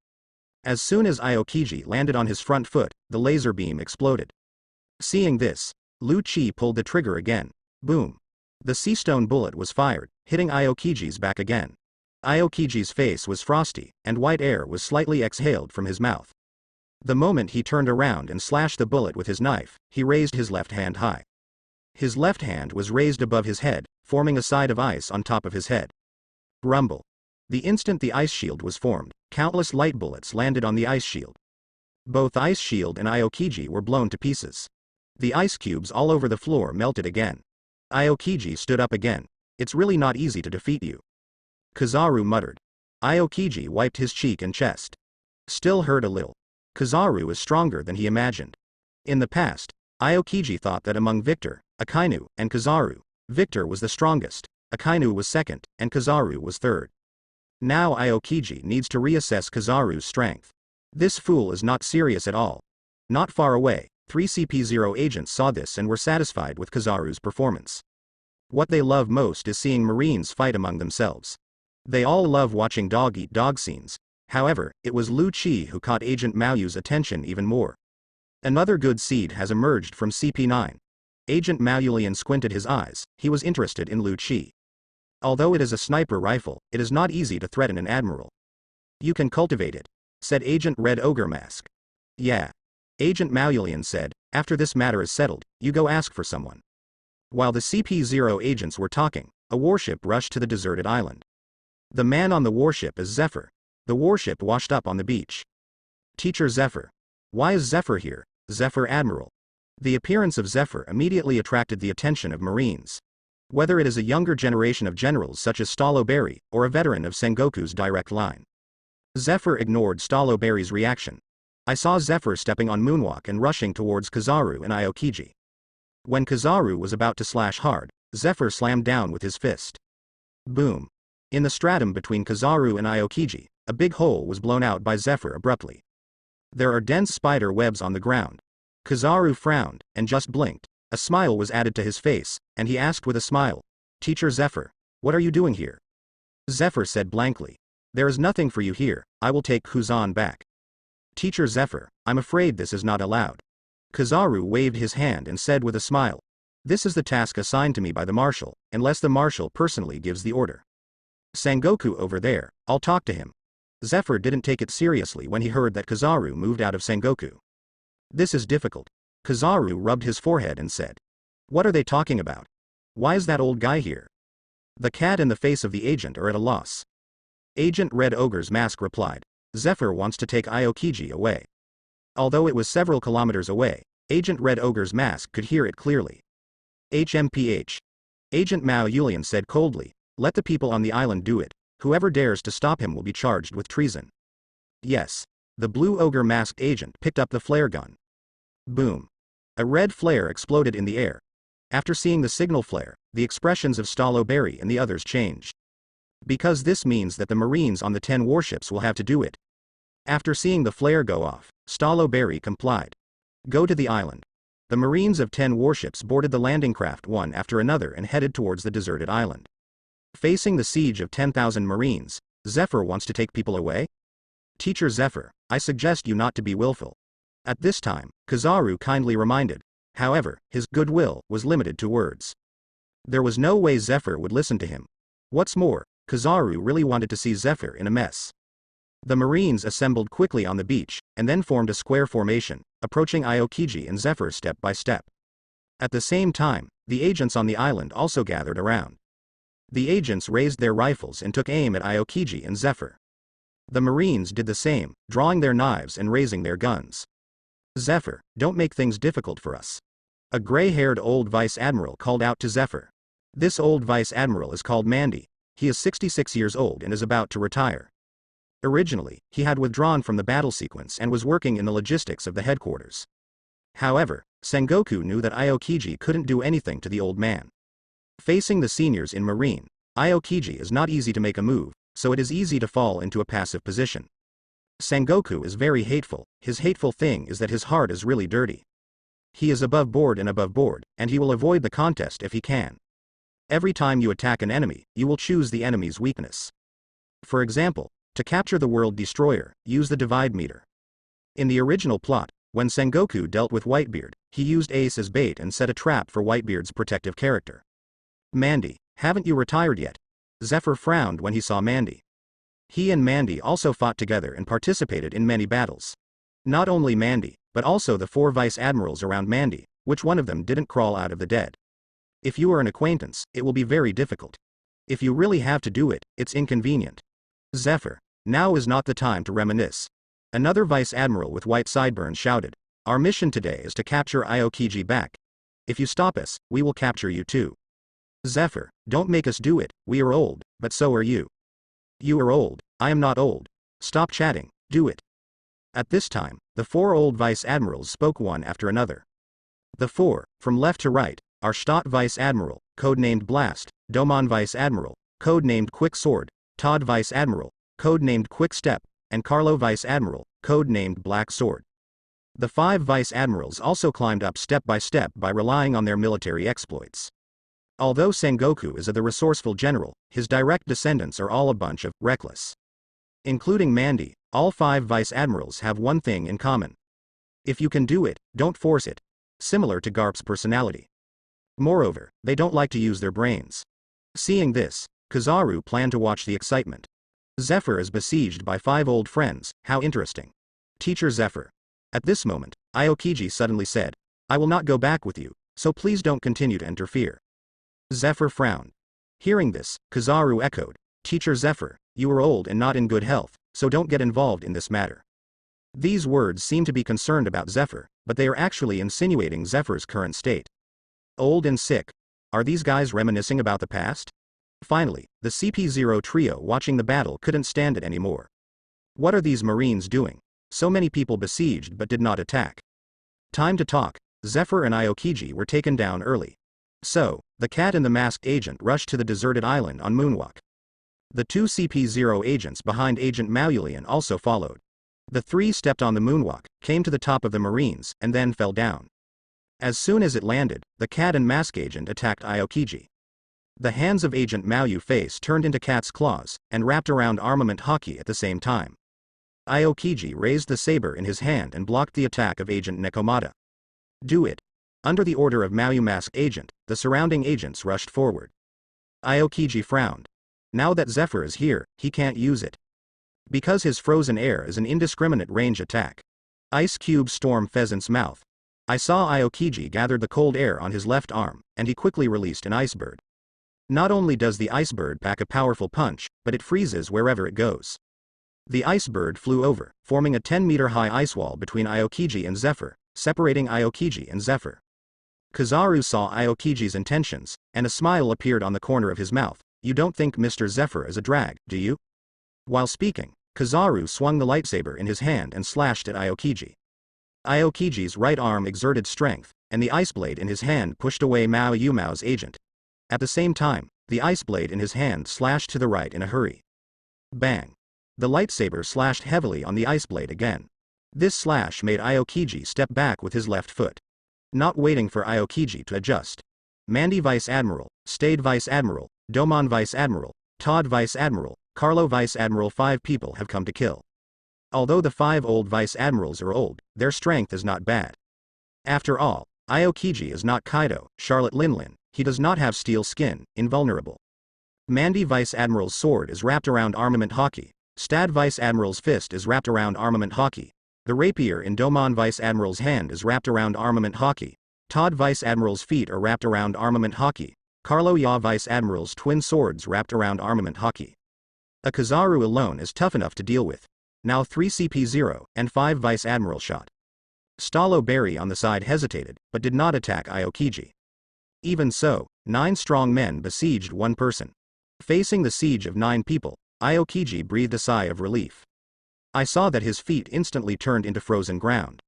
As soon as Aokiji landed on his front foot, the laser beam exploded. Seeing this, Lu Chi pulled the trigger again. Boom. The sea stone bullet was fired, hitting Aokiji's back again. Aokiji's face was frosty, and white air was slightly exhaled from his mouth. The moment he turned around and slashed the bullet with his knife, he raised his left hand high. His left hand was raised above his head, forming a side of ice on top of his head. Rumble. The instant the ice shield was formed, countless light bullets landed on the ice shield. Both Ice Shield and Aokiji were blown to pieces. The ice cubes all over the floor melted again. Aokiji stood up again. It's really not easy to defeat you. Kizaru muttered. Aokiji wiped his cheek and chest. Still hurt a little. Kizaru is stronger than he imagined. In the past, Aokiji thought that among Victor, Akainu, and Kizaru, Victor was the strongest, Akainu was second, and Kizaru was third. Now Aokiji needs to reassess Kizaru's strength. This fool is not serious at all. Not far away, 3 CP0 agents saw this and were satisfied with Kizaru's performance. What they love most is seeing Marines fight among themselves. They all love watching dog-eat-dog scenes. However, it was Lu Chi who caught Agent Maoyu's attention even more. Another good seed has emerged from CP9. Agent Maoyulian squinted his eyes. He was interested in Lu Chi. Although it is a sniper rifle, it is not easy to threaten an admiral. You can cultivate it, said Agent Red Ogre Mask. Yeah. Agent Maoyulian said, after this matter is settled, you go ask for someone. While the CP0 agents were talking, a warship rushed to the deserted island. The man on the warship is Zephyr. The warship washed up on the beach. Teacher Zephyr. Why is Zephyr here? Zephyr Admiral. The appearance of Zephyr immediately attracted the attention of Marines. Whether it is a younger generation of generals such as Staloberry, or a veteran of Sengoku's direct line. Zephyr ignored Staloberry's reaction. I saw Zephyr stepping on moonwalk and rushing towards Kizaru and Aokiji. When Kizaru was about to slash hard, Zephyr slammed down with his fist. Boom. In the stratum between Kizaru and Aokiji, a big hole was blown out by Zephyr abruptly. There are dense spider webs on the ground. Kizaru frowned, and just blinked. A smile was added to his face, and he asked with a smile, Teacher Zephyr, what are you doing here? Zephyr said blankly, there is nothing for you here, I will take Kuzan back. Teacher Zephyr, I'm afraid this is not allowed. Kizaru waved his hand and said with a smile, this is the task assigned to me by the Marshal, unless the Marshal personally gives the order. Sengoku over there, I'll talk to him. Zephyr didn't take it seriously when he heard that Kizaru moved out of Sengoku. This is difficult. Kizaru rubbed his forehead and said. What are they talking about? Why is that old guy here? The cat and the face of the agent are at a loss. Agent Red Ogre's Mask replied. Zephyr wants to take Aokiji away. Although it was several kilometers away, Agent Red Ogre's Mask could hear it clearly. HMPH. Agent Maoyulian said coldly, let the people on the island do it. Whoever dares to stop him will be charged with treason. Yes. The blue ogre masked agent picked up the flare gun. Boom. A red flare exploded in the air. After seeing the signal flare, the expressions of Staloberry and the others changed. Because this means that the Marines on the 10 warships will have to do it. After seeing the flare go off, Staloberry complied. Go to the island. The Marines of 10 warships boarded the landing craft one after another and headed towards the deserted island. Facing the siege of 10,000 Marines, Zephyr wants to take people away? Teacher Zephyr, I suggest you not to be willful. At this time, Kizaru kindly reminded. However, his goodwill was limited to words. There was no way Zephyr would listen to him. What's more, Kizaru really wanted to see Zephyr in a mess. The Marines assembled quickly on the beach, and then formed a square formation, approaching Aokiji and Zephyr step by step. At the same time, The agents on the island also gathered around. The agents raised their rifles and took aim at Aokiji and Zephyr. The Marines did the same, drawing their knives and raising their guns. Zephyr, don't make things difficult for us. A gray-haired old vice admiral called out to Zephyr. This old vice admiral is called Mandy. He is 66 years old and is about to retire. Originally, he had withdrawn from the battle sequence and was working in the logistics of the headquarters. However, Sengoku knew that Aokiji couldn't do anything to the old man. Facing the seniors in Marine, Aokiji is not easy to make a move, so it is easy to fall into a passive position. Sengoku is very hateful. His hateful thing is that his heart is really dirty. He is above board, and he will avoid the contest if he can. Every time you attack an enemy, you will choose the enemy's weakness. For example, to capture the World Destroyer, use the divide meter. In the original plot, when Sengoku dealt with Whitebeard, he used Ace as bait and set a trap for Whitebeard's protective character. Mandy, haven't you retired yet? Zephyr frowned when he saw Mandy. He and Mandy also fought together and participated in many battles. Not only Mandy, but also the 4 vice admirals around Mandy, which one of them didn't crawl out of the dead. If you are an acquaintance, it will be very difficult. If you really have to do it, it's inconvenient. Zephyr, now is not the time to reminisce. Another vice admiral with white sideburns shouted, our mission today is to capture Aokiji back. If you stop us, we will capture you too. Zephyr, don't make us do it, we are old, but so are you. You are old, I am not old. Stop chatting, do it. At this time, the 4 old vice admirals spoke one after another. The 4, from left to right, are Stott Vice Admiral, codenamed Blast, Domon Vice Admiral, codenamed Quick Sword, Todd Vice Admiral, codenamed Quick Step, and Carlo Vice Admiral, codenamed Black Sword. The 5 vice admirals also climbed up step by relying on their military exploits. Although Sengoku is the resourceful general, his direct descendants are all a bunch of reckless. Including Mandy, all 5 vice admirals have one thing in common. If you can do it, don't force it. Similar to Garp's personality. Moreover, they don't like to use their brains. Seeing this, Kizaru planned to watch the excitement. Zephyr is besieged by 5 old friends, how interesting. Teacher Zephyr. At this moment, Aokiji suddenly said, I will not go back with you, so please don't continue to interfere. Zephyr frowned. Hearing this, Kizaru echoed, Teacher Zephyr, you are old and not in good health, so don't get involved in this matter. These words seem to be concerned about Zephyr, but they are actually insinuating Zephyr's current state. Old and sick. Are these guys reminiscing about the past? Finally, the CP0 trio watching the battle couldn't stand it anymore. What are these Marines doing? So many people besieged but did not attack. Time to talk. Zephyr and Aokiji were taken down early. So, the cat and the masked agent rushed to the deserted island on Moonwalk. The 2 CP0 agents behind Agent Mauulian also followed. The 3 stepped on the Moonwalk, came to the top of the Marines, and then fell down. As soon as it landed, the cat and mask agent attacked Aokiji. The hands of Agent Mauyu face turned into cat's claws, and wrapped around armament hockey at the same time. Aokiji raised the saber in his hand and blocked the attack of Agent Nekomata. Do it. Under the order of Mauyu masked agent, the surrounding agents rushed forward. Aokiji frowned. Now that Zephyr is here, he can't use it. Because his frozen air is an indiscriminate range attack. Ice cube storm Pheasant's mouth. I saw Aokiji gathered the cold air on his left arm, and he quickly released an ice bird. Not only does the ice bird pack a powerful punch, but it freezes wherever it goes. The ice bird flew over, forming a 10-meter-high ice wall between Aokiji and Zephyr, separating Aokiji and Zephyr. Kizaru saw Aokiji's intentions, and a smile appeared on the corner of his mouth. You don't think Mr. Zephyr is a drag, do you? While speaking, Kizaru swung the lightsaber in his hand and slashed at Aokiji. Aokiji's right arm exerted strength, and the ice blade in his hand pushed away Mao Yumao's agent. At the same time, the ice blade in his hand slashed to the right in a hurry. Bang! The lightsaber slashed heavily on the ice blade again. This slash made Aokiji step back with his left foot. Not waiting for Aokiji to adjust. Mandy Vice Admiral, Stade Vice Admiral, Domon Vice Admiral, Todd Vice Admiral, Carlo Vice Admiral 5 people have come to kill. Although the 5 old Vice Admirals are old, their strength is not bad. After all, Aokiji is not Kaido, Charlotte Linlin, he does not have steel skin, invulnerable. Mandy Vice Admiral's sword is wrapped around armament hockey, Stad Vice Admiral's fist is wrapped around armament hockey, the rapier in Domon Vice Admiral's hand is wrapped around armament hockey, Todd Vice Admiral's feet are wrapped around armament hockey. Carlo Ya Vice Admiral's twin swords wrapped around armament hockey. A Kizaru alone is tough enough to deal with. Now 3 CP0 and 5 Vice Admiral shot. Stallo Berry on the side hesitated, but did not attack Aokiji. Even so, 9 strong men besieged one person. Facing the siege of 9 people, Aokiji breathed a sigh of relief. I saw that his feet instantly turned into frozen ground.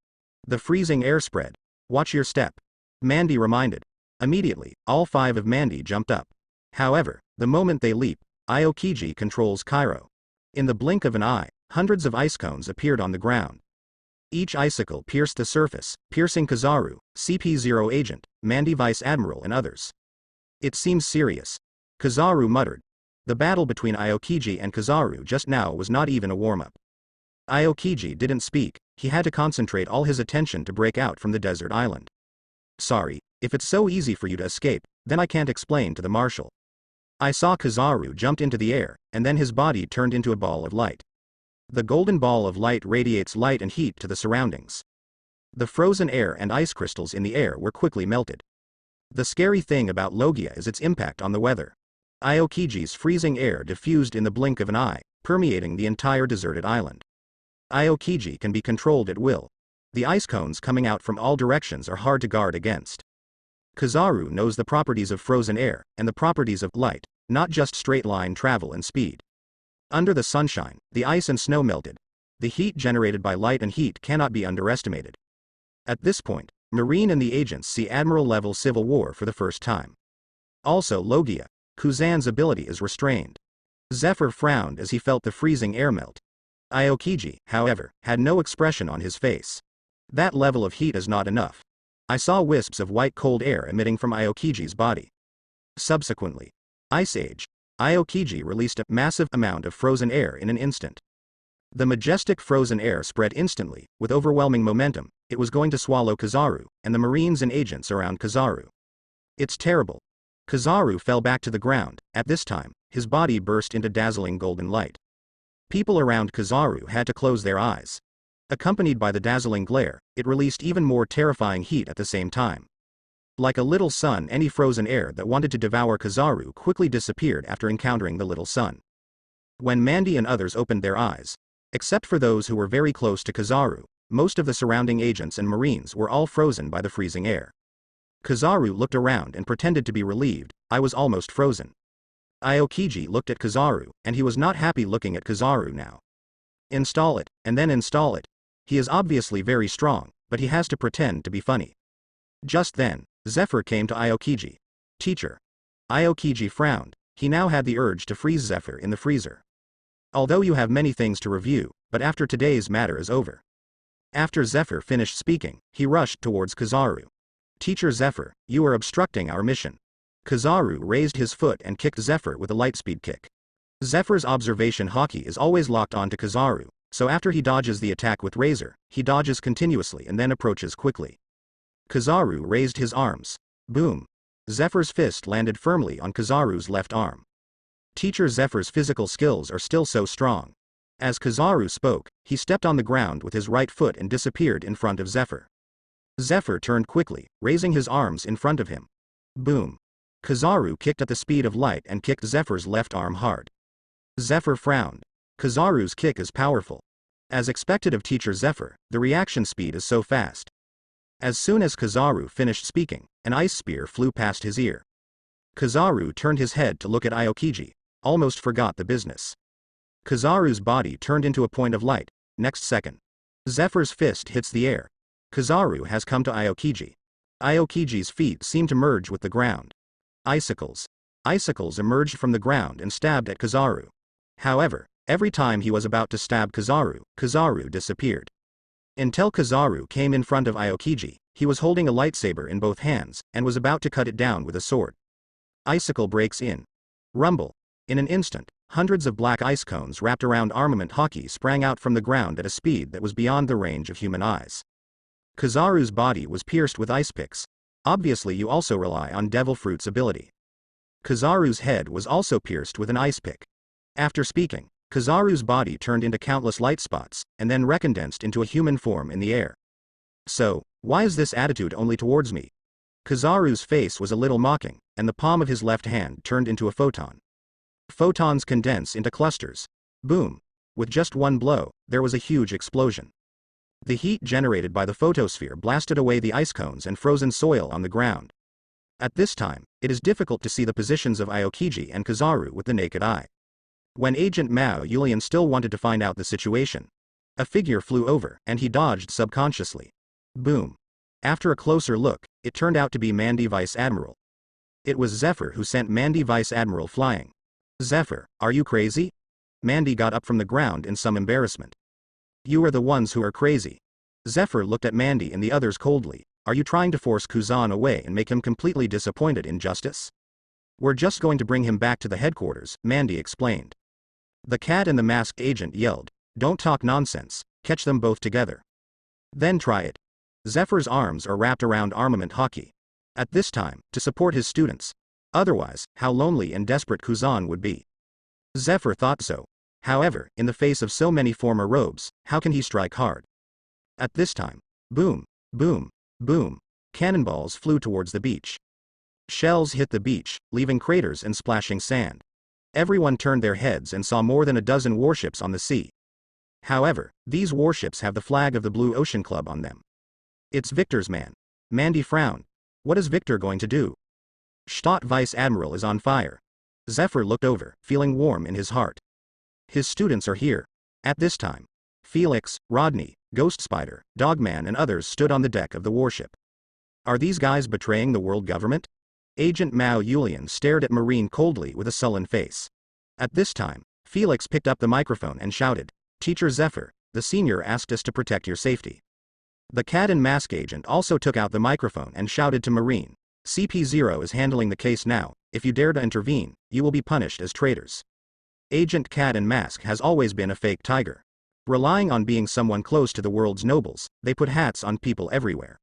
The freezing air spread. Watch your step. Mandy reminded. Immediately, all 5 of Mandy jumped up. However, the moment they leap, Aokiji controls Cairo. In the blink of an eye, hundreds of ice cones appeared on the ground. Each icicle pierced the surface, piercing Kizaru, CP0 agent, Mandy Vice Admiral and others. It seems serious. Kizaru muttered. The battle between Aokiji and Kizaru just now was not even a warm-up. Aokiji didn't speak, he had to concentrate all his attention to break out from the desert island. Sorry, if it's so easy for you to escape, then I can't explain to the marshal. I saw Kizaru jumped into the air, and then his body turned into a ball of light. The golden ball of light radiates light and heat to the surroundings. The frozen air and ice crystals in the air were quickly melted. The scary thing about Logia is its impact on the weather. Aokiji's freezing air diffused in the blink of an eye, permeating the entire deserted island. Aokiji can be controlled at will. The ice cones coming out from all directions are hard to guard against. Kizaru knows the properties of frozen air, and the properties of light, not just straight-line travel and speed. Under the sunshine, the ice and snow melted. The heat generated by light and heat cannot be underestimated. At this point, Marine and the agents see Admiral-level civil war for the first time. Also Logia, Kuzan's ability is restrained. Zephyr frowned as he felt the freezing air melt. Aokiji, however, had no expression on his face. That level of heat is not enough. I saw wisps of white cold air emitting from Aokiji's body. Subsequently, Ice Age, Aokiji released a massive amount of frozen air in an instant. The majestic frozen air spread instantly, with overwhelming momentum. It was going to swallow Kizaru, and the Marines and agents around Kizaru. It's terrible. Kizaru fell back to the ground. At this time, his body burst into dazzling golden light. People around Kizaru had to close their eyes. Accompanied by the dazzling glare, it released even more terrifying heat at the same time. Like a little sun, any frozen air that wanted to devour Kizaru quickly disappeared after encountering the little sun. When Mandy and others opened their eyes, except for those who were very close to Kizaru, most of the surrounding agents and Marines were all frozen by the freezing air. Kizaru looked around and pretended to be relieved. I was almost frozen. Aokiji looked at Kizaru, and he was not happy looking at Kizaru now. Install it, and then install it. He is obviously very strong, but he has to pretend to be funny. Just then, Zephyr came to Aokiji. Teacher. Aokiji frowned. He now had the urge to freeze Zephyr in the freezer. Although you have many things to review, but after today's matter is over. After Zephyr finished speaking, he rushed towards Kizaru. Teacher Zephyr, you are obstructing our mission. Kizaru raised his foot and kicked Zephyr with a lightspeed kick. Zephyr's observation hockey is always locked onto Kizaru, so after he dodges the attack with Razor, he dodges continuously and then approaches quickly. Kizaru raised his arms. Boom. Zephyr's fist landed firmly on Kizaru's left arm. Teacher Zephyr's physical skills are still so strong. As Kizaru spoke, he stepped on the ground with his right foot and disappeared in front of Zephyr. Zephyr turned quickly, raising his arms in front of him. Boom. Kizaru kicked at the speed of light and kicked Zephyr's left arm hard. Zephyr frowned. Kizaru's kick is powerful. As expected of Teacher Zephyr, the reaction speed is so fast. As soon as Kizaru finished speaking, an ice spear flew past his ear. Kizaru turned his head to look at Aokiji, almost forgot the business. Kizaru's body turned into a point of light. Next second, Zephyr's fist hits the air. Kizaru has come to Aokiji. Aokiji's feet seem to merge with the ground. Icicles. Icicles emerged from the ground and stabbed at Kizaru. However, every time he was about to stab Kizaru, Kizaru disappeared. Until Kizaru came in front of Aokiji, he was holding a lightsaber in both hands, and was about to cut it down with a sword. Icicle breaks in. Rumble. In an instant, hundreds of black ice cones wrapped around armament hockey sprang out from the ground at a speed that was beyond the range of human eyes. Kizaru's body was pierced with ice picks. Obviously you also rely on Devil Fruit's ability. Kizaru's head was also pierced with an ice pick. After speaking, Kizaru's body turned into countless light spots, and then recondensed into a human form in the air. So, why is this attitude only towards me? Kizaru's face was a little mocking, and the palm of his left hand turned into a photon. Photons condense into clusters. Boom. With just one blow, there was a huge explosion. The heat generated by the photosphere blasted away the ice cones and frozen soil on the ground. At this time, it is difficult to see the positions of Aokiji and Kizaru with the naked eye. When Agent Mao Yulian still wanted to find out the situation, a figure flew over, and he dodged subconsciously. Boom. After a closer look, it turned out to be Mandy Vice Admiral. It was Zephyr who sent Mandy Vice Admiral flying. Zephyr, are you crazy? Mandy got up from the ground in some embarrassment. You are the ones who are crazy. Zephyr looked at Mandy and the others coldly. Are you trying to force Kuzan away and make him completely disappointed in justice? We're just going to bring him back to the headquarters, Mandy explained. The cat and the masked agent yelled, don't talk nonsense, catch them both together. Then try it. Zephyr's arms are wrapped around armament hockey. At this time, to support his students. Otherwise, how lonely and desperate Kuzan would be. Zephyr thought so. However, in the face of so many former robes, how can he strike hard? At this time, boom, boom, boom, cannonballs flew towards the beach. Shells hit the beach, leaving craters and splashing sand. Everyone turned their heads and saw more than a dozen warships on the sea. However, these warships have the flag of the Blue Ocean Club on them. It's Victor's man. Mandy frowned. What is Victor going to do? Stott Vice Admiral is on fire. Zephyr looked over, feeling warm in his heart. His students are here. At this time, Felix, Rodney, Ghost Spider, Dogman and others stood on the deck of the warship. Are these guys betraying the world government? Agent Mao Yulian stared at Marine coldly with a sullen face. At this time, Felix picked up the microphone and shouted, Teacher Zephyr, the senior asked us to protect your safety. The cat and mask agent also took out the microphone and shouted to Marine, CP0 is handling the case now, if you dare to intervene, you will be punished as traitors. Agent Cat and Mask has always been a fake tiger. Relying on being someone close to the world's nobles, they put hats on people everywhere.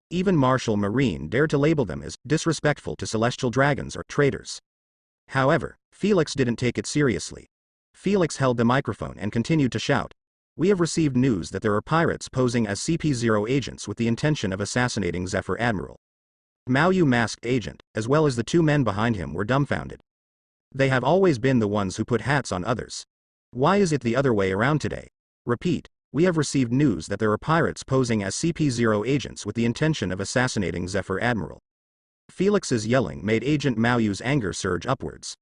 Even Marshal Marine dared to label them as disrespectful to celestial dragons or traitors. However, Felix didn't take it seriously. Felix held the microphone and continued to shout, we have received news that there are pirates posing as CP0 agents with the intention of assassinating Zephyr Admiral. Mao Yu masked agent, as well as the two men behind him were dumbfounded. They have always been the ones who put hats on others. Why is it the other way around today? Repeat, we have received news that there are pirates posing as CP0 agents with the intention of assassinating Zephyr Admiral. Felix's yelling made Agent Mao Yu's anger surge upwards.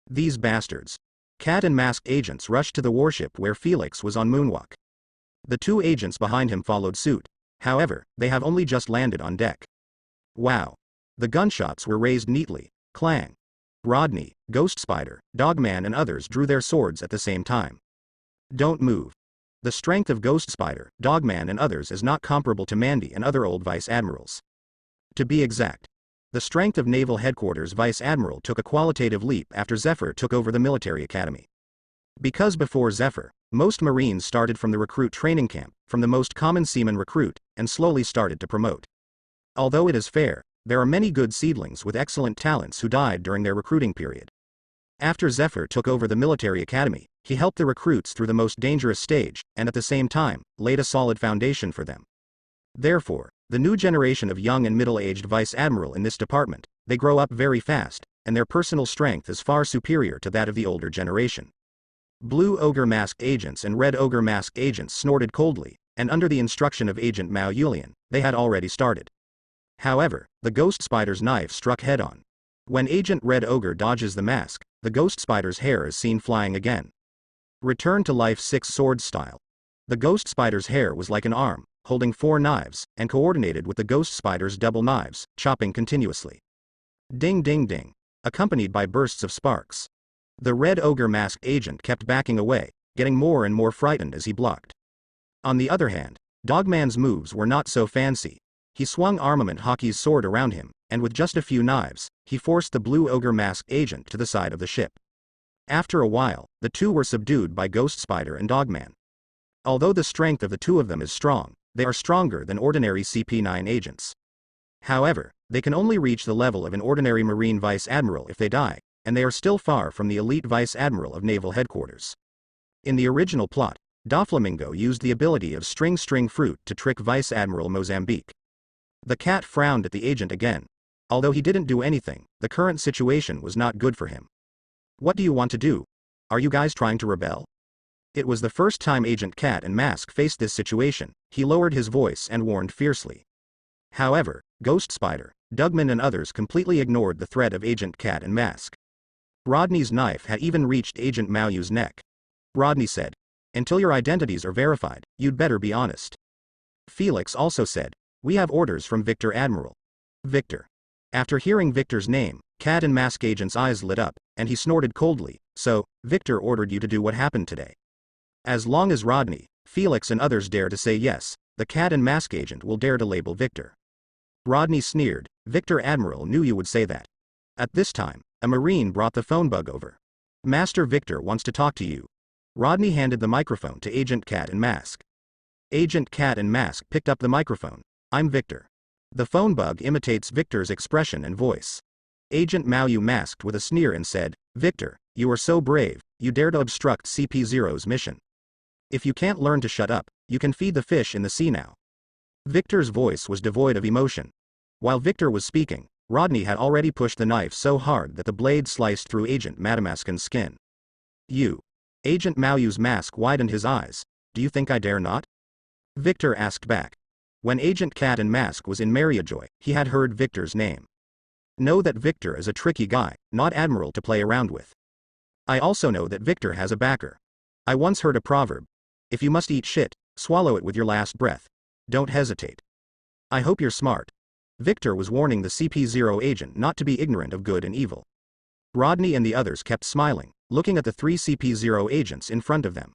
These bastards. Cat and masked agents rushed to the warship where Felix was on moonwalk. The two agents behind him followed suit. However, they have only just landed on deck. Wow. The gunshots were raised neatly. Clang. Rodney, Ghost Spider, Dogman and others drew their swords at the same time. Don't move. The strength of Ghost Spider, Dogman and others is not comparable to Mandy and other old Vice Admirals. To be exact, the strength of Naval Headquarters Vice Admiral took a qualitative leap after Zephyr took over the military academy. Because before Zephyr, most Marines started from the recruit training camp, from the most common seaman recruit, and slowly started to promote. Although it is fair, there are many good seedlings with excellent talents who died during their recruiting period. After Zephyr took over the military academy, he helped the recruits through the most dangerous stage, and at the same time, laid a solid foundation for them. Therefore, the new generation of young and middle-aged Vice Admiral in this department, they grow up very fast, and their personal strength is far superior to that of the older generation. Blue Ogre masked agents and Red Ogre masked agents snorted coldly, and under the instruction of Agent Mao Yulian, they had already started. However, the Ghost Spider's knife struck head-on. When Agent Red Ogre dodges the mask, the Ghost Spider's hair is seen flying again. Return to life 6 sword style. The Ghost Spider's hair was like an arm, holding 4 knives, and coordinated with the Ghost Spider's double knives, chopping continuously. Ding ding ding, accompanied by bursts of sparks. The Red Ogre masked agent kept backing away, getting more and more frightened as he blocked. On the other hand, Dogman's moves were not so fancy. He swung armament hockey's sword around him, and with just a few knives, he forced the Blue Ogre masked agent to the side of the ship. After a while, the two were subdued by Ghost Spider and Dogman. Although the strength of the two of them is strong, they are stronger than ordinary CP9 agents. However, they can only reach the level of an ordinary Marine Vice Admiral if they die, and they are still far from the elite Vice Admiral of Naval Headquarters. In the original plot, Doflamingo used the ability of String Fruit to trick Vice Admiral Mozambique. The cat frowned at the agent again. Although he didn't do anything, the current situation was not good for him. What do you want to do? Are you guys trying to rebel? It was the first time Agent Cat and Mask faced this situation. He lowered his voice and warned fiercely. However, Ghost Spider, Dugman and others completely ignored the threat of Agent Cat and Mask. Rodney's knife had even reached Agent Maoyu's neck. Rodney said, "Until your identities are verified, you'd better be honest." Felix also said, "We have orders from Victor Admiral." Victor. After hearing Victor's name, Cat and Mask Agent's eyes lit up, and he snorted coldly. "So, Victor ordered you to do what happened today?" As long as Rodney, Felix and others dare to say yes, the Cat and Mask Agent will dare to label Victor. Rodney sneered, "Victor Admiral knew you would say that." At this time, a Marine brought the phone bug over. "Master Victor wants to talk to you." Rodney handed the microphone to Agent Cat and Mask. Agent Cat and Mask picked up the microphone. "I'm Victor." The phone bug imitates Victor's expression and voice. Agent Maoyu masked with a sneer and said, "Victor, you are so brave, you dare to obstruct CP0's mission. If you can't learn to shut up, you can feed the fish in the sea now." Victor's voice was devoid of emotion. While Victor was speaking, Rodney had already pushed the knife so hard that the blade sliced through Agent Madamaskin's skin. "You." Agent Maoyu's mask widened his eyes. "Do you think I dare not?" Victor asked back. When Agent Cat and Mask was in Mariajoy, he had heard Victor's name. Know that Victor is a tricky guy, not Admiral to play around with. I also know that Victor has a backer. I once heard a proverb. If you must eat shit, swallow it with your last breath. Don't hesitate. I hope you're smart. Victor was warning the CP0 agent not to be ignorant of good and evil. Rodney and the others kept smiling, looking at the 3 CP0 agents in front of them.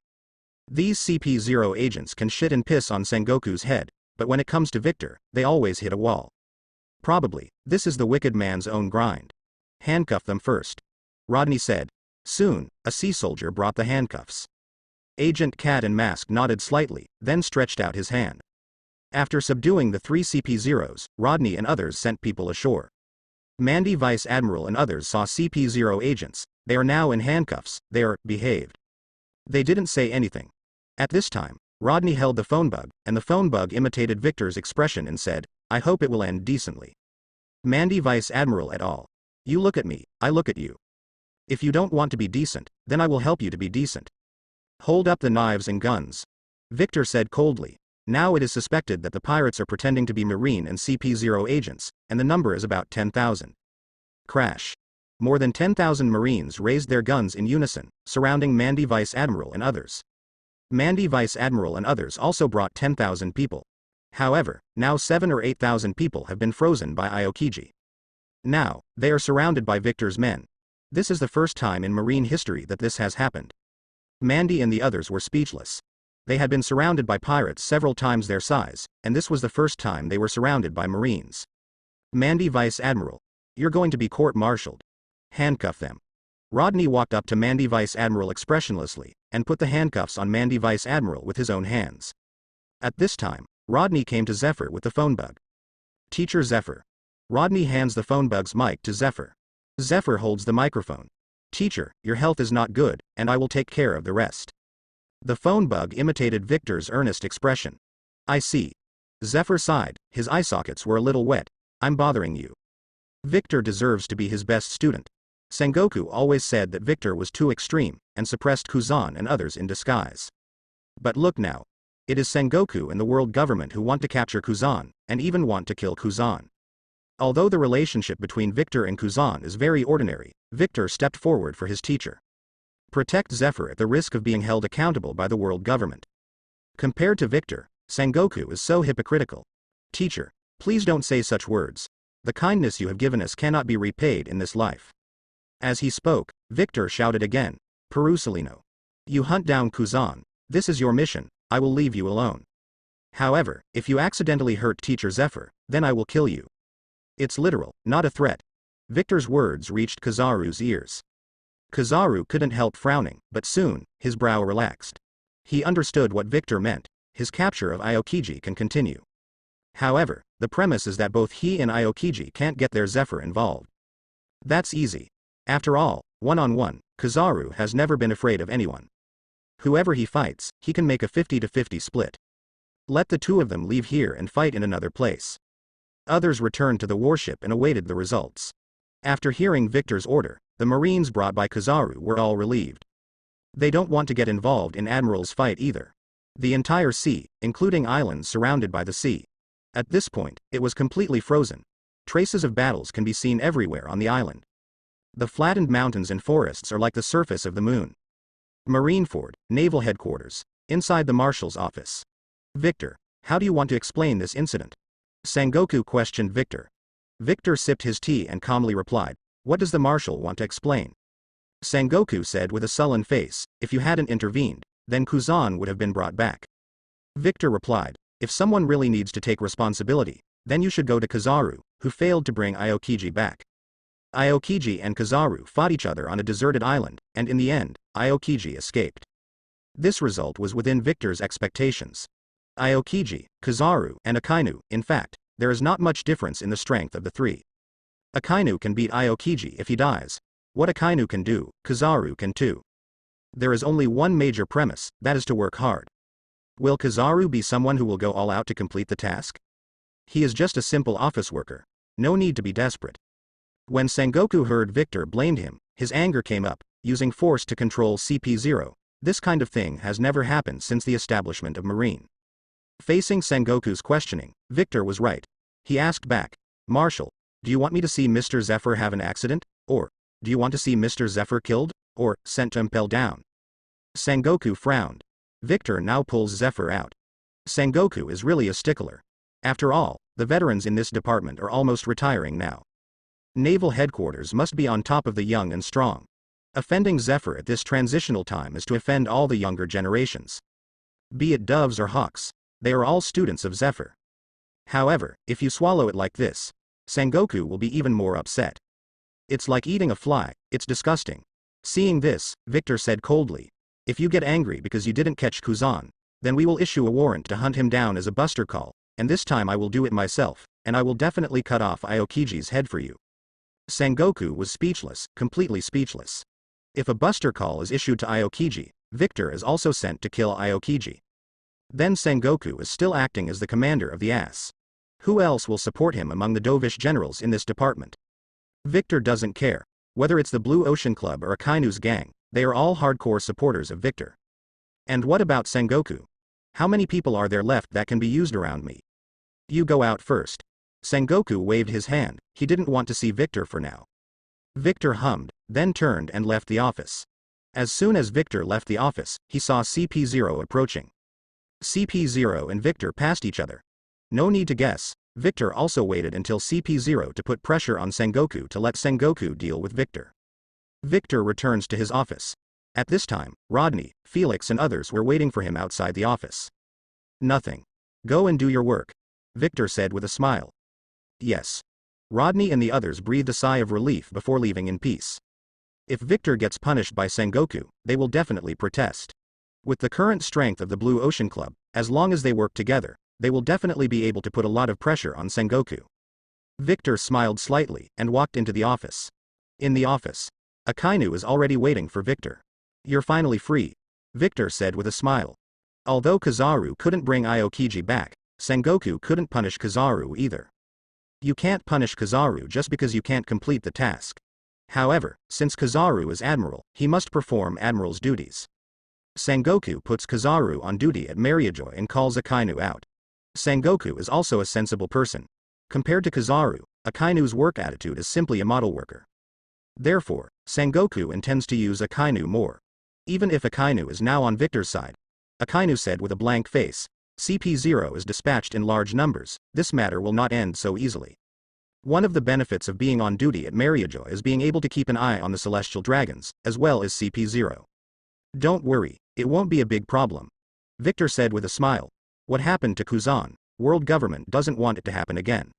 These CP0 agents can shit and piss on Sengoku's head, but when it comes to Victor, they always hit a wall. Probably, this is the wicked man's own grind. Handcuff them first. Rodney said. Soon, a sea soldier brought the handcuffs. Agent Cat and Mask nodded slightly, then stretched out his hand. After subduing the 3 CP0s, Rodney and others sent people ashore. Mandy Vice Admiral and others saw CP0 agents. They are now in handcuffs. They are behaved. They didn't say anything. At this time, Rodney held the phone bug, and the phone bug imitated Victor's expression and said, I hope it will end decently. Mandy Vice Admiral et al. You look at me, I look at you. If you don't want to be decent, then I will help you to be decent. Hold up the knives and guns. Victor said coldly. Now it is suspected that the pirates are pretending to be Marine and CP0 agents, and the number is about 10,000. Crash. More than 10,000 Marines raised their guns in unison, surrounding Mandy Vice Admiral and others. Mandy Vice Admiral and others also brought 10,000 people. However, now 7 or 8,000 people have been frozen by Aokiji. Now, they are surrounded by Victor's men. This is the first time in Marine history that this has happened. Mandy and the others were speechless. They had been surrounded by pirates several times their size, and this was the first time they were surrounded by Marines. Mandy Vice Admiral. You're going to be court-martialed. Handcuff them. Rodney walked up to Mandy Vice Admiral expressionlessly, and put the handcuffs on Mandy Vice Admiral with his own hands. At this time, Rodney came to Zephyr with the phone bug. Teacher Zephyr. Rodney hands the phone bug's mic to Zephyr. Zephyr holds the microphone. Teacher, your health is not good, and I will take care of the rest. The phone bug imitated Victor's earnest expression. I see. Zephyr sighed, his eye sockets were a little wet. I'm bothering you. Victor deserves to be his best student. Sengoku always said that Victor was too extreme, and suppressed Kuzan and others in disguise. But look now. It is Sengoku and the world government who want to capture Kuzan, and even want to kill Kuzan. Although the relationship between Victor and Kuzan is very ordinary, Victor stepped forward for his teacher. Protect Zephyr at the risk of being held accountable by the world government. Compared to Victor, Sengoku is so hypocritical. Teacher, please don't say such words. The kindness you have given us cannot be repaid in this life. As he spoke, Victor shouted again, Perusalino. You hunt down Kuzan. This is your mission, I will leave you alone. However, if you accidentally hurt Teacher Zephyr, then I will kill you. It's literal, not a threat. Victor's words reached Kizaru's ears. Kizaru couldn't help frowning, but soon, his brow relaxed. He understood what Victor meant. His capture of Aokiji can continue. However, the premise is that both he and Aokiji can't get their Zephyr involved. That's easy. After all, one-on-one, Kizaru has never been afraid of anyone. Whoever he fights, he can make a 50-50 split. Let the two of them leave here and fight in another place. Others returned to the warship and awaited the results. After hearing Victor's order, the Marines brought by Kizaru were all relieved. They don't want to get involved in Admiral's fight either. The entire sea, including islands surrounded by the sea. At this point, it was completely frozen. Traces of battles can be seen everywhere on the island. The flattened mountains and forests are like the surface of the moon. Marineford, Naval Headquarters. Inside the Marshal's office. Victor, how do you want to explain this incident? Sengoku questioned Victor. Victor sipped his tea and calmly replied, what does the Marshal want to explain? Sengoku said with a sullen face, if you hadn't intervened, then Kuzan would have been brought back. Victor replied, if someone really needs to take responsibility, then you should go to Kizaru, who failed to bring Aokiji back. Aokiji and Kizaru fought each other on a deserted island, and in the end, Aokiji escaped. This result was within Victor's expectations. Aokiji, Kizaru, and Akainu, in fact, there is not much difference in the strength of the three. Akainu can beat Aokiji if he dies. What Akainu can do, Kizaru can too. There is only one major premise, that is to work hard. Will Kizaru be someone who will go all out to complete the task? He is just a simple office worker. No need to be desperate. When Sengoku heard Victor blamed him, his anger came up, using force to control CP0. This kind of thing has never happened since the establishment of Marine. Facing Sengoku's questioning, Victor was right. He asked back, Marshal, do you want me to see Mr. Zephyr have an accident? Or, do you want to see Mr. Zephyr killed? Or, sent to impel down? Sengoku frowned. Victor now pulls Zephyr out. Sengoku is really a stickler. After all, the veterans in this department are almost retiring now. Naval Headquarters must be on top of the young and strong. Offending Zephyr at this transitional time is to offend all the younger generations. Be it doves or hawks, they are all students of Zephyr. However, if you swallow it like this, Sengoku will be even more upset. It's like eating a fly, it's disgusting. Seeing this, Victor said coldly, if you get angry because you didn't catch Kuzan, then we will issue a warrant to hunt him down as a buster call, and this time I will do it myself, and I will definitely cut off Aokiji's head for you. Sengoku was speechless, completely speechless. If a buster call is issued to Aokiji, Victor is also sent to kill Aokiji. Then Sengoku is still acting as the commander of the ass. Who else will support him among the dovish generals in this department? Victor doesn't care. Whether it's the Blue Ocean Club or Akainu's gang, they are all hardcore supporters of Victor. And what about Sengoku? How many people are there left that can be used around me? You go out first. Sengoku waved his hand, he didn't want to see Victor for now. Victor hummed, then turned and left the office. As soon as Victor left the office, he saw CP0 approaching. CP0 and Victor passed each other. No need to guess, Victor also waited until CP0 to put pressure on Sengoku to let Sengoku deal with Victor. Victor returns to his office. At this time, Rodney, Felix and others were waiting for him outside the office. Nothing. Go and do your work, Victor said with a smile. Yes. Rodney and the others breathed a sigh of relief before leaving in peace. If Victor gets punished by Sengoku, they will definitely protest. With the current strength of the Blue Ocean Club, as long as they work together, they will definitely be able to put a lot of pressure on Sengoku. Victor smiled slightly and walked into the office. In the office, Akainu is already waiting for Victor. You're finally free, Victor said with a smile. Although Kizaru couldn't bring Aokiji back, Sengoku couldn't punish Kizaru either. You can't punish Kizaru just because you can't complete the task. However, since Kizaru is Admiral, he must perform Admiral's duties. Sengoku puts Kizaru on duty at Mariajoy and calls Akainu out. Sengoku is also a sensible person. Compared to Kizaru, Akainu's work attitude is simply a model worker. Therefore, Sengoku intends to use Akainu more. Even if Akainu is now on Victor's side. Akainu said with a blank face, CP0 is dispatched in large numbers, this matter will not end so easily. One of the benefits of being on duty at Mariajoy is being able to keep an eye on the celestial dragons, as well as CP0. Don't worry, it won't be a big problem, Victor said with a smile. What happened to Kuzan, world government doesn't want it to happen again.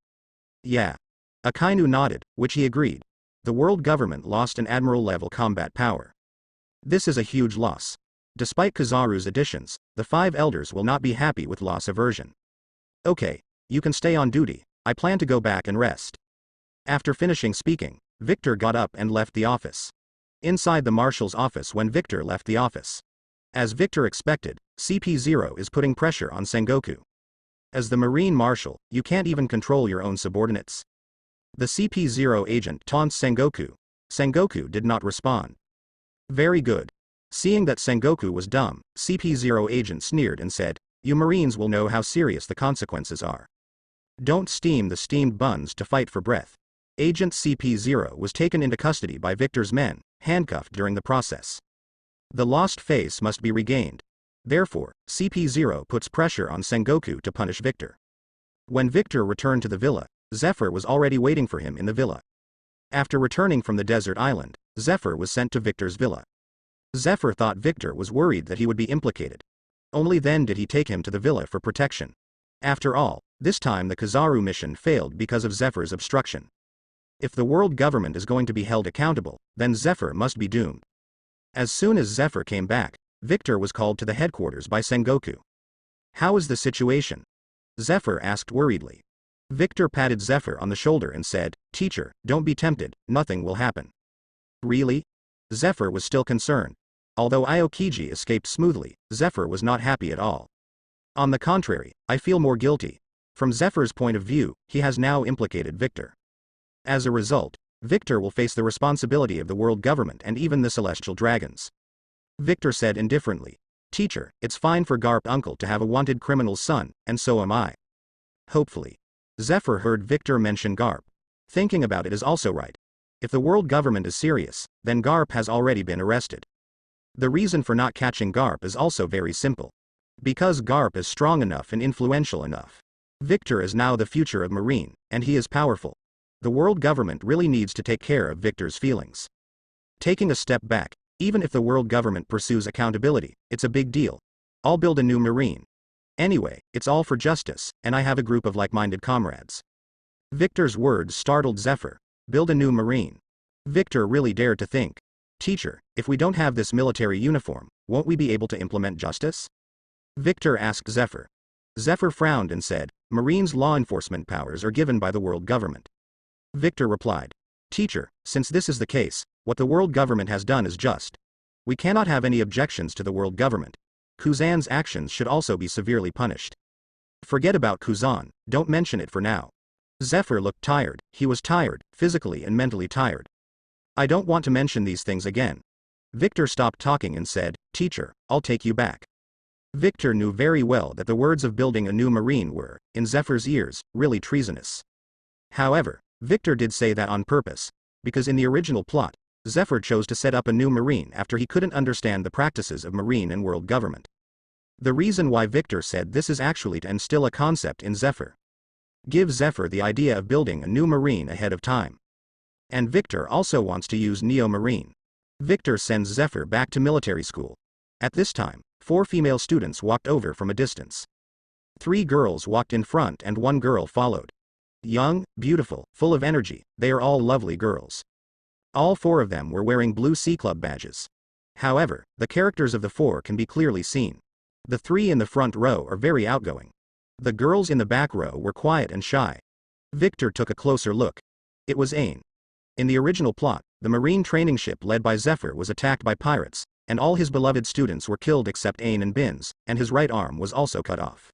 Yeah. Akainu nodded, which he agreed. The world government lost an admiral-level combat power. This is a huge loss. Despite Kizaru's additions, the 5 elders will not be happy with loss aversion. Okay, you can stay on duty, I plan to go back and rest. After finishing speaking, Victor got up and left the office. Inside the marshal's office when Victor left the office. As Victor expected, CP0 is putting pressure on Sengoku. As the Marine Marshal, you can't even control your own subordinates. The CP0 agent taunts Sengoku. Sengoku did not respond. Very good. Seeing that Sengoku was dumb, CP0 agent sneered and said, "You Marines will know how serious the consequences are. Don't steam the steamed buns to fight for breath." Agent CP0 was taken into custody by Victor's men, handcuffed during the process. The lost face must be regained. Therefore, CP0 puts pressure on Sengoku to punish Victor. When Victor returned to the villa, Zephyr was already waiting for him in the villa. After returning from the desert island, Zephyr was sent to Victor's villa. Zephyr thought Victor was worried that he would be implicated. Only then did he take him to the villa for protection. After all, this time the Kizaru mission failed because of Zephyr's obstruction. If the world government is going to be held accountable, then Zephyr must be doomed. As soon as Zephyr came back, Victor was called to the headquarters by Sengoku. "How is the situation?" Zephyr asked worriedly. Victor patted Zephyr on the shoulder and said, "Teacher, don't be tempted, nothing will happen." "Really?" Zephyr was still concerned. Although Aokiji escaped smoothly, Zephyr was not happy at all. "On the contrary, I feel more guilty. From Zephyr's point of view, he has now implicated Victor. As a result, Victor will face the responsibility of the world government and even the celestial dragons." Victor said indifferently, "Teacher, it's fine for Garp uncle to have a wanted criminal's son, and so am I." Hopefully. Zephyr heard Victor mention Garp. Thinking about it is also right. If the world government is serious, then Garp has already been arrested. The reason for not catching Garp is also very simple. Because Garp is strong enough and influential enough. Victor is now the future of Marine, and he is powerful. The world government really needs to take care of Victor's feelings. Taking a step back, even if the world government pursues accountability, it's a big deal. I'll build a new Marine. Anyway, it's all for justice, and I have a group of like-minded comrades. Victor's words startled Zephyr. Build a new Marine. Victor really dared to think. Teacher, if we don't have this military uniform, won't we be able to implement justice? Victor asked Zephyr. Zephyr frowned and said, Marines' law enforcement powers are given by the world government. Victor replied. Teacher, since this is the case, what the world government has done is just. We cannot have any objections to the world government. Kuzan's actions should also be severely punished. Forget about Kuzan, don't mention it for now. Zephyr looked tired, he was tired, physically and mentally tired. I don't want to mention these things again. Victor stopped talking and said, Teacher, I'll take you back. Victor knew very well that the words of building a new Marine were, in Zephyr's ears, really treasonous. However, Victor did say that on purpose, because in the original plot, Zephyr chose to set up a new Marine after he couldn't understand the practices of Marine and world government. The reason why Victor said this is actually to instill a concept in Zephyr. Give Zephyr the idea of building a new Marine ahead of time. And Victor also wants to use Neo Marine. Victor sends Zephyr back to military school. At this time, 4 female students walked over from a distance. 3 girls walked in front and 1 girl followed. Young, beautiful, full of energy, they are all lovely girls. All 4 of them were wearing blue Sea Club badges. However, the characters of the 4 can be clearly seen. The 3 in the front row are very outgoing. The girls in the back row were quiet and shy. Victor took a closer look. It was Ain. In the original plot, the Marine training ship led by Zephyr was attacked by pirates, and all his beloved students were killed except Ain and Binz, and his right arm was also cut off.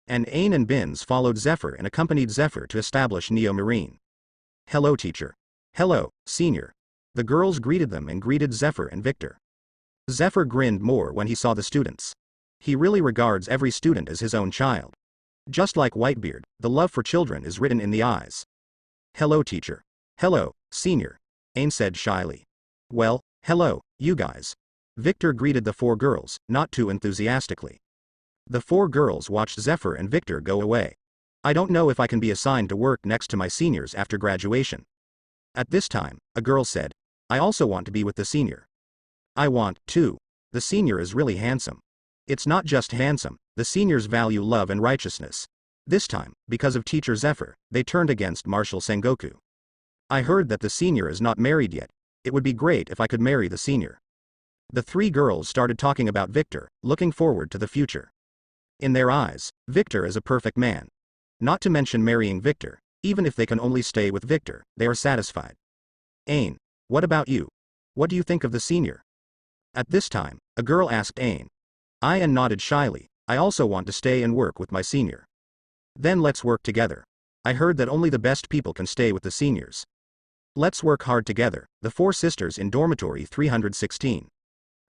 And Ain and Binz followed Zephyr and accompanied Zephyr to establish Neo Marine. Hello, teacher. Hello, senior. The girls greeted them and greeted Zephyr and Victor. Zephyr grinned more when he saw the students. He really regards every student as his own child. Just like Whitebeard, the love for children is written in the eyes. Hello, teacher. Hello, senior. Ain said shyly. Well, hello, you guys. Victor greeted the 4 girls, not too enthusiastically. The 4 girls watched Zephyr and Victor go away. I don't know if I can be assigned to work next to my seniors after graduation. At this time, a girl said, I also want to be with the senior. I want, too. The senior is really handsome. It's not just handsome, the seniors value love and righteousness. This time, because of teacher Zephyr, they turned against Marshal Sengoku. I heard that the senior is not married yet. It would be great if I could marry the senior. The 3 girls started talking about Victor, looking forward to the future. In their eyes, Victor is a perfect man. Not to mention marrying Victor, even if they can only stay with Victor, they are satisfied. Ain, what about you? What do you think of the senior? At this time, a girl asked Ain. Ain nodded shyly, I also want to stay and work with my senior. Then let's work together. I heard that only the best people can stay with the seniors. Let's work hard together, the four sisters in dormitory 316.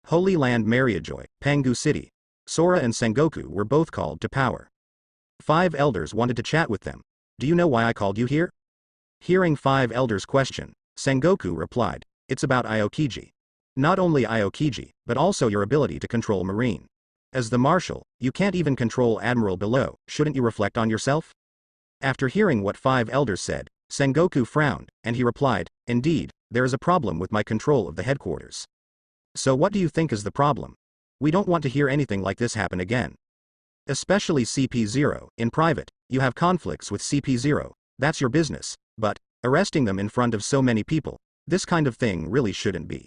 Holy Land Mariajoy, Pangu City. Sora and Sengoku were both called to power. 5 elders wanted to chat with them. Do you know why I called you here? Hearing 5 elders' question, Sengoku replied, it's about Aokiji. Not only Aokiji, but also your ability to control Marine. As the Marshal, you can't even control Admiral below, shouldn't you reflect on yourself? After hearing what 5 elders said, Sengoku frowned, and he replied, indeed, there is a problem with my control of the headquarters. So what do you think is the problem? We don't want to hear anything like this happen again. Especially CP0, in private, you have conflicts with CP0, that's your business, but, arresting them in front of so many people, this kind of thing really shouldn't be.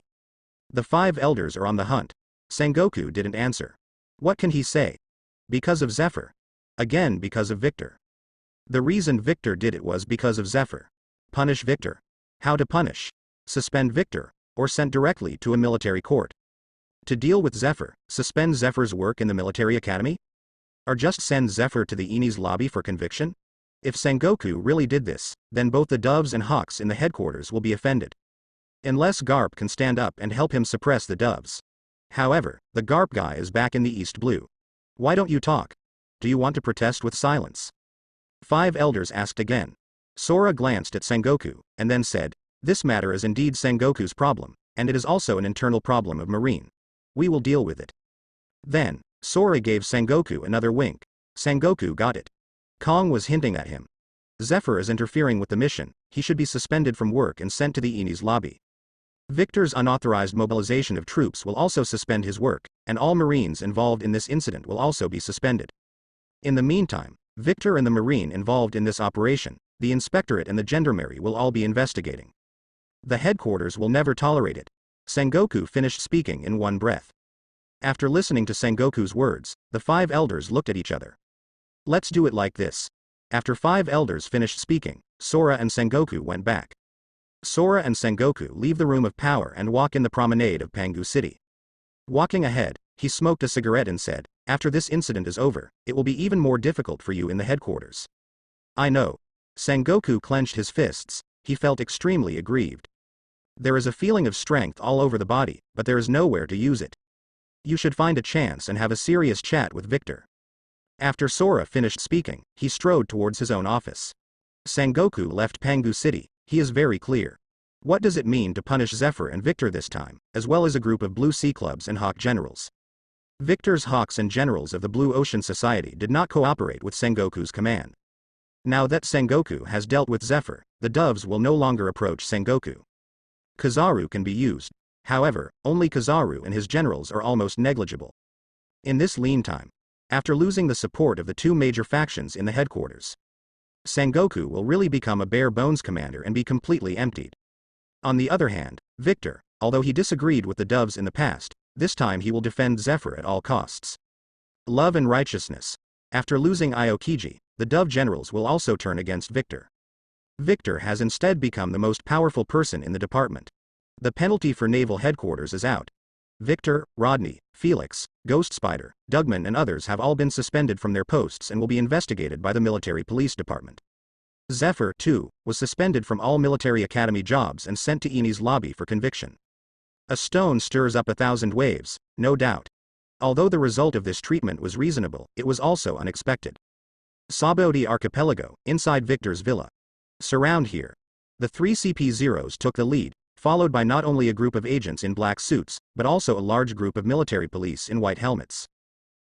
The 5 elders are on the hunt. Sengoku didn't answer. What can he say? Because of Zephyr. Again because of Victor. The reason Victor did it was because of Zephyr. Punish Victor. How to punish? Suspend Victor, or sent directly to a military court. To deal with Zephyr, suspend Zephyr's work in the military academy? Or just send Zephyr to the Enies lobby for conviction? If Sengoku really did this, then both the doves and hawks in the headquarters will be offended. Unless Garp can stand up and help him suppress the doves. However, the Garp guy is back in the East Blue. Why don't you talk? Do you want to protest with silence? 5 elders asked again. Sora glanced at Sengoku, and then said, this matter is indeed Sengoku's problem, and it is also an internal problem of Marine. We will deal with it. Then, Sora gave Sengoku another wink. Sengoku got it. Kong was hinting at him. Zephyr is interfering with the mission, he should be suspended from work and sent to the Enies lobby. Victor's unauthorized mobilization of troops will also suspend his work, and all Marines involved in this incident will also be suspended. In the meantime, Victor and the Marine involved in this operation, the Inspectorate and the Gendarmerie will all be investigating. The headquarters will never tolerate it. Sengoku finished speaking in one breath. After listening to Sengoku's words, the 5 elders looked at each other. Let's do it like this. After 5 elders finished speaking, Sora and Sengoku went back. Sora and Sengoku leave the room of power and walk in the promenade of Pangu City. Walking ahead, he smoked a cigarette and said, after this incident is over, it will be even more difficult for you in the headquarters. I know. Sengoku clenched his fists, he felt extremely aggrieved. There is a feeling of strength all over the body, but there is nowhere to use it. You should find a chance and have a serious chat with Victor. After Sora finished speaking, he strode towards his own office. Sengoku left Pangu City, he is very clear. What does it mean to punish Zephyr and Victor this time, as well as a group of Blue Sea Clubs and Hawk Generals? Victor's Hawks and Generals of the Blue Ocean Society did not cooperate with Sengoku's command. Now that Sengoku has dealt with Zephyr, the doves will no longer approach Sengoku. Kizaru can be used. However, only Kizaru and his generals are almost negligible. In this lean time, after losing the support of the 2 major factions in the headquarters, Sengoku will really become a bare-bones commander and be completely emptied. On the other hand, Victor, although he disagreed with the doves in the past, this time he will defend Zephyr at all costs. Love and righteousness. After losing Aokiji, the dove generals will also turn against Victor. Victor has instead become the most powerful person in the department. The penalty for naval headquarters is out. Victor, Rodney, Felix, Ghost Spider, Dugman and others have all been suspended from their posts and will be investigated by the military police department. Zephyr, too, was suspended from all military academy jobs and sent to Enies lobby for conviction. A stone stirs up 1,000 waves, no doubt. Although the result of this treatment was reasonable, it was also unexpected. Sabodi Archipelago, inside Victor's villa. Surround here. The 3 CP0s took the lead, followed by not only a group of agents in black suits, but also a large group of military police in white helmets.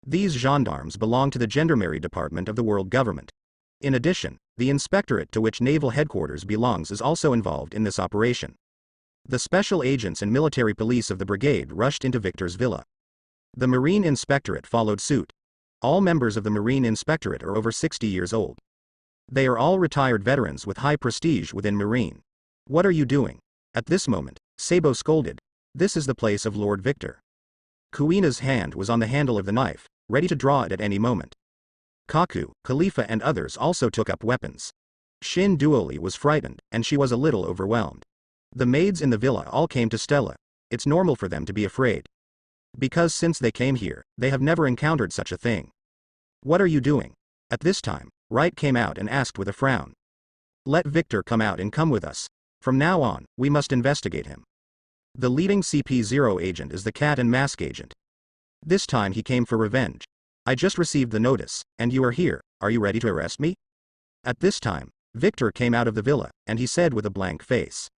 These gendarmes belong to the Gendarmerie Department of the World Government. In addition, the inspectorate to which naval headquarters belongs is also involved in this operation. The special agents and military police of the brigade rushed into Victor's villa. The Marine Inspectorate followed suit. All members of the Marine Inspectorate are over 60 years old. They are all retired veterans with high prestige within Marine. What are you doing? At this moment, Sabo scolded. This is the place of Lord Victor. Kuina's hand was on the handle of the knife, ready to draw it at any moment. Kaku, Khalifa and others also took up weapons. Shin Duoli was frightened, and she was a little overwhelmed. The maids in the villa all came to Stella. It's normal for them to be afraid. Because since they came here, they have never encountered such a thing. What are you doing? At this time, Wright came out and asked with a frown. Let Victor come out and come with us. From now on, we must investigate him. The leading CP0 agent is the cat and mask agent. This time he came for revenge. I just received the notice, and you are here. Are you ready to arrest me? At this time, Victor came out of the villa, and he said with a blank face.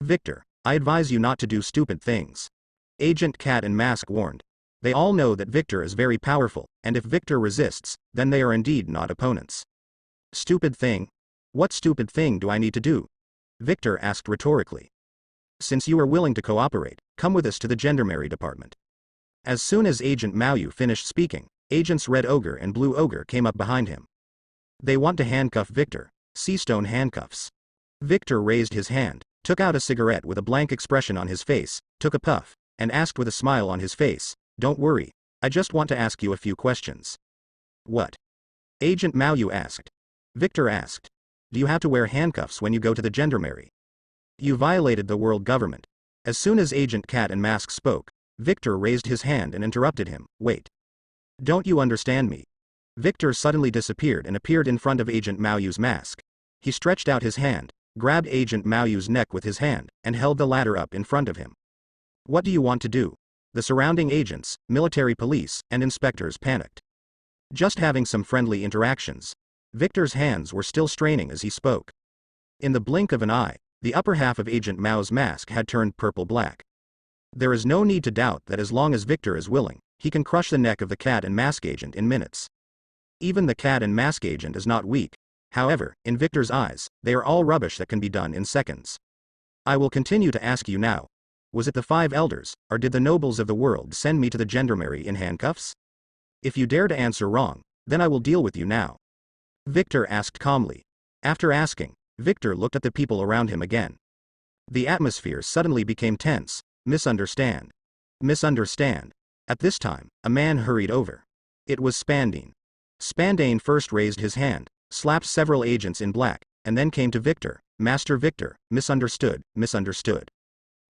Victor, I advise you not to do stupid things. Agent Cat and Mask warned. They all know that Victor is very powerful, and if Victor resists, then they are indeed not opponents. Stupid thing? What stupid thing do I need to do? Victor asked rhetorically. Since you are willing to cooperate, come with us to the Gendarmerie department. As soon as Agent Maoyu finished speaking, Agents Red Ogre and Blue Ogre came up behind him. They want to handcuff Victor. Seastone handcuffs. Victor raised his hand, took out a cigarette with a blank expression on his face, took a puff, and asked with a smile on his face, Don't worry, I just want to ask you a few questions. What? Agent Maoyu asked. Victor asked. Do you have to wear handcuffs when you go to the Gendarmerie? You violated the world government. As soon as Agent Cat and Mask spoke, Victor raised his hand and interrupted him. Wait. Don't you understand me? Victor suddenly disappeared and appeared in front of Agent Maoyu's mask. He stretched out his hand, grabbed Agent Maoyu's neck with his hand, and held the latter up in front of him. What do you want to do? The surrounding agents, military police, and inspectors panicked. Just having some friendly interactions. Victor's hands were still straining as he spoke. In the blink of an eye, the upper half of Agent Mao's mask had turned purple-black. There is no need to doubt that as long as Victor is willing, he can crush the neck of the Cat and Mask agent in minutes. Even the Cat and Mask agent is not weak. However, in Victor's eyes, they are all rubbish that can be done in seconds. I will continue to ask you now. Was it the 5 elders, or did the nobles of the world send me to the Gendarmerie in handcuffs? If you dare to answer wrong, then I will deal with you now. Victor asked calmly. After asking, Victor looked at the people around him again. The atmosphere suddenly became tense. Misunderstand. Misunderstand. At this time, a man hurried over. It was Spandane. Spandane first raised his hand, slapped several agents in black, and then came to Victor. Master Victor, misunderstood, misunderstood.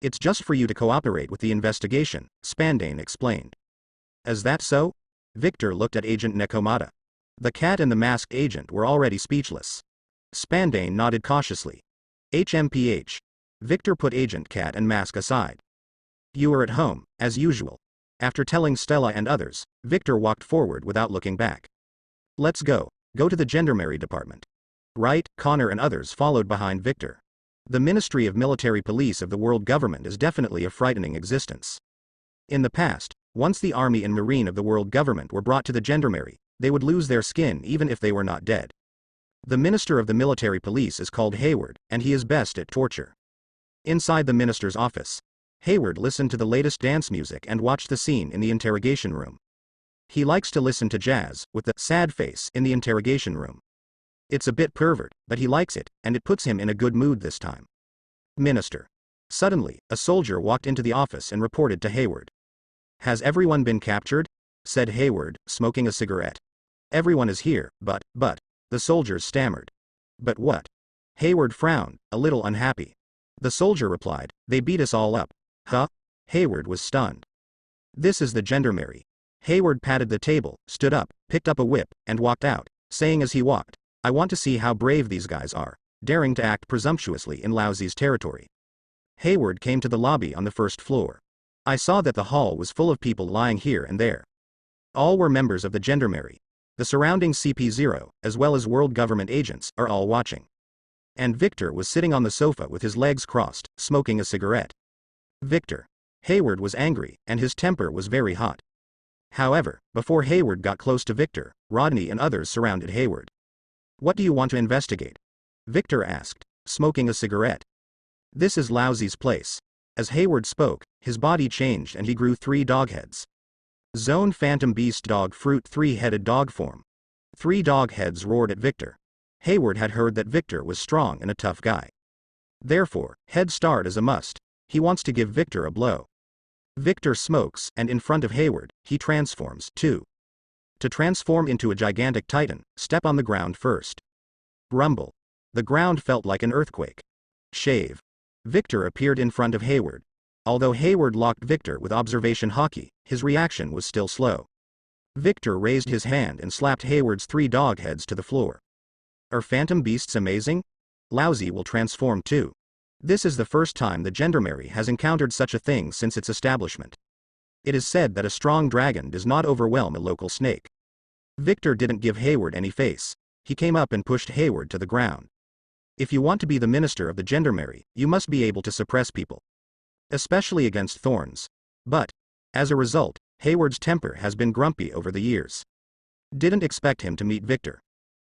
It's just for you to cooperate with the investigation, Spandane explained. Is that so? Victor looked at Agent Nekomata. The Cat and the Masked agent were already speechless. Spandane nodded cautiously. HMPH. Victor put Agent Cat and Mask aside. You are at home, as usual. After telling Stella and others, Victor walked forward without looking back. Let's go. Go to the Gendarmerie department. Wright, Connor and others followed behind Victor. The Ministry of Military Police of the world government is definitely a frightening existence. In the past, once the army and marine of the world government were brought to the Gendarmerie, they would lose their skin even if they were not dead. The minister of the military police is called Hayward, and he is best at torture. Inside the minister's office, Hayward listened to the latest dance music and watched the scene in the interrogation room. He likes to listen to jazz, with the sad face in the interrogation room. It's a bit pervert, but he likes it, and it puts him in a good mood this time. Minister. Suddenly, a soldier walked into the office and reported to Hayward. Has everyone been captured? Said Hayward, smoking a cigarette. Everyone is here, but, the soldiers stammered. But what? Hayward frowned, a little unhappy. The soldier replied, they beat us all up. Huh? Hayward was stunned. This is the Gendarmerie. Hayward patted the table, stood up, picked up a whip, and walked out, saying as he walked, I want to see how brave these guys are, daring to act presumptuously in Laozi's territory. Hayward came to the lobby on the first floor. I saw that the hall was full of people lying here and there. All were members of the Gendarmerie. The surrounding CP0, as well as world government agents, are all watching. And Victor was sitting on the sofa with his legs crossed, smoking a cigarette. Victor. Hayward was angry, and his temper was very hot. However, before Hayward got close to Victor, Rodney and others surrounded Hayward. What do you want to investigate? Victor asked, smoking a cigarette. This is Laozi's place. As Hayward spoke, his body changed and he grew 3 dog heads. Zone Phantom Beast Dog Fruit 3-headed dog form. 3 dog heads roared at Victor. Hayward had heard that Victor was strong and a tough guy. Therefore, head start is a must. He wants to give Victor a blow. Victor smokes, and in front of Hayward, he transforms, too. To transform into a gigantic titan, step on the ground first. Rumble. The ground felt like an earthquake. Shave. Victor appeared in front of Hayward. Although Hayward locked Victor with observation hockey, his reaction was still slow. Victor raised his hand and slapped Hayward's 3 dog heads to the floor. Are phantom beasts amazing? Lousy will transform too. This is the first time the Gendarmerie has encountered such a thing since its establishment. It is said that a strong dragon does not overwhelm a local snake. Victor didn't give Hayward any face. He came up and pushed Hayward to the ground. If you want to be the minister of the Gendarmerie, you must be able to suppress people. Especially against thorns. But, as a result, Hayward's temper has been grumpy over the years. Didn't expect him to meet Victor.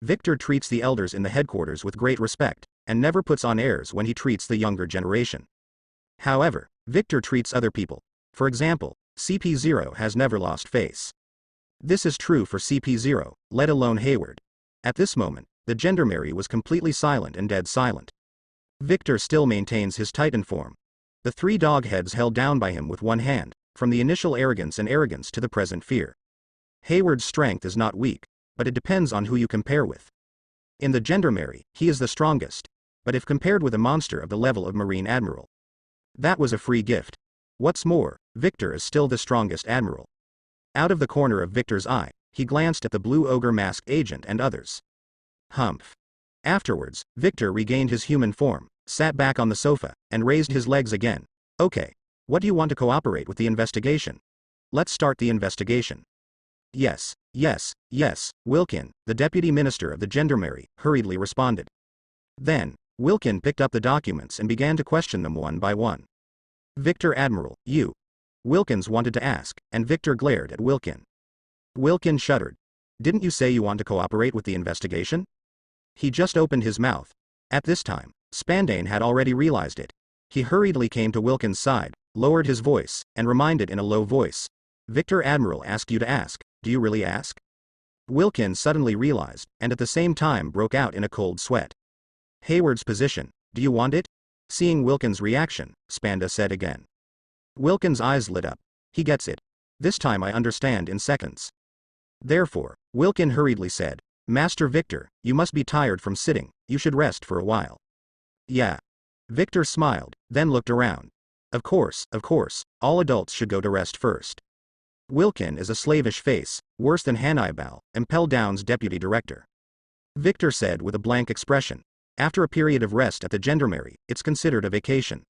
Victor treats the elders in the headquarters with great respect, and never puts on airs when he treats the younger generation. However, Victor treats other people. For example, CP0 has never lost face. This is true for CP0, let alone Hayward. At this moment, the Gendarmerie was completely silent and dead silent. Victor still maintains his Titan form. The three dog heads held down by him with one hand, from the initial arrogance to the present fear. Hayward's strength is not weak, but it depends on who you compare with. In the Gendarmerie, he is the strongest, but if compared with a monster of the level of Marine Admiral, that was a free gift. What's more, Victor is still the strongest admiral. Out of the corner of Victor's eye, he glanced at the blue ogre masked agent and others. Humph. Afterwards, Victor regained his human form, sat back on the sofa, and raised his legs again. Okay. What do you want to cooperate with the investigation? Let's start the investigation. Yes, Wilkin, the deputy minister of the Gendarmerie, hurriedly responded. Then, Wilkin picked up the documents and began to question them one by one. Victor Admiral, you. Wilkins wanted to ask, and Victor glared at Wilkin. Wilkin shuddered. Didn't you say you want to cooperate with the investigation? He just opened his mouth. At this time, Spandane had already realized it. He hurriedly came to Wilkin's side, lowered his voice, and reminded in a low voice. Victor Admiral asked you to ask, do you really ask? Wilkin suddenly realized, and at the same time broke out in a cold sweat. Hayward's position, do you want it? Seeing Wilkin's reaction, Spanda said again. Wilkin's eyes lit up. He gets it. This time I understand in seconds. Therefore, Wilkin hurriedly said, Master Victor, you must be tired from sitting, you should rest for a while. Yeah. Victor smiled, then looked around. Of course, all adults should go to rest first. Wilkin is a slavish face, worse than Hannibal, Impel Down's deputy director. Victor said with a blank expression. After a period of rest at the Gendarmerie, it's considered a vacation.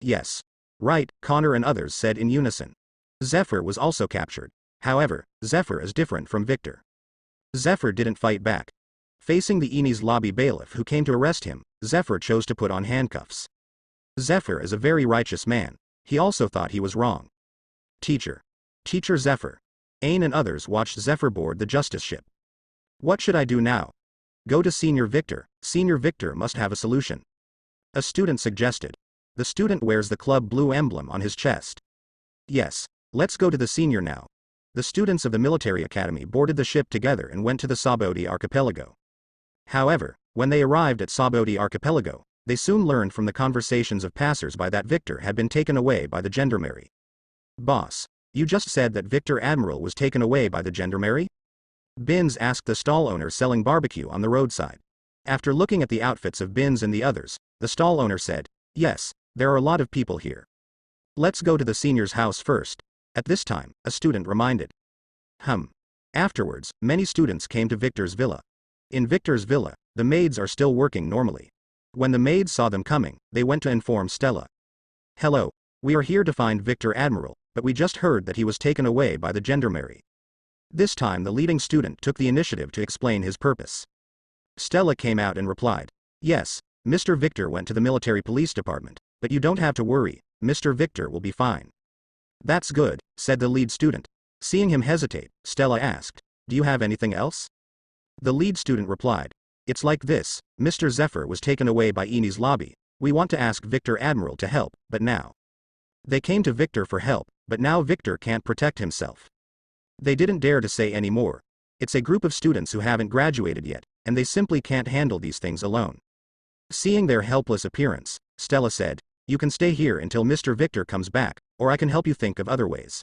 Yes. Right, Connor and others said in unison. Zephyr was also captured. However, Zephyr is different from Victor. Zephyr didn't fight back. Facing the Eni's lobby bailiff who came to arrest him, Zephyr chose to put on handcuffs. Zephyr is a very righteous man. He also thought he was wrong. Teacher Zephyr. Ain and others watched Zephyr board the justice ship. What should I do now? Go to Senior Victor. Senior Victor must have a solution. A student suggested. The student wears the club blue emblem on his chest. Yes. Let's go to the senior now. The students of the military academy boarded the ship together and went to the Saboti archipelago. However, when they arrived at Saboti archipelago, they soon learned from the conversations of passers-by that Victor had been taken away by the Gendarmerie. Boss, you just said that Victor Admiral was taken away by the Gendarmerie? Binns asked the stall owner selling barbecue on the roadside. After looking at the outfits of Binns and the others, the stall owner said, yes, there are a lot of people here. Let's go to the senior's house first. At this time, a student reminded. Afterwards, many students came to Victor's villa. In Victor's villa, the maids are still working normally. When the maids saw them coming, they went to inform Stella. Hello, we are here to find Victor Admiral, but we just heard that he was taken away by the Gendarmerie. This time the leading student took the initiative to explain his purpose. Stella came out and replied, yes, Mr. Victor went to the military police department, but you don't have to worry, Mr. Victor will be fine. That's good, said the lead student. Seeing him hesitate, Stella asked, do you have anything else? The lead student replied, it's like this, Mr. Zephyr was taken away by Eni's lobby, we want to ask Victor Admiral to help, but now. They came to Victor for help, but now Victor can't protect himself. They didn't dare to say any more. It's a group of students who haven't graduated yet, and they simply can't handle these things alone. Seeing their helpless appearance, Stella said, you can stay here until Mr. Victor comes back, or I can help you think of other ways.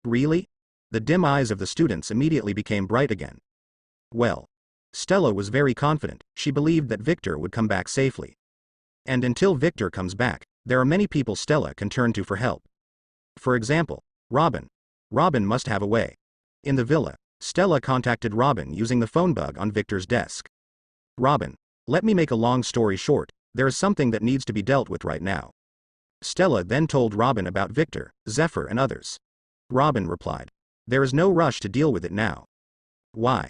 Really? The dim eyes of the students immediately became bright again. Well. Stella was very confident, she believed that Victor would come back safely. And until Victor comes back, there are many people Stella can turn to for help. For example, Robin. Robin must have a way. In the villa, Stella contacted Robin using the phone bug on Victor's desk. Robin. Let me make a long story short, there is something that needs to be dealt with right now. Stella then told Robin about Victor, Zephyr and others. Robin replied. There is no rush to deal with it now. Why?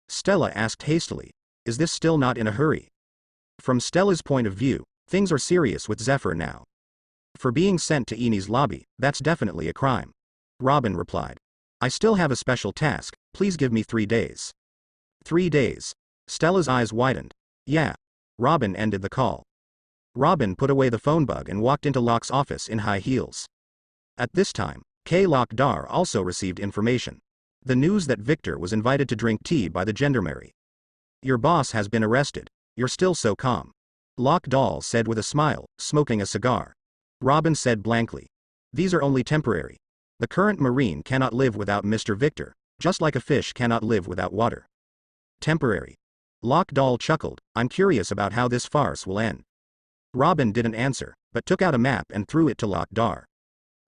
Stella asked hastily. Is this still not in a hurry? From Stella's point of view, things are serious with Zephyr now. For being sent to Eni's lobby, that's definitely a crime. Robin replied. I still have a special task, please give me 3 days. 3 days. Stella's eyes widened. Yeah. Robin ended the call. Robin put away the phone bug and walked into Locke's office in high heels. At this time, K. Locke Dar also received information. The news that Victor was invited to drink tea by the gendarmerie. Your boss has been arrested. You're still so calm. Locke Dahl said with a smile, smoking a cigar. Robin said blankly. These are only temporary. The current Marine cannot live without Mr. Victor, just like a fish cannot live without water. Temporary. Locke Dahl chuckled. I'm curious about how this farce will end. Robin didn't answer, but took out a map and threw it to Locke Dar.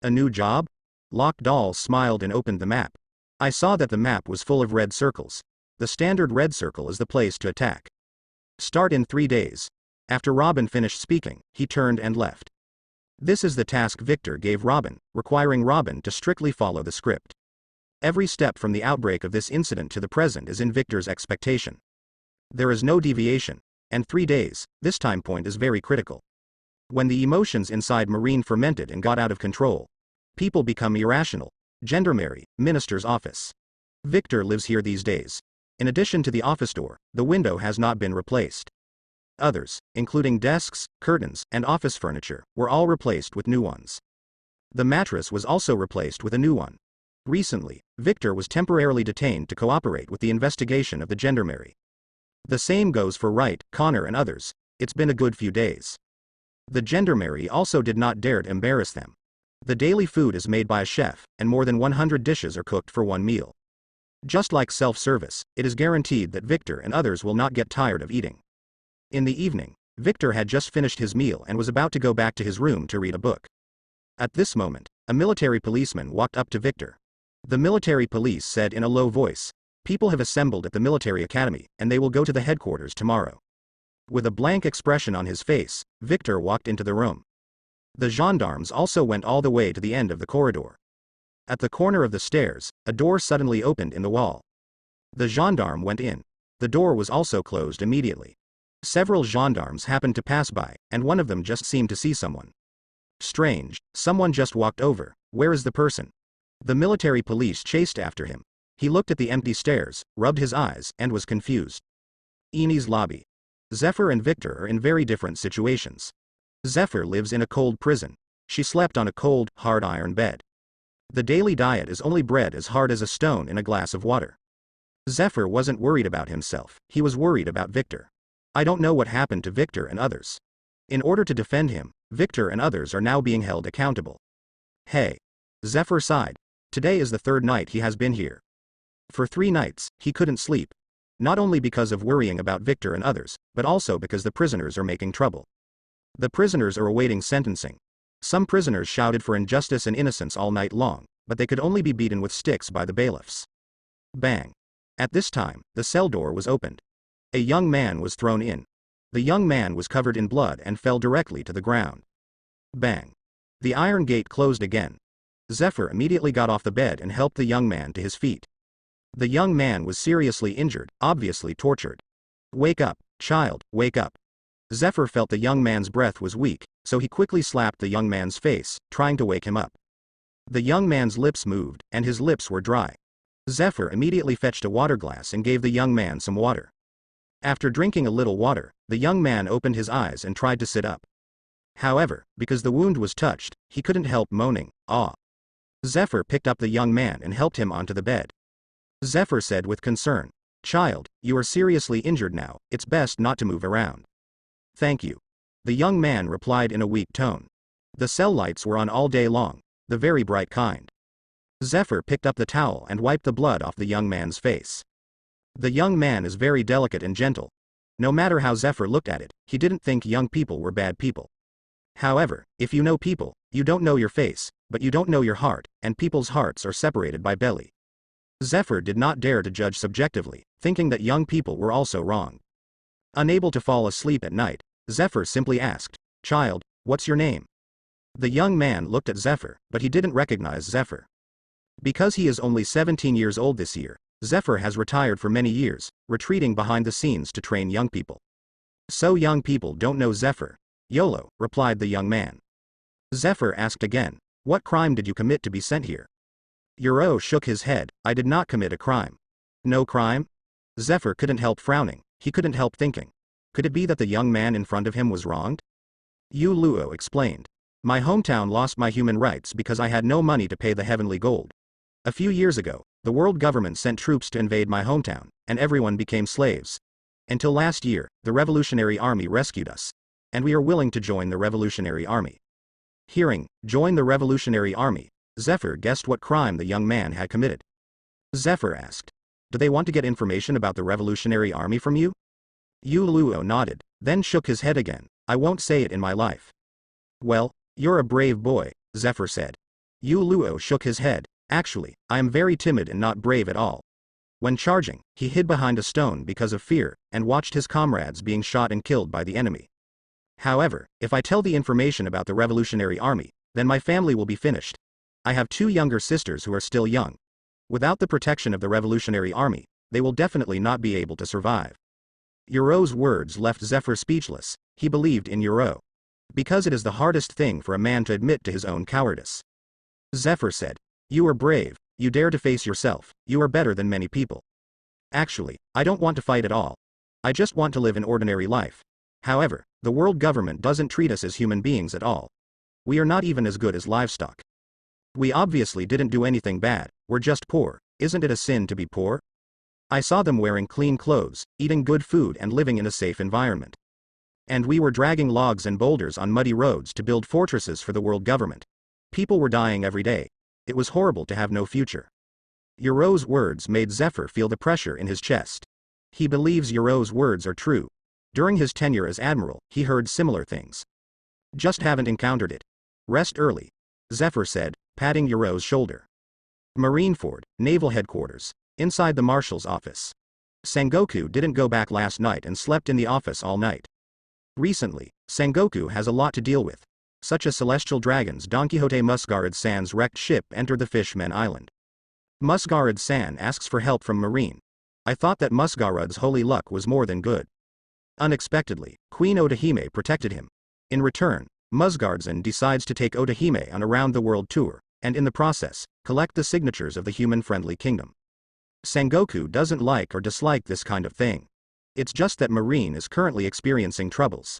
A new job? Locke Dahl smiled and opened the map. I saw that the map was full of red circles. The standard red circle is the place to attack. Start in 3 days. After Robin finished speaking, he turned and left. This is the task Victor gave Robin, requiring Robin to strictly follow the script. Every step from the outbreak of this incident to the present is in Victor's expectation. There is no deviation, and 3 days, this time point is very critical. When the emotions inside Marine fermented and got out of control, people become irrational. Gendarmerie, minister's office. Victor lives here these days. In addition to the office door, the window has not been replaced. Others, including desks, curtains, and office furniture, were all replaced with new ones. The mattress was also replaced with a new one. Recently, Victor was temporarily detained to cooperate with the investigation of the gendarmerie. The same goes for Wright, Connor and others. It's been a good few days. The gendarmerie also did not dare to embarrass them. The daily food is made by a chef, and more than 100 dishes are cooked for one meal. Just like self-service, it is guaranteed that Victor and others will not get tired of eating. In the evening, Victor had just finished his meal and was about to go back to his room to read a book. At this moment, a military policeman walked up to Victor. The military police said in a low voice, people have assembled at the military academy, and they will go to the headquarters tomorrow. With a blank expression on his face, Victor walked into the room. The gendarmes also went all the way to the end of the corridor. At the corner of the stairs, a door suddenly opened in the wall. The gendarme went in. The door was also closed immediately. Several gendarmes happened to pass by, and one of them just seemed to see someone. Strange, someone just walked over. Where is the person? The military police chased after him. He looked at the empty stairs, rubbed his eyes, and was confused. Eni's lobby. Zephyr and Victor are in very different situations. Zephyr lives in a cold prison. She slept on a cold, hard iron bed. The daily diet is only bread as hard as a stone in a glass of water. Zephyr wasn't worried about himself, he was worried about Victor. I don't know what happened to Victor and others. In order to defend him, Victor and others are now being held accountable. Hey. Zephyr sighed. Today is the 3rd night he has been here. For 3 nights, he couldn't sleep. Not only because of worrying about Victor and others, but also because the prisoners are making trouble. The prisoners are awaiting sentencing. Some prisoners shouted for injustice and innocence all night long, but they could only be beaten with sticks by the bailiffs. Bang. At this time, the cell door was opened. A young man was thrown in. The young man was covered in blood and fell directly to the ground. Bang. The iron gate closed again. Zephyr immediately got off the bed and helped the young man to his feet. The young man was seriously injured, obviously tortured. Wake up, child, wake up. Zephyr felt the young man's breath was weak, so he quickly slapped the young man's face, trying to wake him up. The young man's lips moved, and his lips were dry. Zephyr immediately fetched a water glass and gave the young man some water. After drinking a little water, the young man opened his eyes and tried to sit up. However, because the wound was touched, he couldn't help moaning, "Ah." Zephyr picked up the young man and helped him onto the bed. Zephyr said with concern, "Child, you are seriously injured now, it's best not to move around." "Thank you." The young man replied in a weak tone. The cell lights were on all day long, the very bright kind. Zephyr picked up the towel and wiped the blood off the young man's face. The young man is very delicate and gentle. No matter how Zephyr looked at it, he didn't think young people were bad people. However, if you know people, you don't know your face, but you don't know your heart, and people's hearts are separated by belly. Zephyr did not dare to judge subjectively, thinking that young people were also wrong. Unable to fall asleep at night, Zephyr simply asked, "Child, what's your name?" The young man looked at Zephyr, but he didn't recognize Zephyr. Because he is only 17 years old this year, Zephyr has retired for many years, retreating behind the scenes to train young people. So young people don't know Zephyr. YOLO, replied the young man. Zephyr asked again, "What crime did you commit to be sent here?" Yoro shook his head, "I did not commit a crime." No crime? Zephyr couldn't help frowning, he couldn't help thinking. Could it be that the young man in front of him was wronged? Yu Luo explained. My hometown lost my human rights because I had no money to pay the heavenly gold. A few years ago, the world government sent troops to invade my hometown, and everyone became slaves. Until last year, the Revolutionary Army rescued us. And we are willing to join the Revolutionary Army. Hearing, join the Revolutionary Army, Zephyr guessed what crime the young man had committed. Zephyr asked, "Do they want to get information about the Revolutionary Army from you?" Yu Luo nodded, then shook his head again, "I won't say it in my life." Well, you're a brave boy, Zephyr said. Yu Luo shook his head, "Actually, I am very timid and not brave at all." When charging, he hid behind a stone because of fear, and watched his comrades being shot and killed by the enemy. However, if I tell the information about the Revolutionary Army, then my family will be finished. I have 2 younger sisters who are still young. Without the protection of the Revolutionary Army, they will definitely not be able to survive. Yoro's words left Zephyr speechless. He believed in Yoro. Because it is the hardest thing for a man to admit to his own cowardice. Zephyr said, "You are brave, you dare to face yourself, you are better than many people." Actually, I don't want to fight at all. I just want to live an ordinary life. However, the world government doesn't treat us as human beings at all. We are not even as good as livestock. We obviously didn't do anything bad, we're just poor. Isn't it a sin to be poor? I saw them wearing clean clothes, eating good food and living in a safe environment. And we were dragging logs and boulders on muddy roads to build fortresses for the world government. People were dying every day. It was horrible to have no future. Yoro's words made Zephyr feel the pressure in his chest. He believes Yoro's words are true. During his tenure as Admiral, he heard similar things. Just haven't encountered it. Rest early, Zephyr said, patting Yoro's shoulder. Marineford, Naval Headquarters, inside the Marshal's office. Sengoku didn't go back last night and slept in the office all night. Recently, Sengoku has a lot to deal with. Such as celestial dragons. Don Quixote Musgarid-san's wrecked ship entered the Fishman Island. Musgarid-san asks for help from Marine. I thought that Musgarid's holy luck was more than good. Unexpectedly, Queen Otahime protected him. In return, Musgarid-san decides to take Otahime on a round-the-world tour, and in the process, collect the signatures of the human-friendly kingdom. Sengoku doesn't like or dislike this kind of thing. It's just that Marine is currently experiencing troubles.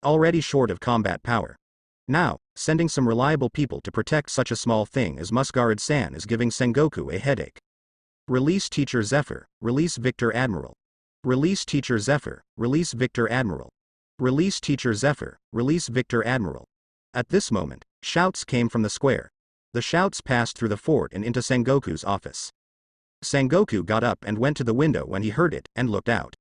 Already short of combat power. Now, sending some reliable people to protect such a small thing as Musgarid-san is giving Sengoku a headache. Release Teacher Zephyr, release Victor Admiral. Release Teacher Zephyr, release Victor Admiral. Release Teacher Zephyr, release Victor Admiral. At this moment, shouts came from the square. The shouts passed through the fort and into Sengoku's office. Sengoku got up and went to the window when he heard it, and looked out.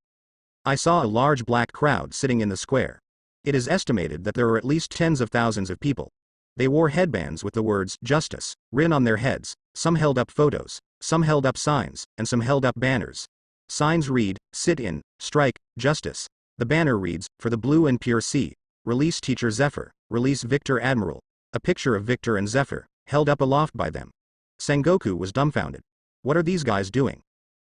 I saw a large black crowd sitting in the square. It is estimated that there are at least tens of thousands of people. They wore headbands with the words, "Justice," written on their heads. Some held up photos, some held up signs, and some held up banners. Signs read, "Sit in, strike, justice." The banner reads, "For the blue and pure sea, release Teacher Zephyr, release Victor Admiral." A picture of Victor and Zephyr, held up aloft by them. Sengoku was dumbfounded. What are these guys doing?